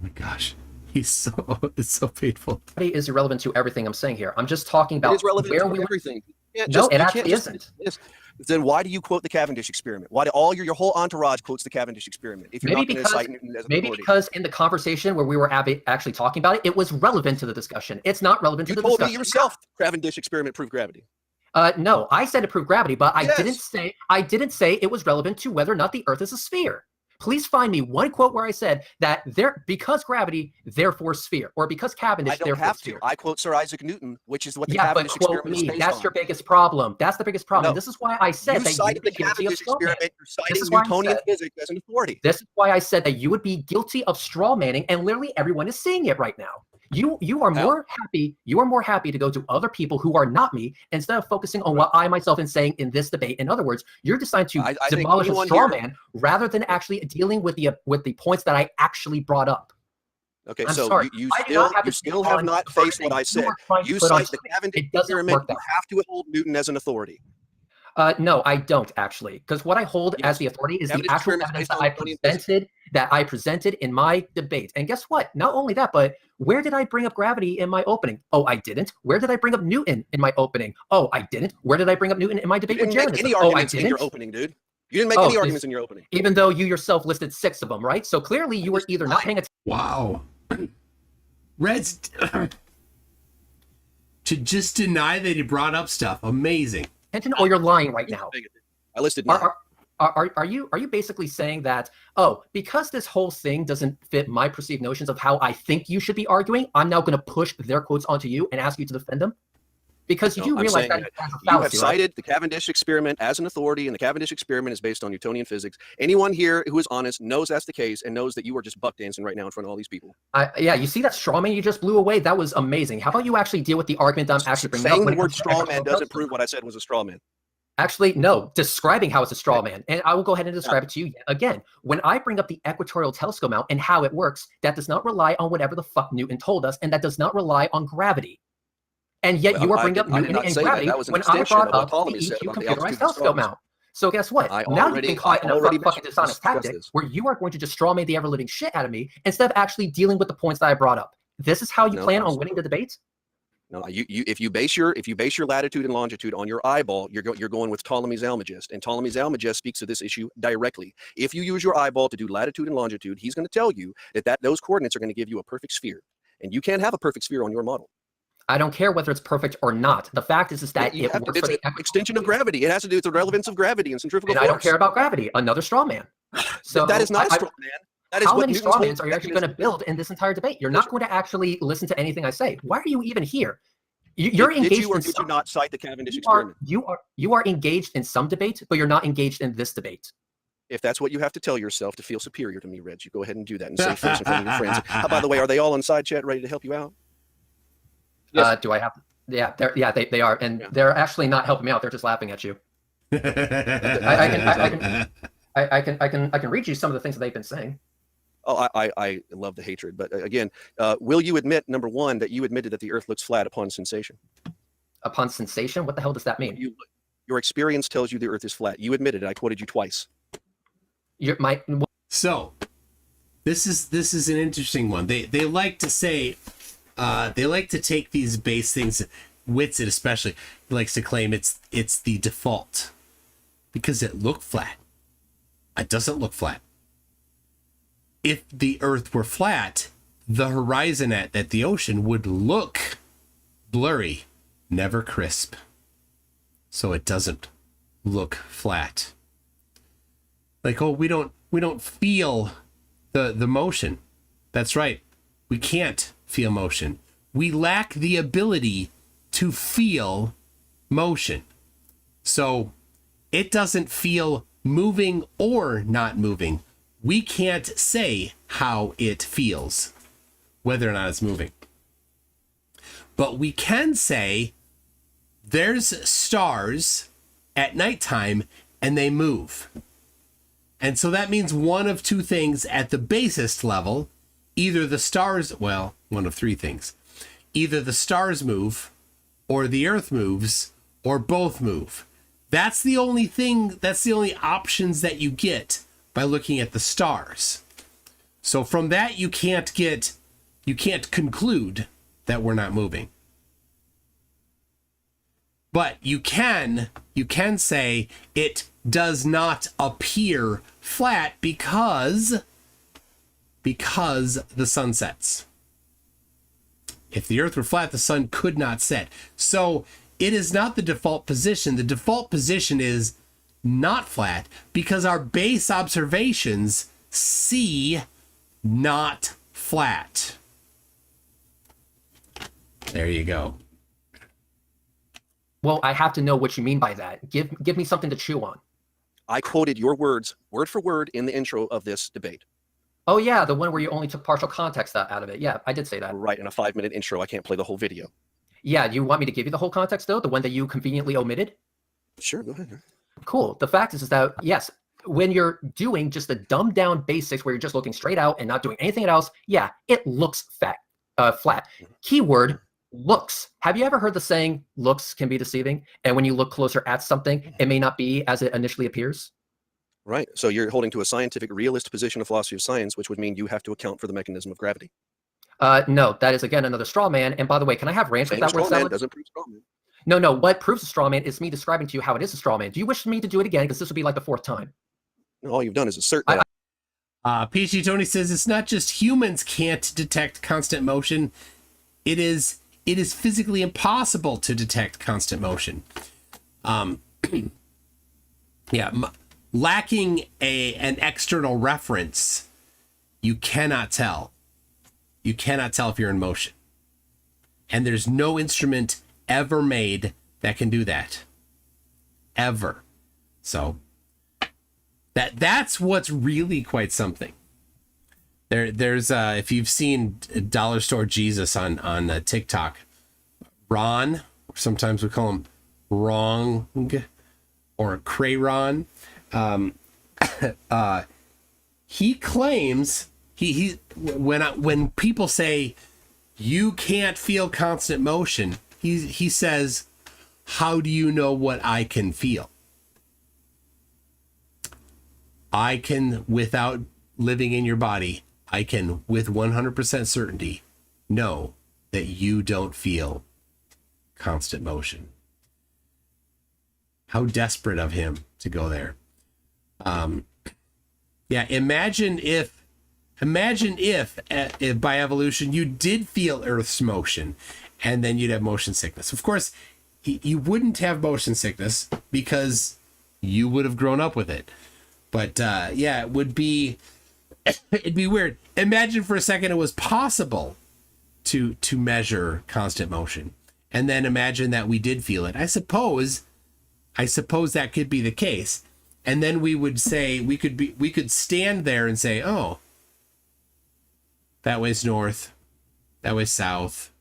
S2: my gosh. It's so painful.
S6: Gravity is irrelevant to everything I'm saying here. I'm just talking about
S5: it is relevant
S6: where
S5: to everything.
S6: No, it actually isn't.
S5: Then why do you quote the Cavendish experiment? Why do your whole entourage quotes the Cavendish experiment? If you're not going to cite Newton as an authority?
S6: Because in the conversation where we were actually talking about it, it was relevant to the discussion. It's not relevant to the discussion.
S5: You told me yourself the Cavendish experiment proved gravity.
S6: No, I said it proved gravity, but I didn't say it was relevant to whether or not the Earth is a sphere. Please find me one quote where I said that because gravity, therefore sphere, or because Cavendish, therefore sphere. I don't have to.
S5: I quote Sir Isaac Newton, which is what the Cavendish experiment is based on.
S6: That's your biggest problem. That's the biggest problem.
S5: No.
S6: This is why I said that you would be guilty of straw manning.
S5: You're citing Newtonian physics as an authority.
S6: This is why I said that you would be guilty of straw manning, and literally everyone is seeing it right now. You are more happy to go to other people who are not me instead of focusing on what I myself am saying in this debate. In other words, you're deciding to demolish a straw man rather than actually dealing with the points that I actually brought up.
S5: Okay, so you still have not faced what I said. You cite the Cavendish experiment. You have to hold Newton as an authority.
S6: No, I don't actually, because what I hold as the authority is the actual evidence that I presented in my debate. And guess what? Not only that, but where did I bring up gravity in my opening? Oh, I didn't. Where did I bring up Newton in my opening? Oh, I didn't. Where did I bring up Newton in my debate with Jared?
S5: Any arguments in your opening, dude? You didn't make any arguments in your opening.
S6: Even though you yourself listed 6 of them, right? So clearly you were either not paying attention.
S2: Wow. Red's to just deny that he brought up stuff. Amazing.
S6: Or you're lying right now.
S5: I listed 9.
S6: Are you basically saying that, because this whole thing doesn't fit my perceived notions of how I think you should be arguing, I'm now going to push their quotes onto you and ask you to defend them? Because you do realize that
S5: you have cited the Cavendish experiment as an authority, and the Cavendish experiment is based on Newtonian physics. Anyone here who is honest knows that's the case and knows that you are just buck dancing right now in front of all these people.
S6: Yeah, you see that straw man you just blew away? That was amazing. How about you actually deal with the argument I'm actually bringing up?
S5: Saying the word straw man doesn't prove what I said was a straw man.
S6: Actually, no. Describing how it's a straw man. And I will go ahead and describe it to you yet again. When I bring up the equatorial telescope mount and how it works, that does not rely on whatever the fuck Newton told us, and that does not rely on gravity. And yet you are bringing up Newton and gravity when I brought up the EQ computerized telescope mount. So guess what? Now you've been caught in a fucking dishonest tactic where you are going to just straw man the ever-living shit out of me instead of actually dealing with the points that I brought up. This is how you plan on winning the debate?
S5: No, if you base your latitude and longitude on your eyeball, you're going with Ptolemy's Almagest, and Ptolemy's Almagest speaks to this issue directly. If you use your eyeball to do latitude and longitude, he's going to tell you that those coordinates are going to give you a perfect sphere, and you can't have a perfect sphere on your model.
S6: I don't care whether it's perfect or not. The fact is that it works for the
S5: extension of gravity. It has to do with the relevance of gravity and centrifugal force.
S6: I don't care about gravity. Another straw man. So
S5: that is not a straw man. That is
S6: how many straw mans are you actually going to build in this entire debate? You're not going to actually listen to anything I say. Why are you even here? You're engaged.
S5: Did you or did you not cite the Cavendish experiment?
S6: You are engaged in some debates, but you're not engaged in this debate.
S5: If that's what you have to tell yourself to feel superior to me, Reg, you go ahead and do that and say first in front of your friends. By the way, are they all on side chat ready to help you out?
S6: Yes. Do I have? Yeah, they are, and they're actually not helping me out. They're just laughing at you. I can read you some of the things that they've been saying.
S5: Oh, I love the hatred, but again, will you admit, number one, that you admitted that the Earth looks flat upon sensation?
S6: Upon sensation? What the hell does that mean?
S5: Your experience tells you the Earth is flat. You admitted it. I quoted you twice.
S2: So this is an interesting one. They like to say, they like to take these base things, Whitsitt especially likes to claim it's the default because it looked flat. It doesn't look flat. If the Earth were flat, the horizon at the ocean would look blurry, never crisp. So it doesn't look flat. Like, oh, we don't feel the motion. That's right. We can't feel motion. We lack the ability to feel motion. So it doesn't feel moving or not moving. We can't say how it feels, whether or not it's moving. But we can say there's stars at nighttime and they move. And so that means one of two things at the basest level. Either the stars, well, one of three things. Either the stars move, or the Earth moves, or both move. That's the only thing, that's the only options that you get by looking at the stars. So from that, you can't conclude that we're not moving. But you can say it does not appear flat because the sun sets. If the Earth were flat, the sun could not set. So it is not the default position. The default position is not flat because our base observations see not flat. There you go.
S6: Well, I have to know what you mean by that. Give me something to chew on.
S5: I quoted your words word for word in the intro of this debate.
S6: Oh yeah, the one where you only took partial context out of it. Yeah, I did say that.
S5: Right, in a 5-minute intro, I can't play the whole video.
S6: Yeah, you want me to give you the whole context though? The one that you conveniently omitted?
S5: Sure, go ahead.
S6: Cool. The fact is that, yes, when you're doing just the dumbed down basics where you're just looking straight out and not doing anything else, yeah, it looks flat. Keyword, looks. Have you ever heard the saying, looks can be deceiving? And when you look closer at something, it may not be as it initially appears?
S5: Right. So you're holding to a scientific, realist position of philosophy of science, which would mean you have to account for the mechanism of gravity.
S6: No, that is, again, another straw man. And by the way, can I have ranch with that word salad?
S5: Doesn't prove straw man.
S6: No. What proves a straw man is me describing to you how it is a straw man. Do you wish me to do it again? Because this would be like the 4th time.
S5: No, all you've done is assert that.
S2: PG Tony says it's not just humans can't detect constant motion. It is physically impossible to detect constant motion. Lacking an external reference, you cannot tell. You cannot tell if you're in motion. And there's no instrument ever made that can do that. Ever. So that's what's really quite something. There's if you've seen Dollar Store Jesus on TikTok, Ron, sometimes we call him Wrong or Crayon. He claims when people say you can't feel constant motion, he says, how do you know what I can feel? I can, without living in your body, I can with 100% certainty know that you don't feel constant motion. How desperate of him to go there. Imagine if by evolution you did feel Earth's motion and then you'd have motion sickness. Of course, you wouldn't have motion sickness because you would have grown up with it. But it would be, it'd be weird. Imagine for a second it was possible to measure constant motion, and then imagine that we did feel it. I suppose that could be the case. And then we would say we could stand there and say, oh, that way's north, that way's south.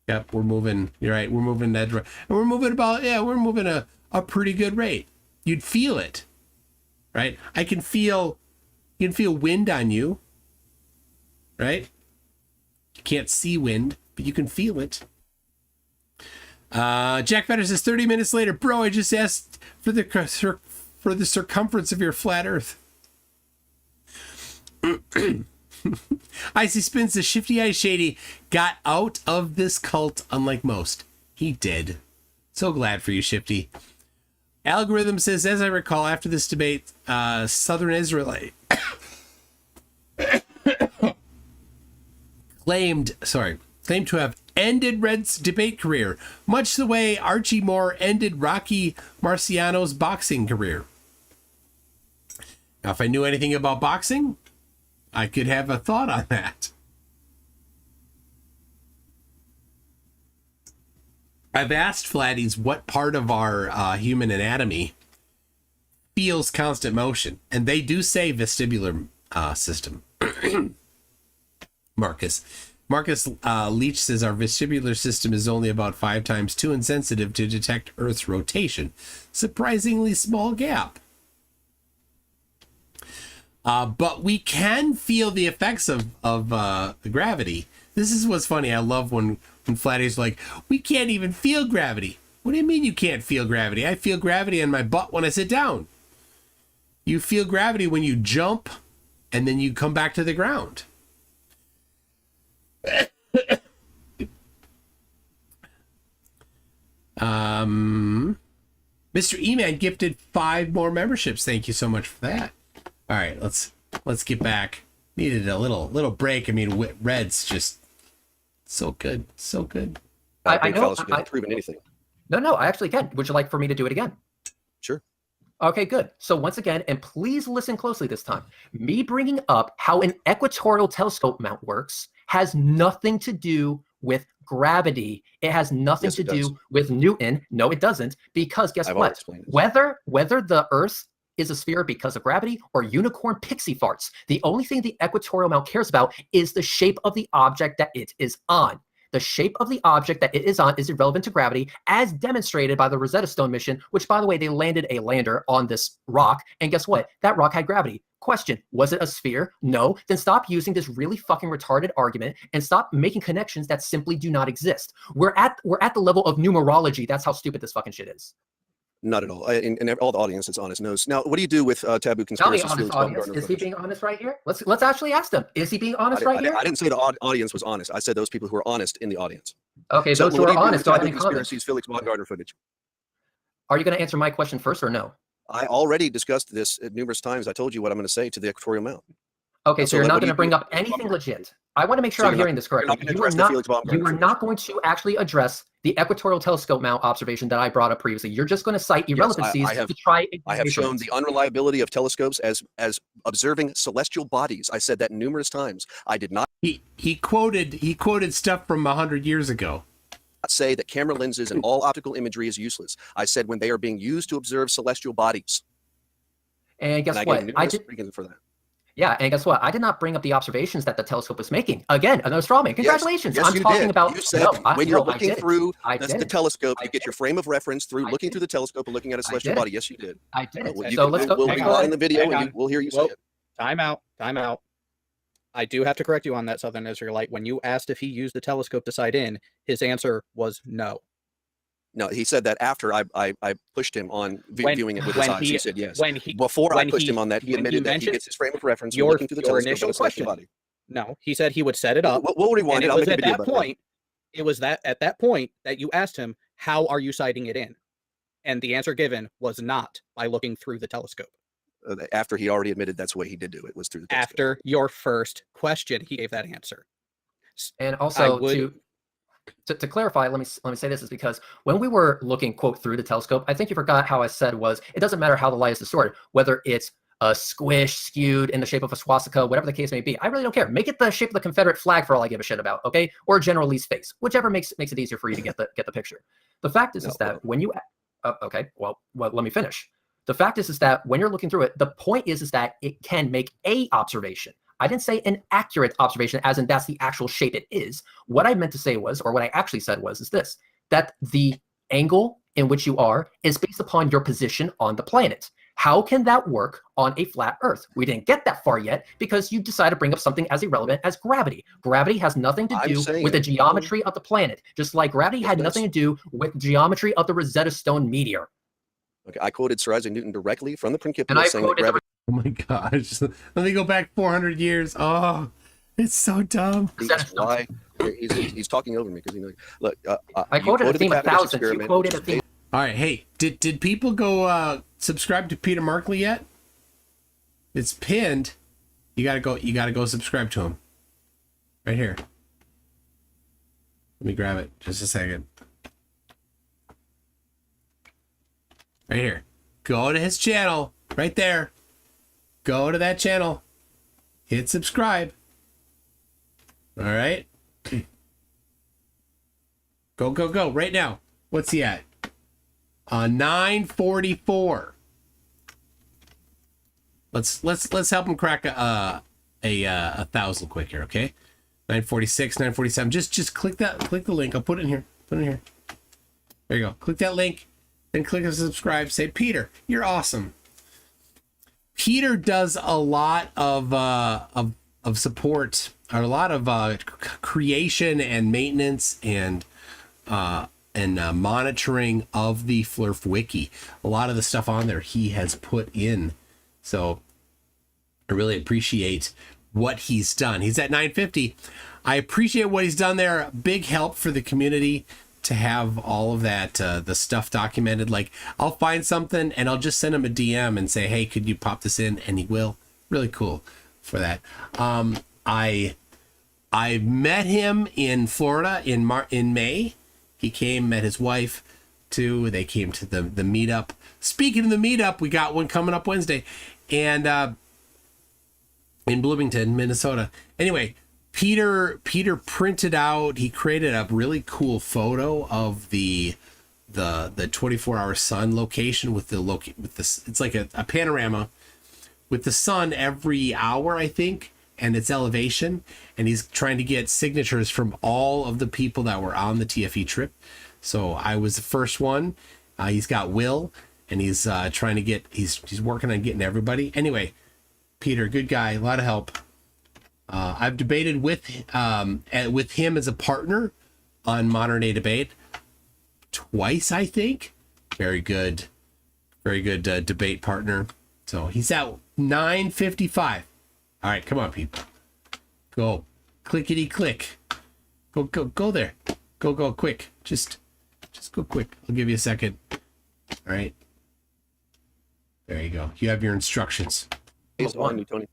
S2: Yep, we're moving. You're right. We're moving that direction. And we're moving a pretty good rate. You'd feel it, right? You can feel wind on you, right? You can't see wind, but you can feel it. Jack Fetter says 30 minutes later, bro, I just asked for the circumference of your flat Earth. Icy Spins says Shifty Eye Shady got out of this cult unlike most. He did. So glad for you, Shifty. Algorithm says, as I recall, after this debate, Southern Israelite claimed to have ended Red's debate career, much the way Archie Moore ended Rocky Marciano's boxing career. Now, if I knew anything about boxing, I could have a thought on that. I've asked Flatties what part of our human anatomy feels constant motion, and they do say vestibular system. Marcus Leach says our vestibular system is only about 5 times too insensitive to detect Earth's rotation. Surprisingly small gap. But we can feel the effects of gravity. This is what's funny. I love when Flatty's like, we can't even feel gravity. What do you mean you can't feel gravity? I feel gravity in my butt when I sit down. You feel gravity when you jump and then you come back to the ground. Mr. E-Man gifted 5 more memberships. Thank you so much for that. All right, let's get back. Needed a little break. I mean, Red's just so good, so good.
S5: I know. I haven't proven anything.
S9: No, I actually can. Would you like for me to do it again?
S5: Sure.
S9: Okay, good. So once again, and please listen closely this time, me bringing up how an equatorial telescope mount works has nothing to do with gravity. It has nothing to do with Newton. No, it doesn't. Because guess what? Whether the Earth is a sphere because of gravity or unicorn pixie farts, the only thing the equatorial mount cares about is the shape of the object that it is on. The shape of the object that it is on is irrelevant to gravity, as demonstrated by the Rosetta Stone mission, which, by the way, they landed a lander on this rock. And guess what? That rock had gravity. Question, was it a sphere? No. Then stop using this really fucking retarded argument and stop making connections that simply do not exist. We're at the level of numerology. That's how stupid this fucking shit is.
S5: Not at all. And all the audience that's honest knows. Now, what do you do with taboo conspiracies?
S9: Tell me, honest audience, is he being honest right here? Let's actually ask them. Is he being honest right here?
S5: I didn't say the audience was honest. I said those people who are honest in the audience.
S9: Okay, so those who are honest, don't think
S5: conspiracies, Felix Baumgartner footage.
S9: Are you going to answer my question first or no?
S5: I already discussed this numerous times. I told you what I'm going to say to the equatorial mount.
S9: Okay, so you're not going to bring up anything legit. I want to make sure I'm hearing this correctly. You are not going to actually address the equatorial telescope mount observation that I brought up previously. You're just going to cite irrelevancies to try.
S5: I have shown the unreliability of telescopes as observing celestial bodies. I said that numerous times. I did not.
S2: He quoted stuff from 100 years ago.
S5: Say that camera lenses and all optical imagery is useless. I said when they are being used to observe celestial bodies.
S9: And guess what? I did
S5: for that.
S9: Yeah, and guess what? I did not bring up the observations that the telescope was making. Again, another straw man. Congratulations.
S5: Yes,
S9: I'm talking about.
S5: You said when you're looking through the telescope, you get your frame of reference through looking through the telescope and looking at a celestial body. Yes, you did.
S9: I did.
S5: So let's go. We'll be on the video and we'll hear you say it.
S4: Time out. I do have to correct you on that, Southern Israelite. When you asked if he used the telescope to sight in, his answer was no.
S5: No, he said that after I pushed him on viewing it with his eyes. He said yes. Before I pushed him on that, he admitted that he gets his frame of reference from looking through the telescope and celestial body.
S4: No, he said he would set it up.
S5: What would he want?
S4: It was at that point. It was at that point that you asked him, "How are you sighting it in?" And the answer given was not by looking through the telescope.
S5: After he already admitted that's the way he did do it, was through the telescope.
S4: After your first question, he gave that answer.
S9: And also to clarify, let me say this is because when we were looking, quote, through the telescope, I think you forgot how I said was, it doesn't matter how the light is distorted, whether it's squished, skewed in the shape of a swastika, whatever the case may be. I really don't care. Make it the shape of the Confederate flag for all I give a shit about, okay? Or General Lee's face, whichever makes it easier for you to get the picture. The fact is that when you, okay, well, let me finish. The fact is that when you're looking through it, the point is that it can make a observation. I didn't say an accurate observation, as in that's the actual shape it is. What I meant to say was, or what I actually said was, is this, that the angle in which you are is based upon your position on the planet. How can that work on a flat Earth? We didn't get that far yet because you decided to bring up something as irrelevant as gravity. Gravity has nothing to do with the geometry of the planet, just like gravity had nothing to do with the geometry of the Rosetta Stone meteor.
S5: Okay, I quoted Sir Isaac Newton directly from the Principia,
S9: And I
S5: saying that
S9: quoted
S5: gravity.
S2: Oh my gosh. Let me go back 400 years. Oh, it's so dumb.
S5: That's why he's talking over me because look.
S9: I quoted a theme of thousands. You quoted a theme.
S2: All right, hey, did people go subscribe to Peter Markley yet? It's pinned. You gotta go subscribe to him. Right here. Let me grab it. Just a second. Right here. Go to his channel. Right there. Go to that channel. Hit subscribe. All right. Go, go, go. Right now. What's he at? 944. Let's help him crack a 1,000 quick here, okay? 946, 947. Just click the link. I'll put it in here. Put it in here. There you go. Click that link. Then click on subscribe. Say, Peter, you're awesome. Peter does a lot of support, or a lot of creation and maintenance and monitoring of the Flurf wiki. A lot of the stuff on there he has put in. So I really appreciate what he's done. He's at 950. I appreciate what he's done there. Big help for the community to have all of that, the stuff documented. Like, I'll find something and I'll just send him a DM and say, hey, could you pop this in? And he will. Really cool for that. I met him in Florida in May. He came, met his wife too. They came to the meetup. Speaking of the meetup, we got one coming up Wednesday, and in Bloomington, Minnesota. Anyway, Peter printed out. He created a really cool photo of the 24-hour sun location with this. It's like a panorama with the sun every hour, I think, and its elevation. And he's trying to get signatures from all of the people that were on the TFE trip. So I was the first one. He's got Will, and he's trying to get. He's working on getting everybody. Anyway, Peter, good guy, a lot of help. I've debated with him as a partner on Modern Day Debate twice, I think. Very good debate partner. So he's at 955. All right, come on, people. Go, clickety click. Go there. Go quick. Just go quick. I'll give you a second. All right. There you go. You have your instructions.
S5: On you, Tony.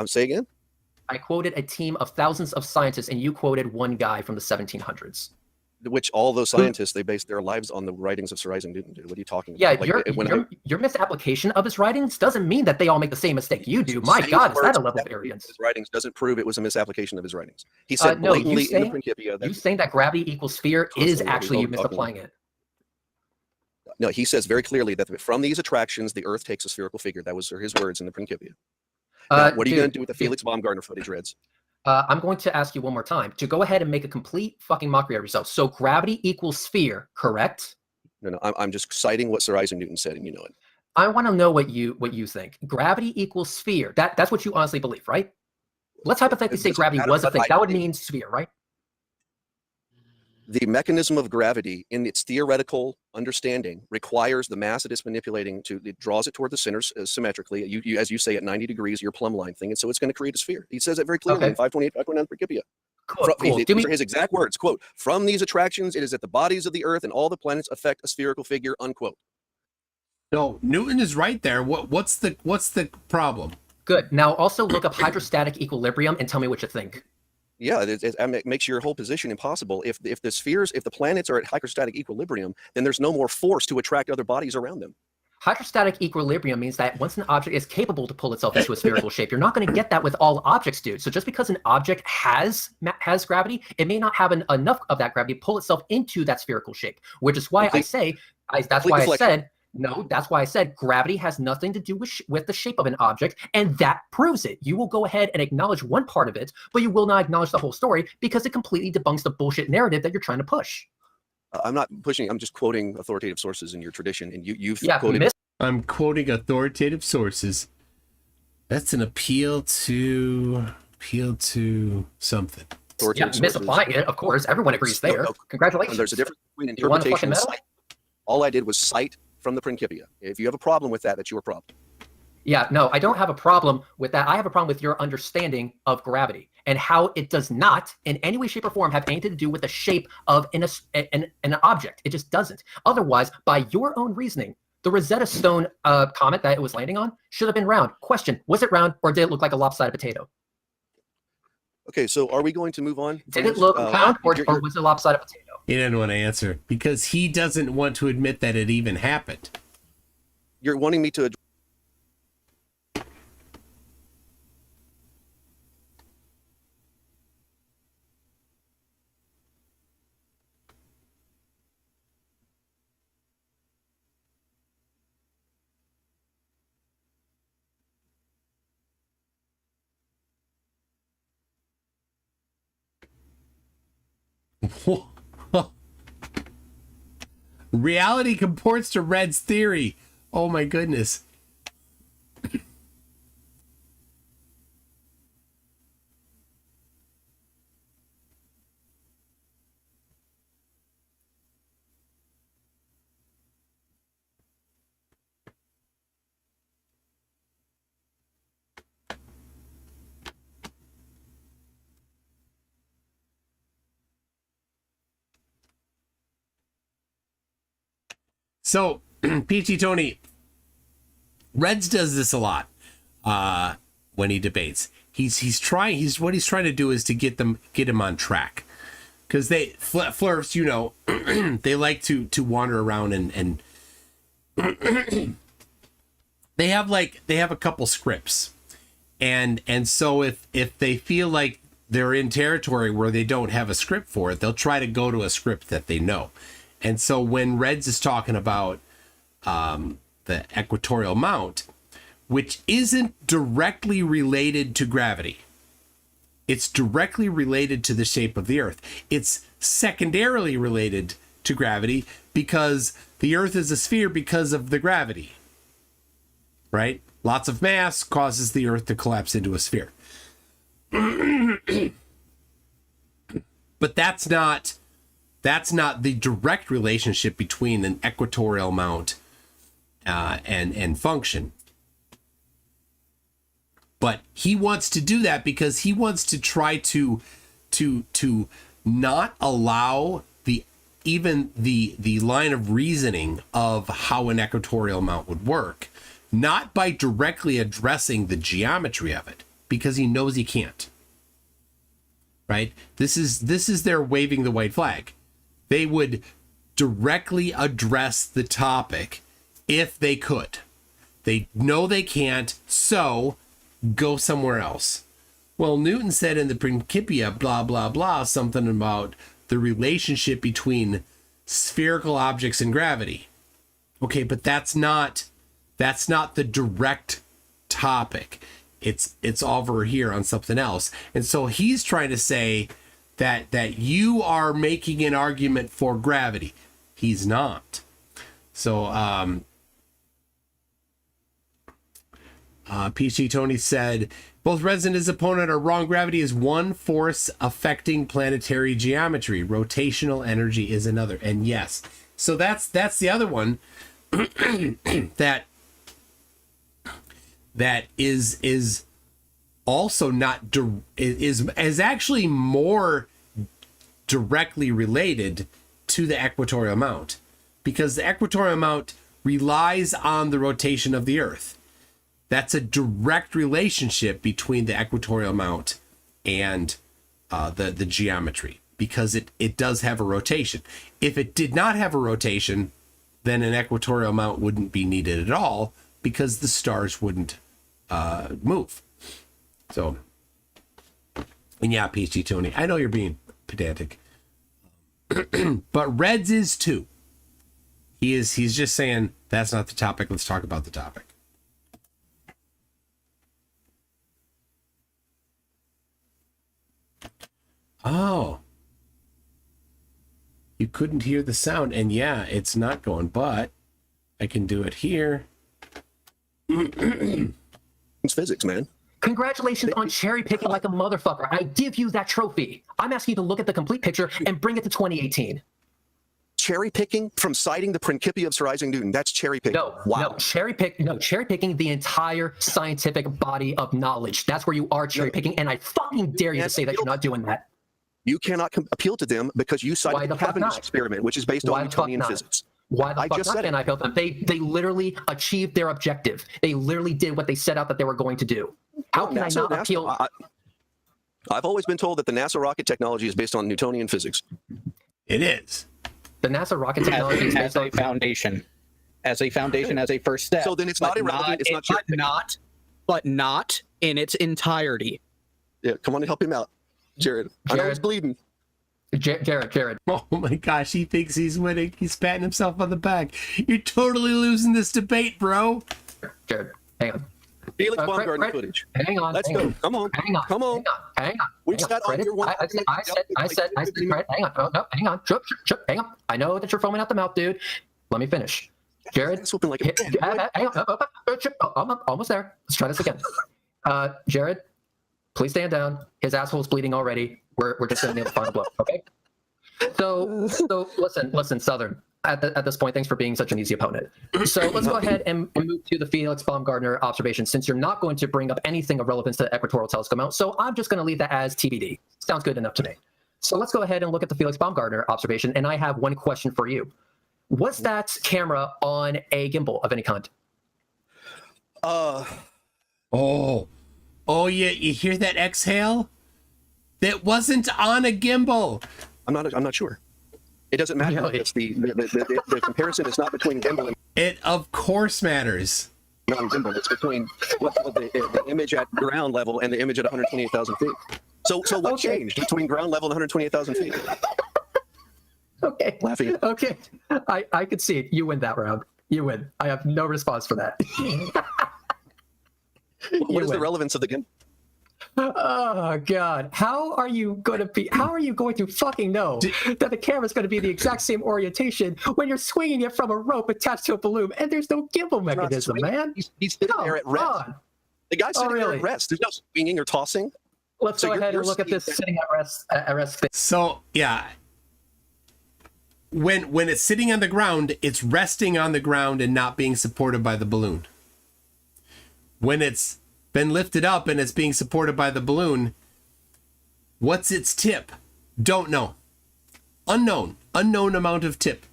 S5: Say again.
S9: I quoted a team of thousands of scientists, and you quoted one guy from the 1700s.
S5: Which all those scientists, they base their lives on the writings of Sir Isaac Newton. Dude. What are you talking about?
S9: Yeah, your misapplication of his writings doesn't mean that they all make the same mistake you do. My God, is that a level of arrogance?
S5: His writings doesn't prove it was a misapplication of his writings. He said blatantly in the Principia that
S9: you saying that gravity equals sphere is actually you misapplying it.
S5: No, he says very clearly that from these attractions, the Earth takes a spherical figure. That was his words in the Principia. Now, what are you going to do with the Felix Baumgartner footage, Reds?
S9: I'm going to ask you one more time to go ahead and make a complete fucking mockery of yourself. So gravity equals sphere, correct?
S5: No, I'm just citing what Sir Isaac Newton said, and you know it.
S9: I want to know what you think. Gravity equals sphere. That's what you honestly believe, right? Let's hypothetically say gravity was a thing. That would mean sphere, right?
S5: The mechanism of gravity in its theoretical understanding requires the mass it is manipulating it draws it toward the center symmetrically. You, as you say, at 90 degrees, your plumb line thing. And so it's going to create a sphere. He says it very clearly in 528, 529 Principia.
S9: Cool.
S5: These are his exact words, quote, from these attractions, it is that the bodies of the earth and all the planets affect a spherical figure, unquote.
S2: No, Newton is right there. What's the problem?
S9: Good. Now also look up hydrostatic equilibrium and tell me what you think.
S5: Yeah, it makes your whole position impossible. If the planets are at hydrostatic equilibrium, then there's no more force to attract other bodies around them.
S9: Hydrostatic equilibrium means that once an object is capable to pull itself into a spherical shape, you're not going to get that with all objects, dude. So just because an object has gravity, it may not have enough of that gravity to pull itself into that spherical shape, which is why that's why I said gravity has nothing to do with the shape of an object, and that proves it. You will go ahead and acknowledge one part of it, but you will not acknowledge the whole story because it completely debunks the bullshit narrative that you're trying to push.
S5: I'm not pushing. I'm just quoting authoritative sources in your tradition, and you've quoted.
S2: I'm quoting authoritative sources. That's an appeal to something.
S9: Yeah, misapplying it, of course. Everyone agrees there. Congratulations.
S5: There's a difference between
S9: You won the
S5: interpretation
S9: fucking
S5: and
S9: medal?
S5: cite. All I did was cite from the Principia. If you have a problem with that, that's your problem.
S9: Yeah, no, I don't have a problem with that. I have a problem with your understanding of gravity and how it does not, in any way, shape, or form, have anything to do with the shape of an object. It just doesn't. Otherwise, by your own reasoning, the Rosetta Stone comet that it was landing on should have been round. Question, was it round or did it look like a lopsided potato?
S5: Okay, so are we going to move on?
S9: Did it look round or was it a lopsided potato?
S2: He didn't want to answer because he doesn't want to admit that it even happened.
S5: You're wanting me to...
S2: Reality comports to Red's theory. Oh my goodness. So, Peachy Tony, Reds does this a lot when he debates. He's trying to do is to get him on track, because they flurfs, you know, they like to wander around and they have a couple scripts, and so if they feel like they're in territory where they don't have a script for it, they'll try to go to a script that they know. And so when Reds is talking about the equatorial mount, which isn't directly related to gravity, it's directly related to the shape of the Earth. It's secondarily related to gravity because the Earth is a sphere because of the gravity, right? Lots of mass causes the Earth to collapse into a sphere. But that's not the direct relationship between an equatorial mount and function. But he wants to do that because he wants to try to not allow the line of reasoning of how an equatorial mount would work, not by directly addressing the geometry of it, because he knows he can't. Right? This is their waving the white flag. They would directly address the topic if they could. They know they can't, so go somewhere else. Well, Newton said in the Principia, blah, blah, blah, something about the relationship between spherical objects and gravity. Okay, but that's not the direct topic. It's over here on something else. And so he's trying to say that you are making an argument for gravity. He's not. So PC Tony said both Reds and his opponent are wrong. Gravity is one force affecting planetary geometry. Rotational energy is another. And yes, so that's the other one that is also not is actually more directly related to the equatorial mount, because the equatorial mount relies on the rotation of the Earth. That's a direct relationship between the equatorial mount and the geometry, because it does have a rotation. If it did not have a rotation, then an equatorial mount wouldn't be needed at all, because the stars wouldn't move. So, and yeah, PhD Tony, I know you're being pedantic, but Reds is too. He's just saying that's not the topic. Let's talk about the topic. Oh, you couldn't hear the sound, and yeah, it's not going, but I can do it here.
S5: It's physics, man.
S9: Congratulations on cherry picking like a motherfucker. I give you that trophy. I'm asking you to look at the complete picture and bring it to 2018.
S5: Cherry picking from citing the Principia of Sir Isaac Newton. That's cherry picking.
S9: No, cherry picking the entire scientific body of knowledge. That's where you are cherry picking, and I fucking dare you to say that you're not doing that.
S5: You cannot appeal to them because you cited the Cavendish experiment, which is based on Newtonian physics.
S9: Why the fuck not? And I felt that they literally achieved their objective. They literally did what they set out that they were going to do. How can I not appeal?
S5: I've always been told that the NASA rocket technology is based on Newtonian physics.
S2: It is.
S9: The NASA rocket technology is
S4: as a foundation, as a first step.
S5: So then it's not irrelevant. It's not
S4: but not in its entirety.
S5: Yeah, come on and help him out, Jared. I know he's bleeding.
S9: Jared.
S2: Oh my gosh, he thinks he's winning. He's patting himself on the back. You're totally losing this debate, bro.
S9: Jared, hang on.
S5: Felix Baumgartner footage.
S9: Hang on.
S5: Let's go. Come on.
S9: Hang on.
S5: Come on.
S9: Hang on.
S5: We've sat on your one.
S9: I said, Fred, hang on. No, hang on. Hang on. I know that you're foaming out the mouth, dude. Let me finish. Jared, hang on. I'm almost there. Let's try this again. Jared, please stand down. His asshole's bleeding already. We're just going to nail the final blow, okay? So listen, Southern. At this point, thanks for being such an easy opponent. So let's go ahead and move to the Felix Baumgartner observation, since you're not going to bring up anything of relevance to the equatorial telescope mount. So I'm just going to leave that as TBD. Sounds good enough to me. So let's go ahead and look at the Felix Baumgartner observation, and I have one question for you. Was that camera on a gimbal of any kind?
S2: Oh yeah, you hear that exhale? That wasn't on a gimbal.
S5: I'm not sure. It doesn't matter.
S9: Really?
S5: It's the comparison is not between gimbal and
S2: It of course matters.
S5: non-gimbal. It's between the image at ground level and the image at 128,000 feet. So what changed between ground level and 128,000 feet?
S9: Okay.
S5: Laughing.
S9: Okay. I could see it. You win that round. You win. I have no response for that.
S5: What is the relevance of the gimbal?
S9: Oh God! How are you going to fucking know that the camera's going to be the exact same orientation when you're swinging it from a rope attached to a balloon and there's no gimbal mechanism, man?
S5: He's sitting there at rest. The guy's sitting there at rest. There's no swinging or tossing.
S9: Let's go ahead and look at this sitting at rest.
S2: So yeah, when it's sitting on the ground, it's resting on the ground and not being supported by the balloon. When it's been lifted up and it's being supported by the balloon, what's its tip? Don't know. Unknown amount of tip.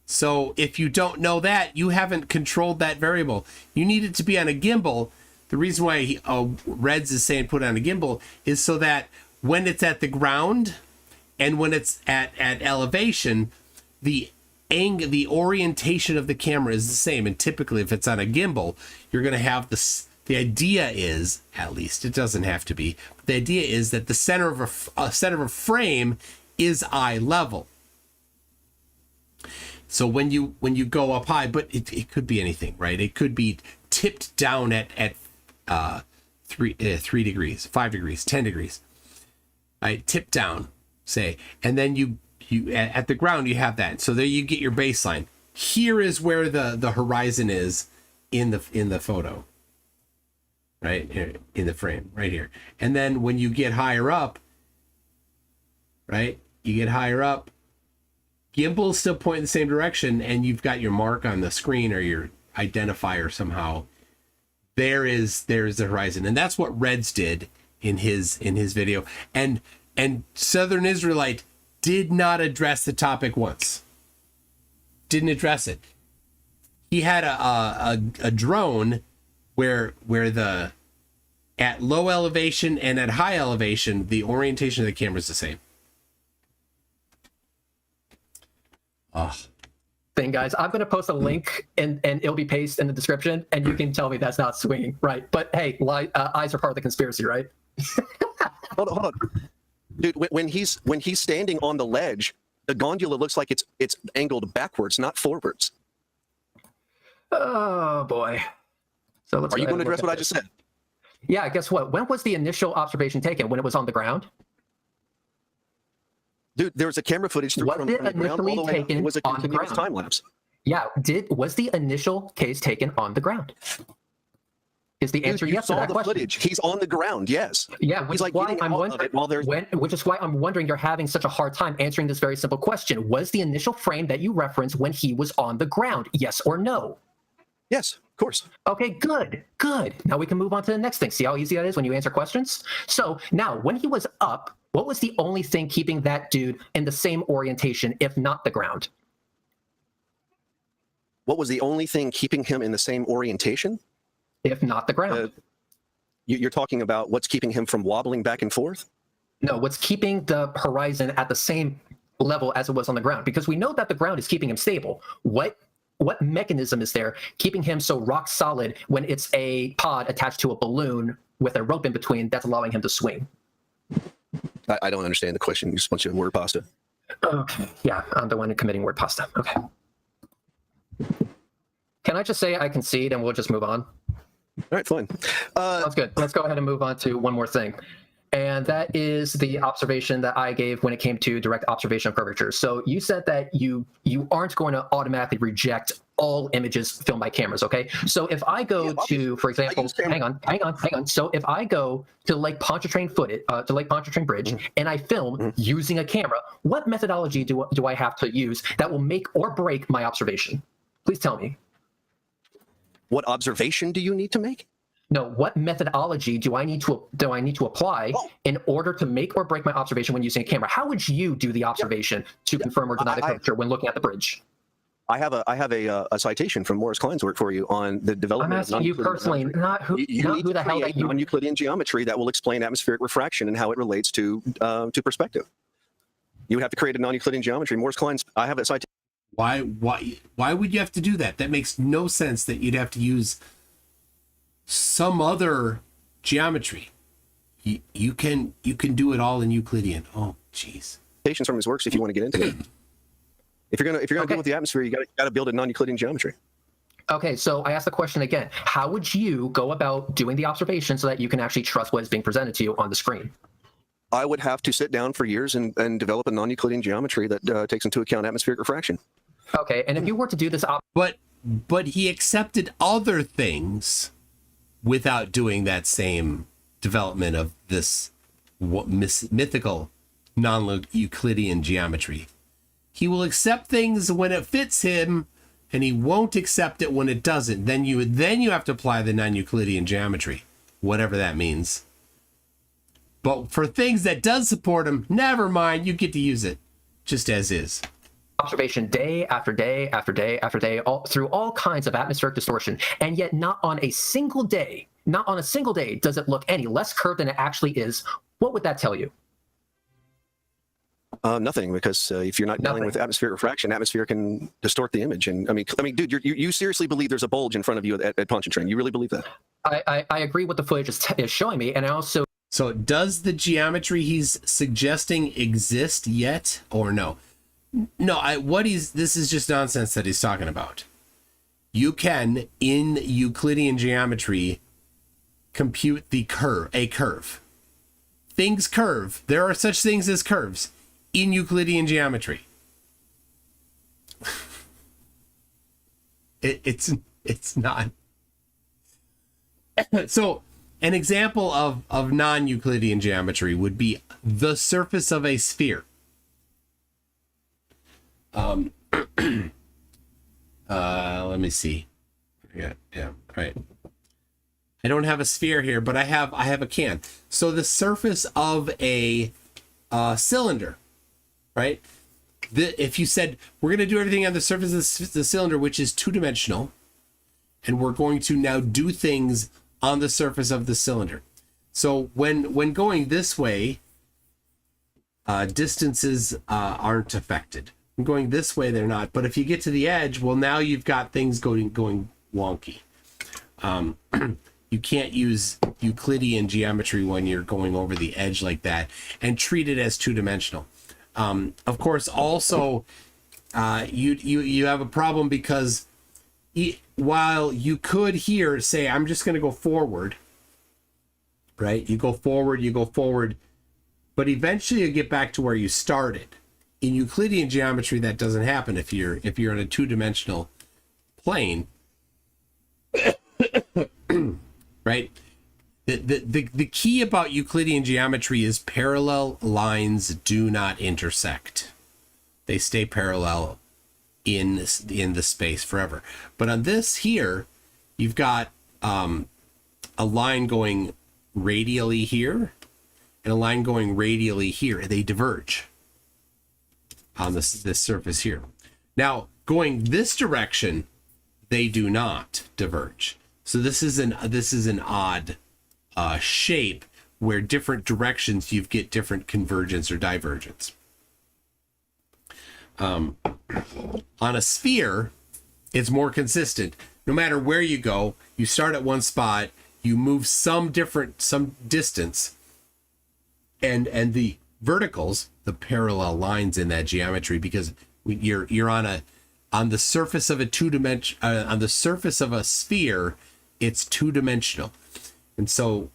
S2: So if you don't know that, you haven't controlled that variable. You need it to be on a gimbal. The reason why Reds is saying put on a gimbal is so that when it's at the ground and when it's at elevation, the orientation of the camera is the same. And typically if it's on a gimbal, you're going to have the idea is, at least it doesn't have to be, but the idea is that the center of a frame is eye level. So when you go up high, but it could be anything, right? It could be tipped down at 3 degrees, 5 degrees, 10 degrees. Right, tip down, say, and then you at the ground you have that. So there you get your baseline. Here is where the horizon is in the photo. Right here in the frame, right here. And then when you get higher up, right? You get higher up, gimbal still pointing the same direction, and you've got your mark on the screen or your identifier somehow. There's the horizon, and that's what Reds did in his video. And Southern Israelite did not address the topic once. Didn't address it. He had a drone where the at low elevation and at high elevation, the orientation of the camera is the same.
S9: Thing, guys, I'm going to post a link and it'll be pasted in the description, and you can tell me that's not swinging, right? But hey, eyes are part of the conspiracy, right?
S5: Hold on, dude. When he's standing on the ledge, the gondola looks like it's angled backwards, not forwards.
S9: Oh boy. So
S5: are you going to address what I just said?
S9: Yeah. Guess what? When was the initial observation taken? When it was on the ground?
S5: Dude, there was a camera footage from the ground all the way up. It was a continuous time lapse.
S9: Yeah. Was the initial case taken on the ground? Is the answer
S5: you
S9: yes to
S5: saw
S9: that
S5: the
S9: question?
S5: footage. He's on the ground. Yes.
S9: Yeah,
S5: He's
S9: which
S5: like
S9: is why
S5: getting
S9: I'm
S5: out of
S9: wondering.
S5: it while there's.
S9: Which is why I'm wondering you're having such a hard time answering this very simple question. Was the initial frame that you referenced when he was on the ground? Yes or no?
S5: Yes, of course.
S9: Okay, good. Now we can move on to the next thing. See how easy that is when you answer questions? So now, when he was up, what was the only thing keeping that dude in the same orientation, if not the ground?
S5: What was the only thing keeping him in the same orientation?
S9: If not the ground.
S5: You're talking about what's keeping him from wobbling back and forth?
S9: No, what's keeping the horizon at the same level as it was on the ground? Because we know that the ground is keeping him stable. What mechanism is there keeping him so rock solid when it's a pod attached to a balloon with a rope in between that's allowing him to swing?
S5: I don't understand the question. Just a bunch of word pasta.
S9: Okay. Yeah, I'm the one committing word pasta. Okay. Can I just say I concede and we'll just move on?
S5: All right, fine.
S9: Sounds good. Let's go ahead and move on to one more thing. And that is the observation that I gave when it came to direct observation of curvature. So you said that you aren't going to automatically reject all images filmed by cameras, okay? So if I go to, for example, hang on. So if I go to Lake Pontchartrain Bridge, and I film using a camera, what methodology do I have to use that will make or break my observation? Please tell me.
S5: What observation do you need to make?
S9: No, what methodology do I need to apply in order to make or break my observation when using a camera? How would you do the observation to confirm or deny the curvature when looking at the bridge?
S5: I have a citation from Morris Klein's work for you on the development.
S9: I'm asking you personally, not who the hell that you.
S5: Non-Euclidean geometry that will explain atmospheric refraction and how it relates to perspective. You would have to create a non-Euclidean geometry. Morris Klein's. I have that citation.
S2: Why would you have to do that? That makes no sense that you'd have to use some other geometry. You can do it all in Euclidean. Oh, jeez.
S5: Citations from his works if you want to get into it. If you're gonna deal with the atmosphere, you got to build a non-Euclidean geometry.
S9: Okay, so I asked the question again. How would you go about doing the observation so that you can actually trust what is being presented to you on the screen?
S5: I would have to sit down for years and develop a non-Euclidean geometry that takes into account atmospheric refraction.
S9: Okay, and if you were to do this,
S2: but he accepted other things without doing that same development of this mythical non-Euclidean geometry. He will accept things when it fits him, and he won't accept it when it doesn't. Then you have to apply the non-Euclidean geometry, whatever that means. But for things that does support him, never mind, you get to use it just as is.
S9: Observation day after day after day after day, through all kinds of atmospheric distortion, and yet not on a single day does it look any less curved than it actually is. What would that tell you?
S5: Nothing, because if you're not dealing with atmospheric refraction, atmosphere can distort the image. And I mean, dude, you seriously believe there's a bulge in front of you at Pontchartrain? You really believe that?
S9: I agree what the footage is showing me, and I also.
S2: So does the geometry he's suggesting exist yet, or no? No, this is just nonsense that he's talking about. You can, in Euclidean geometry, compute a curve. Things curve. There are such things as curves in Euclidean geometry. It's not. So an example of non-Euclidean geometry would be the surface of a sphere. Let me see. Yeah, right. I don't have a sphere here, but I have a can. So the surface of a cylinder, right? If you said we're going to do everything on the surface of the cylinder, which is two-dimensional, and we're going to now do things on the surface of the cylinder. So when going this way, distances aren't affected. Going this way, they're not. But if you get to the edge, well, now you've got things going wonky. You can't use Euclidean geometry when you're going over the edge like that and treat it as two-dimensional. Of course, also, you have a problem because while you could here say, I'm just going to go forward, right? You go forward, but eventually you get back to where you started. in Euclidean geometry, that doesn't happen if you're in a two-dimensional plane, right? The key about Euclidean geometry is parallel lines do not intersect. They stay parallel in the space forever. But on this here, you've got a line going radially here and a line going radially here. They diverge on this surface here. Now, going this direction, they do not diverge. So this is an odd shape where different directions you get different convergence or divergence. On a sphere, it's more consistent. No matter where you go, you start at one spot, you move some distance, and the verticals, the parallel lines in that geometry, because you're on the surface of on the surface of a sphere, it's two-dimensional, and so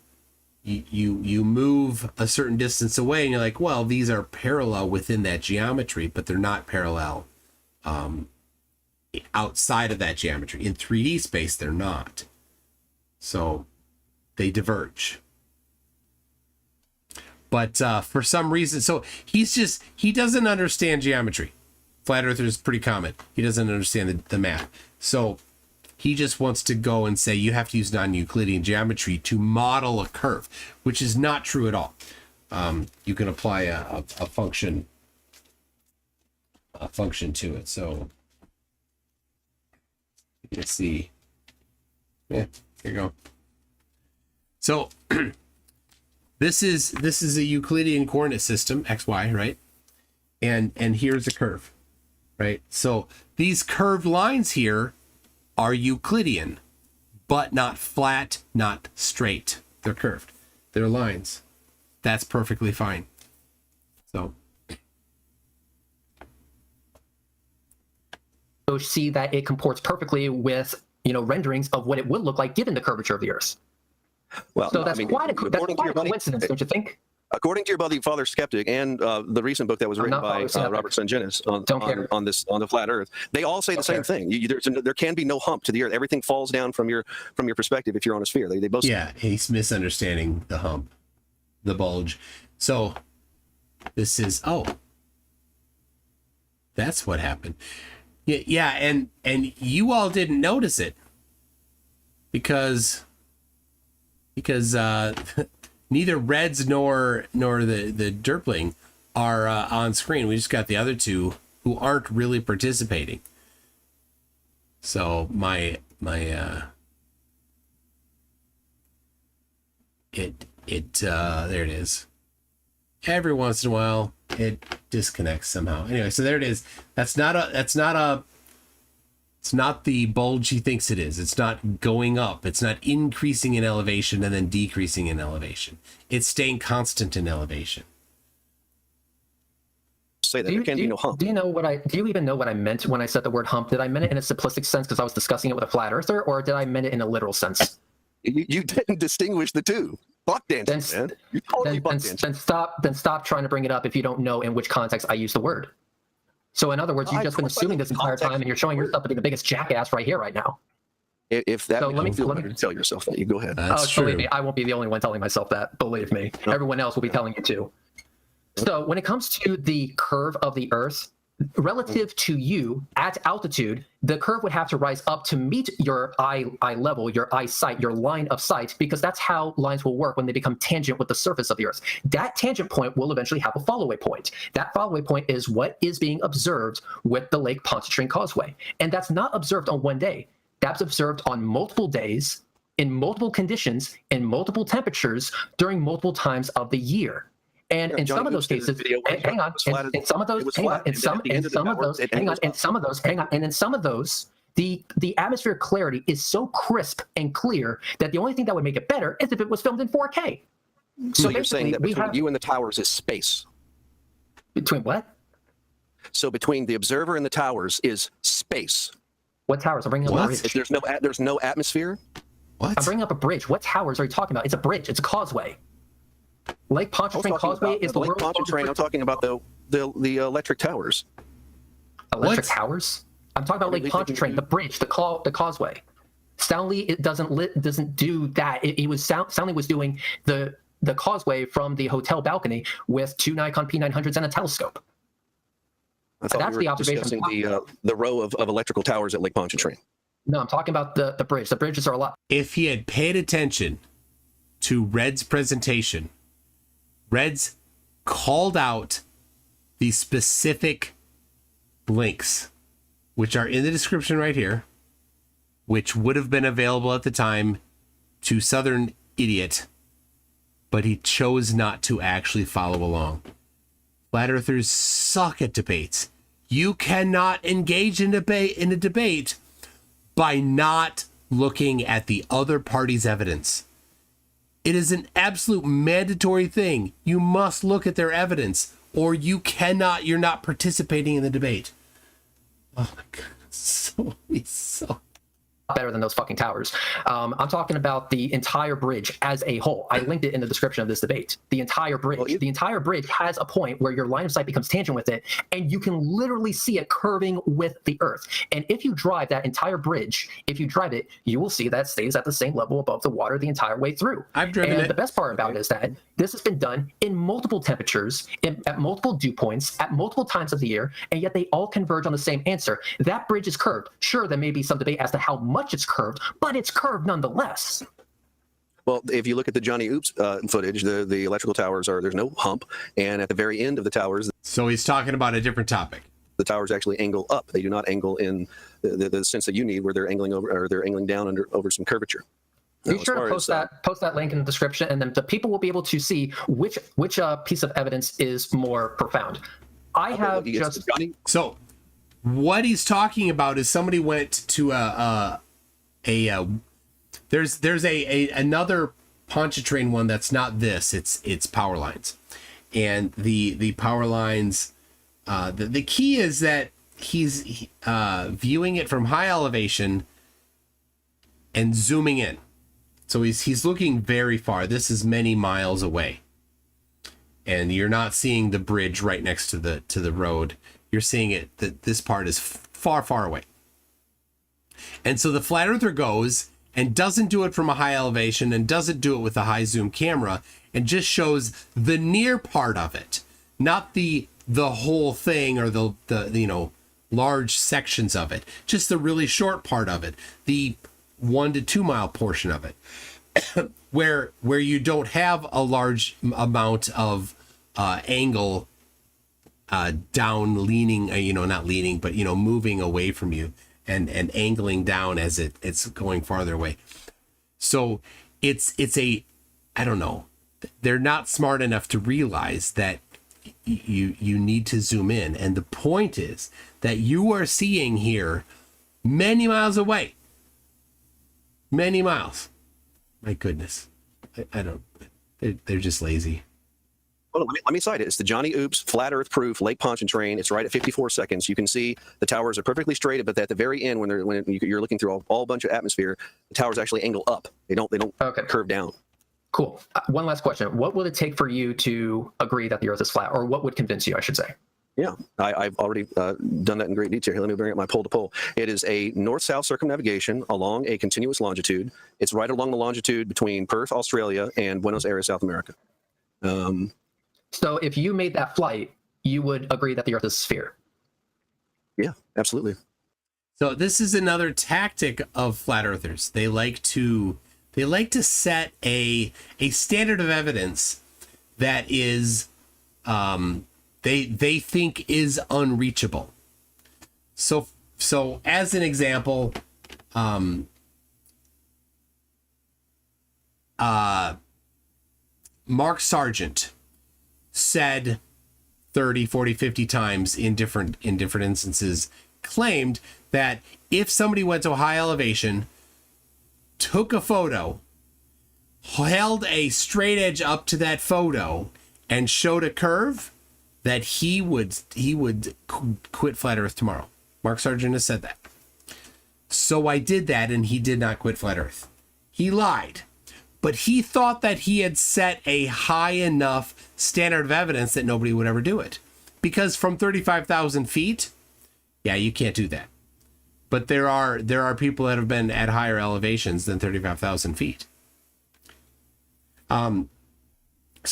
S2: you move a certain distance away, and you're like, well, these are parallel within that geometry, but they're not parallel outside of that geometry. In 3D space, they're not, so they diverge. But for some reason, so he doesn't understand geometry. Flat Earther is pretty common. He doesn't understand the math. So he just wants to go and say you have to use non-Euclidean geometry to model a curve, which is not true at all. You can apply a function to it. So you can see, yeah, there you go. So this is a Euclidean coordinate system, XY, right? And here's a curve, right? So these curved lines here are Euclidean, but not flat, not straight. They're curved. They're lines. That's perfectly fine. So
S9: see that it comports perfectly with, renderings of what it would look like given the curvature of the Earth.
S5: Well,
S9: so that's quite a coincidence, don't you think?
S5: According to your buddy, Father Skeptic, and the recent book that was written by Robert Sangenis on the flat Earth, they all say the same thing. There can be no hump to the Earth. Everything falls down from your perspective if you're on a sphere. They both.
S2: Yeah, he's misunderstanding the hump, the bulge. So this is that's what happened. Yeah, and you all didn't notice it because neither Reds nor the Derpling are on screen. We just got the other two who aren't really participating. So there it is. Every once in a while it disconnects somehow. Anyway, so there it is. It's not the bulge he thinks it is. It's not going up. It's not increasing in elevation and then decreasing in elevation. It's staying constant in elevation.
S5: Say that there can be no hump.
S9: Do you even know what I meant when I said the word hump? Did I mean it in a simplistic sense because I was discussing it with a flat earther, or did I mean it in a literal sense?
S5: You didn't distinguish the two. Buck dancing, man. You're totally buck dancing.
S9: Then stop trying to bring it up if you don't know in which context I use the word. So in other words, you've just been assuming this entire time, and you're showing yourself to be the biggest jackass right here, right now.
S5: If that makes you feel better to tell yourself that, you go ahead.
S2: That's true.
S9: Believe me, I won't be the only one telling myself that. Believe me, everyone else will be telling you too. So when it comes to the curve of the Earth, relative to you at altitude, the curve would have to rise up to meet your eye level, your eyesight, your line of sight, because that's how lines will work when they become tangent with the surface of the Earth. That tangent point will eventually have a follow-away point. That follow-away point is what is being observed with the Lake Pontchartrain Causeway. And that's not observed on one day. That's observed on multiple days, in multiple conditions, in multiple temperatures, during multiple times of the year. And in some of those cases, hang on, in some of those, the atmospheric clarity is so crisp and clear that the only thing that would make it better is if it was filmed in 4K.
S5: So you're saying that between you and the towers is space?
S9: Between what?
S5: So between the observer and the towers is space.
S9: What towers? I'm bringing up a bridge.
S5: There's no atmosphere?
S2: What?
S9: I'm bringing up a bridge. What towers are you talking about? It's a bridge. It's a causeway. Lake Pontchartrain Causeway is the
S5: Lake Pontchartrain. I'm talking about the electric towers.
S9: Electric
S2: What?
S9: towers? I'm talking about Lake Pontchartrain, the bridge, the causeway. Soundly, it doesn't do that. Soundly was doing the causeway from the hotel balcony with 2 Nikon P900s and a telescope.
S5: I thought
S9: That's
S5: we
S9: the
S5: were
S9: observation.
S5: discussing the row of electrical towers at Lake Pontchartrain.
S9: No, I'm talking about the bridge. The bridges are a lot.
S2: If he had paid attention to Red's presentation, Red's called out the specific links, which are in the description right here, which would have been available at the time to Southern Idiot, but he chose not to actually follow along. Flat Earthers suck at debates. You cannot engage in a debate by not looking at the other party's evidence. It is an absolute mandatory thing. You must look at their evidence, or you're not participating in the debate. Oh my God, he's so
S9: better than those fucking towers. I'm talking about the entire bridge as a whole. I linked it in the description of this debate. The entire bridge. The entire bridge has a point where your line of sight becomes tangent with it, and you can literally see it curving with the earth. And if you drive that entire bridge, you will see that it stays at the same level above the water the entire way through.
S2: I've driven it.
S9: The best part about it is that this has been done in multiple temperatures, at multiple dew points, at multiple times of the year, and yet they all converge on the same answer. That bridge is curved. Sure, there may be some debate as to how much it's curved, but it's curved nonetheless.
S5: Well, if you look at the Johnny Oops footage, the electrical towers there's no hump, and at the very end of the towers,
S2: So he's talking about a different topic.
S5: the towers actually angle up. They do not angle in the sense that you need, where they're angling over, or they're angling down over some curvature.
S9: Be sure to post that link in the description, and then the people will be able to see which piece of evidence is more profound.
S2: So what he's talking about is somebody went to there's another Pontchartrain one that's not this. It's power lines, and the power lines. The key is that he's viewing it from high elevation and zooming in. So he's looking very far. This is many miles away, and you're not seeing the bridge right next to the road. You're seeing it that this part is far away. And so the flat earther goes and doesn't do it from a high elevation and doesn't do it with a high zoom camera, and just shows the near part of it, not the whole thing or the large sections of it, just the really short part of it, the 1 to 2 mile portion of it, where you don't have a large amount of angle down, leaning, not leaning, but moving away from you and angling down as it's going farther away. So it's I don't know, they're not smart enough to realize that you need to zoom in, and the point is that you are seeing here many miles away. Many miles. My goodness. I don't. They're just lazy.
S5: Well, let me cite it. It's the Johnny Oops flat Earth proof Lake Pontchartrain. It's right at 54 seconds. You can see the towers are perfectly straight, but at the very end, when you're looking through all bunch of atmosphere, the towers actually angle up. They don't curve down.
S9: Cool. One last question. What would it take for you to agree that the Earth is flat, or what would convince you, I should say?
S5: Yeah, I've already done that in great detail. Here, let me bring up my pole to pole. It is a north-south circumnavigation along a continuous longitude. It's right along the longitude between Perth, Australia, and Buenos Aires, South America.
S9: So if you made that flight, you would agree that the Earth is a sphere?
S5: Yeah, absolutely.
S2: So this is another tactic of flat earthers. They like to set a standard of evidence that is they think is unreachable. So as an example, Mark Sargent said 30, 40, 50 times in different instances, claimed that if somebody went to a high elevation, took a photo, held a straight edge up to that photo, and showed a curve, that he would quit Flat Earth tomorrow. Mark Sargent has said that. So I did that, and he did not quit Flat Earth. He lied. But he thought that he had set a high enough standard of evidence that nobody would ever do it. because from 35,000 feet, yeah, you can't do that. But there are people that have been at higher elevations than 35,000 feet. So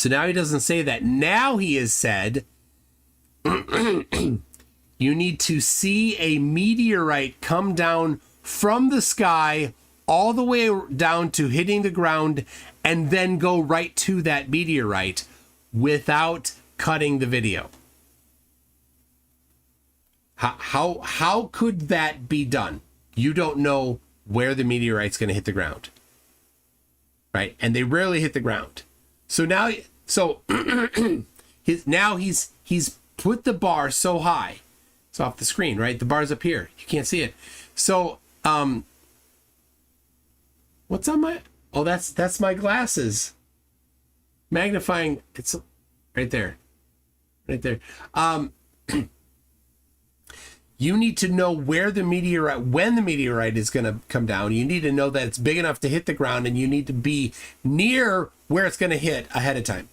S2: now he doesn't say that. Now he has said, you need to see a meteorite come down from the sky all the way down to hitting the ground and then go right to that meteorite without cutting the video. How could that be done? You don't know where the meteorite's going to hit the ground, right? And they rarely hit the ground. So now, he's put the bar so high. It's off the screen, right? The bar's up here. You can't see it. So, what's on my? Oh, that's my glasses. Magnifying. It's right there. Right there. You need to know where the meteorite, when the meteorite is going to come down. You need to know that it's big enough to hit the ground, and you need to be near where it's going to hit ahead of time.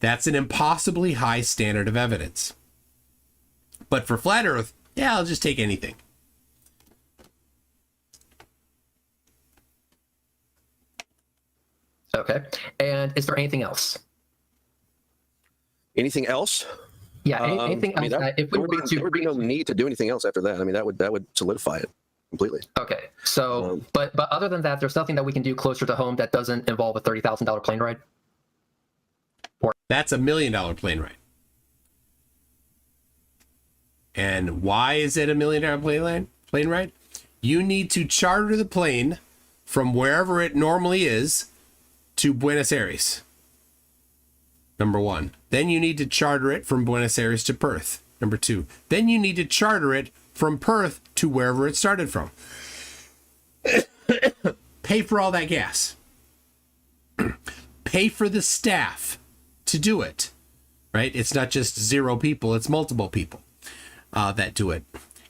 S2: That's an impossibly high standard of evidence. But for flat Earth, yeah, I'll just take anything.
S9: Okay. And is there anything else?
S5: Anything else?
S9: Yeah, anything else? If we
S5: there would be no need to do anything else after that. I mean, that would solidify it completely.
S9: Okay, so but other than that, there's nothing that we can do closer to home that doesn't involve a $30,000 plane ride.
S2: That's $1 million plane ride. And why is it $1 million plane ride? You need to charter the plane from wherever it normally is to Buenos Aires. Number one. Then you need to charter it from Buenos Aires to Perth. Number two. Then you need to charter it from Perth to wherever it started from. Pay for all that gas. Pay for the staff to do it. Right? It's not just 0 people, it's multiple people that do it.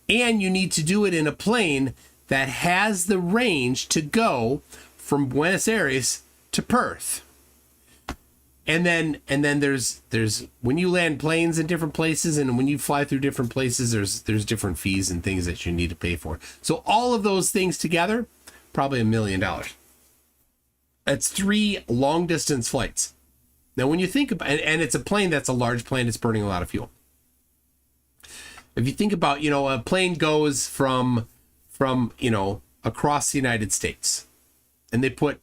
S2: And you need to do it in a plane that has the range to go from Buenos Aires to Perth. And then there's when you land planes in different places and when you fly through different places, there's different fees and things that you need to pay for. So all of those things together, probably $1 million. That's 3 long distance flights. Now, when you think about, and it's a plane that's a large plane, it's burning a lot of fuel. If you think about, a plane goes from across the United States, and they put,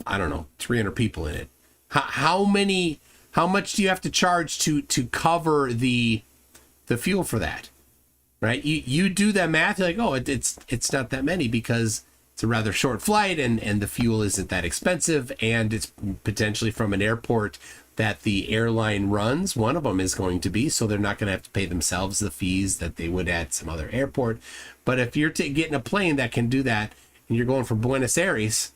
S2: 300 people in it. How much do you have to charge to cover the fuel for that, right? You do that math, you're like, oh, it's not that many because it's a rather short flight and the fuel isn't that expensive, and it's potentially from an airport that the airline runs. One of them is going to be, so they're not going to have to pay themselves the fees that they would at some other airport. But if you're getting a plane that can do that and you're going from Buenos Aires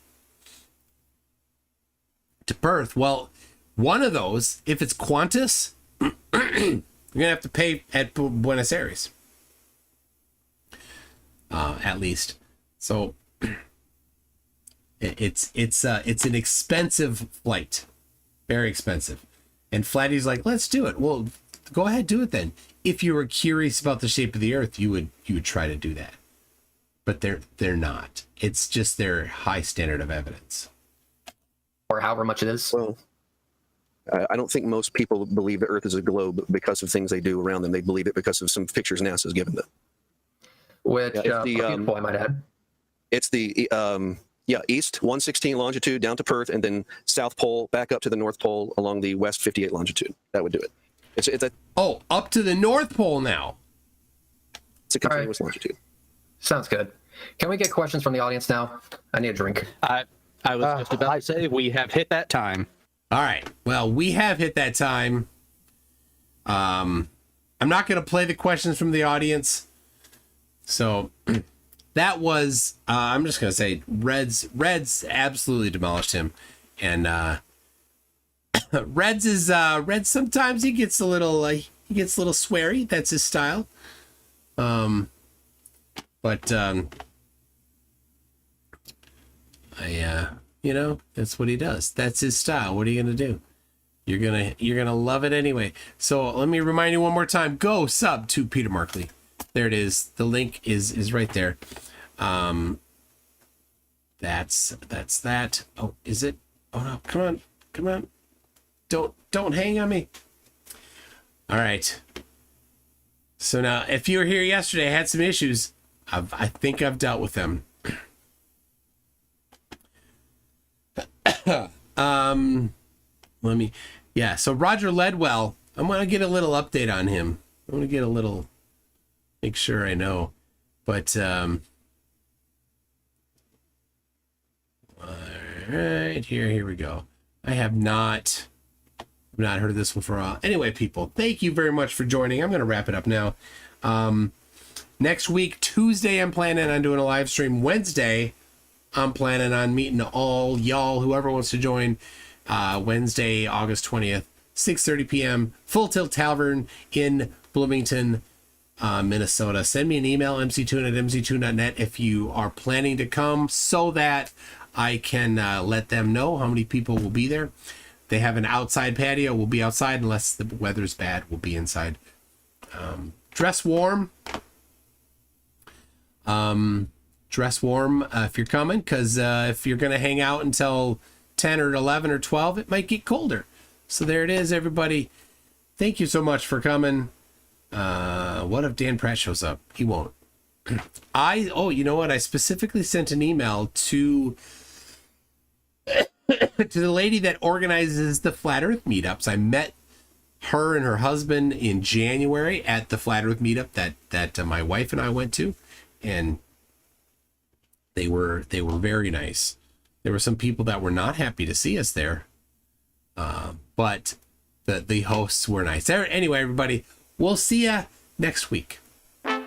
S2: to Perth, well, one of those, if it's Qantas, you're gonna have to pay at Buenos Aires, at least. So it's an expensive flight, very expensive. And Flatty's like, let's do it. Well, go ahead, do it then. If you were curious about the shape of the Earth, you would try to do that. But they're not. It's just their high standard of evidence.
S9: Or however much it is.
S5: Well, I don't think most people believe the Earth is a globe because of things they do around them. They believe it because of some pictures NASA's given them.
S9: Which, beautiful, I might add.
S5: It's the east 116 longitude down to Perth, and then South Pole back up to the North Pole along the west 58 longitude. That would do it. It's
S2: up to the North Pole now.
S5: It's a continuous longitude.
S9: Sounds good. Can we get questions from the audience now? I need a drink.
S4: I was just about to say we have hit that time.
S2: All right. Well, we have hit that time. I'm not going to play the questions from the audience. So that was, I'm just going to say Reds absolutely demolished him. And Reds sometimes he gets a little sweary. That's his style. That's what he does. That's his style. What are you going to do? You're gonna love it anyway. So let me remind you one more time. Go sub to Peter Markley. There it is. The link is right there. That's that. Oh, is it? Oh no! Come on! Don't hang on me. All right. So now, if you were here yesterday, I had some issues. I think I've dealt with them. So Roger Ledwell, I'm going to get a little update on him. I want to get a little, make sure I know. But, all right, here we go. I have not heard of this one for a while. Anyway, people, thank you very much for joining. I'm going to wrap it up now. Next week, Tuesday, I'm planning on doing a live stream. Wednesday, I'm planning on meeting all y'all, whoever wants to join, Wednesday, August 20th, 6:30 p.m., Full Tilt Tavern in Bloomington, Minnesota. Send me an email, mctoon@mctoon.net, if you are planning to come, so that I can let them know how many people will be there. They have an outside patio. We'll be outside unless the weather's bad. We'll be inside. Dress warm. Dress warm if you're coming, because if you're going to hang out until 10 or 11 or 12, it might get colder. So there it is, everybody. Thank you so much for coming. What if Dan Pratt shows up? He won't. You know what? I specifically sent an email to the lady that organizes the Flat Earth meetups. I met her and her husband in January at the Flat Earth meetup that my wife and I went to, and they were very nice. There were some people that were not happy to see us there, but the hosts were nice. Anyway, everybody, we'll see ya next week.
S1: Pick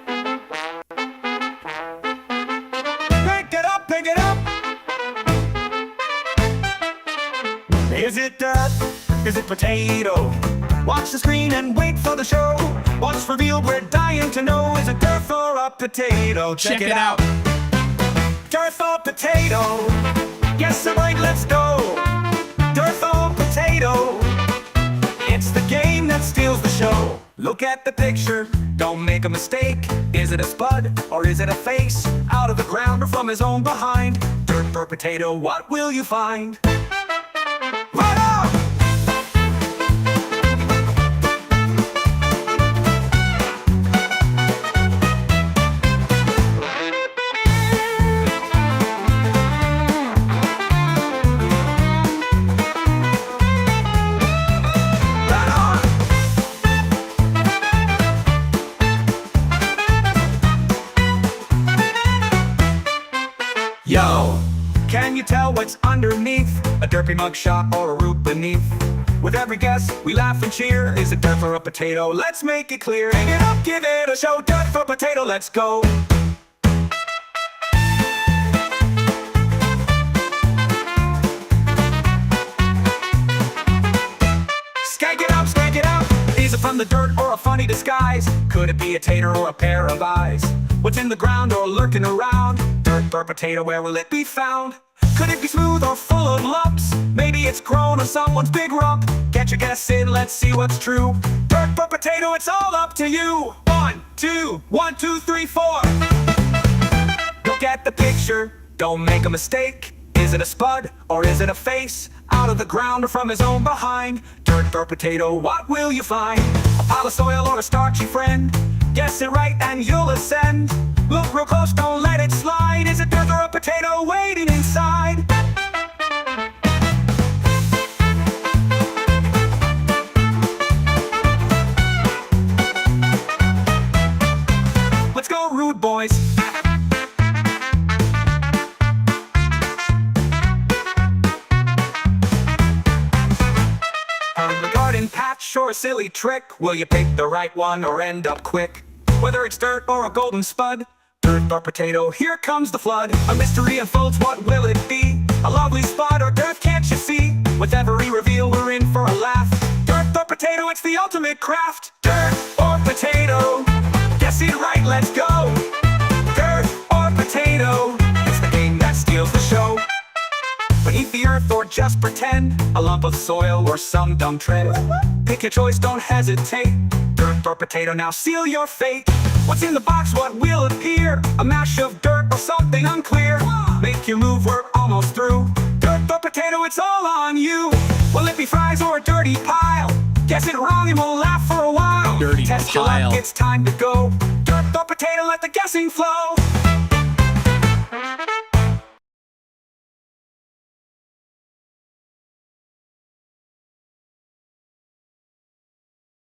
S1: it up. Is it dirt? Is it potato? Watch the screen and wait for the show. What's revealed, we're dying to know. Is it dirt or a potato? Check it out. Dirt or potato? Yes, sir, right, let's go. Dirt or potato? It's the game that steals the show. Look at the picture, don't make a mistake. Is it a spud or is it a face? Out of the ground or from his own behind? Dirt or potato, what will you find? Right on! Yo, can you tell what's underneath? A derpy mugshot or a root beneath? With every guess, we laugh and cheer. Is it dirt for a potato? Let's make it clear. Hang it up, give it a show. Dirt for potato, let's go. Skank it up, skank it up. Is it from the dirt or a funny disguise? Could it be a tater or a pair of eyes? What's in the ground or lurking around? Dirt or potato, where will it be found? Could it be smooth or full of lumps? Maybe it's grown on someone's big rump. Get your guess in, let's see what's true. Dirt or potato, it's all up to you. 1, 2, 1, 2, 3, 4. Look at the picture, don't make a mistake. Is it a spud or is it a face? Out of the ground or from his own behind? Dirt or potato, what will you find? A pile of soil or a starchy friend? Guess it right and you'll ascend. Look real close, don't let it slide. Is it dirt or a potato waiting inside? Let's go, rude boys. A garden patch or a silly trick? Will you pick the right one or end up quick? Whether it's dirt or a golden spud, dirt or potato, here comes the flood. A mystery unfolds, what will it be? A lovely spot or dirt, can't you see? With every reveal, we're in for a laugh. Dirt or potato, it's the ultimate craft. Dirt or potato, guess it right, let's go. Dirt or potato, it's the game that steals the show. But beneath the earth or just pretend? A lump of soil or some dumb trend? Pick your choice, don't hesitate. Dirt or potato, now seal your fate. What's in the box, what will appear? A mash of dirt or something unclear? Make your move, we're almost through. Dirt or potato, it's all on you. Will it be fries or a dirty pile? Guess it wrong and we'll laugh for a while.
S2: Dirty
S1: Test
S2: pile.
S1: your luck, it's time to go. Dirt or potato, let the guessing flow.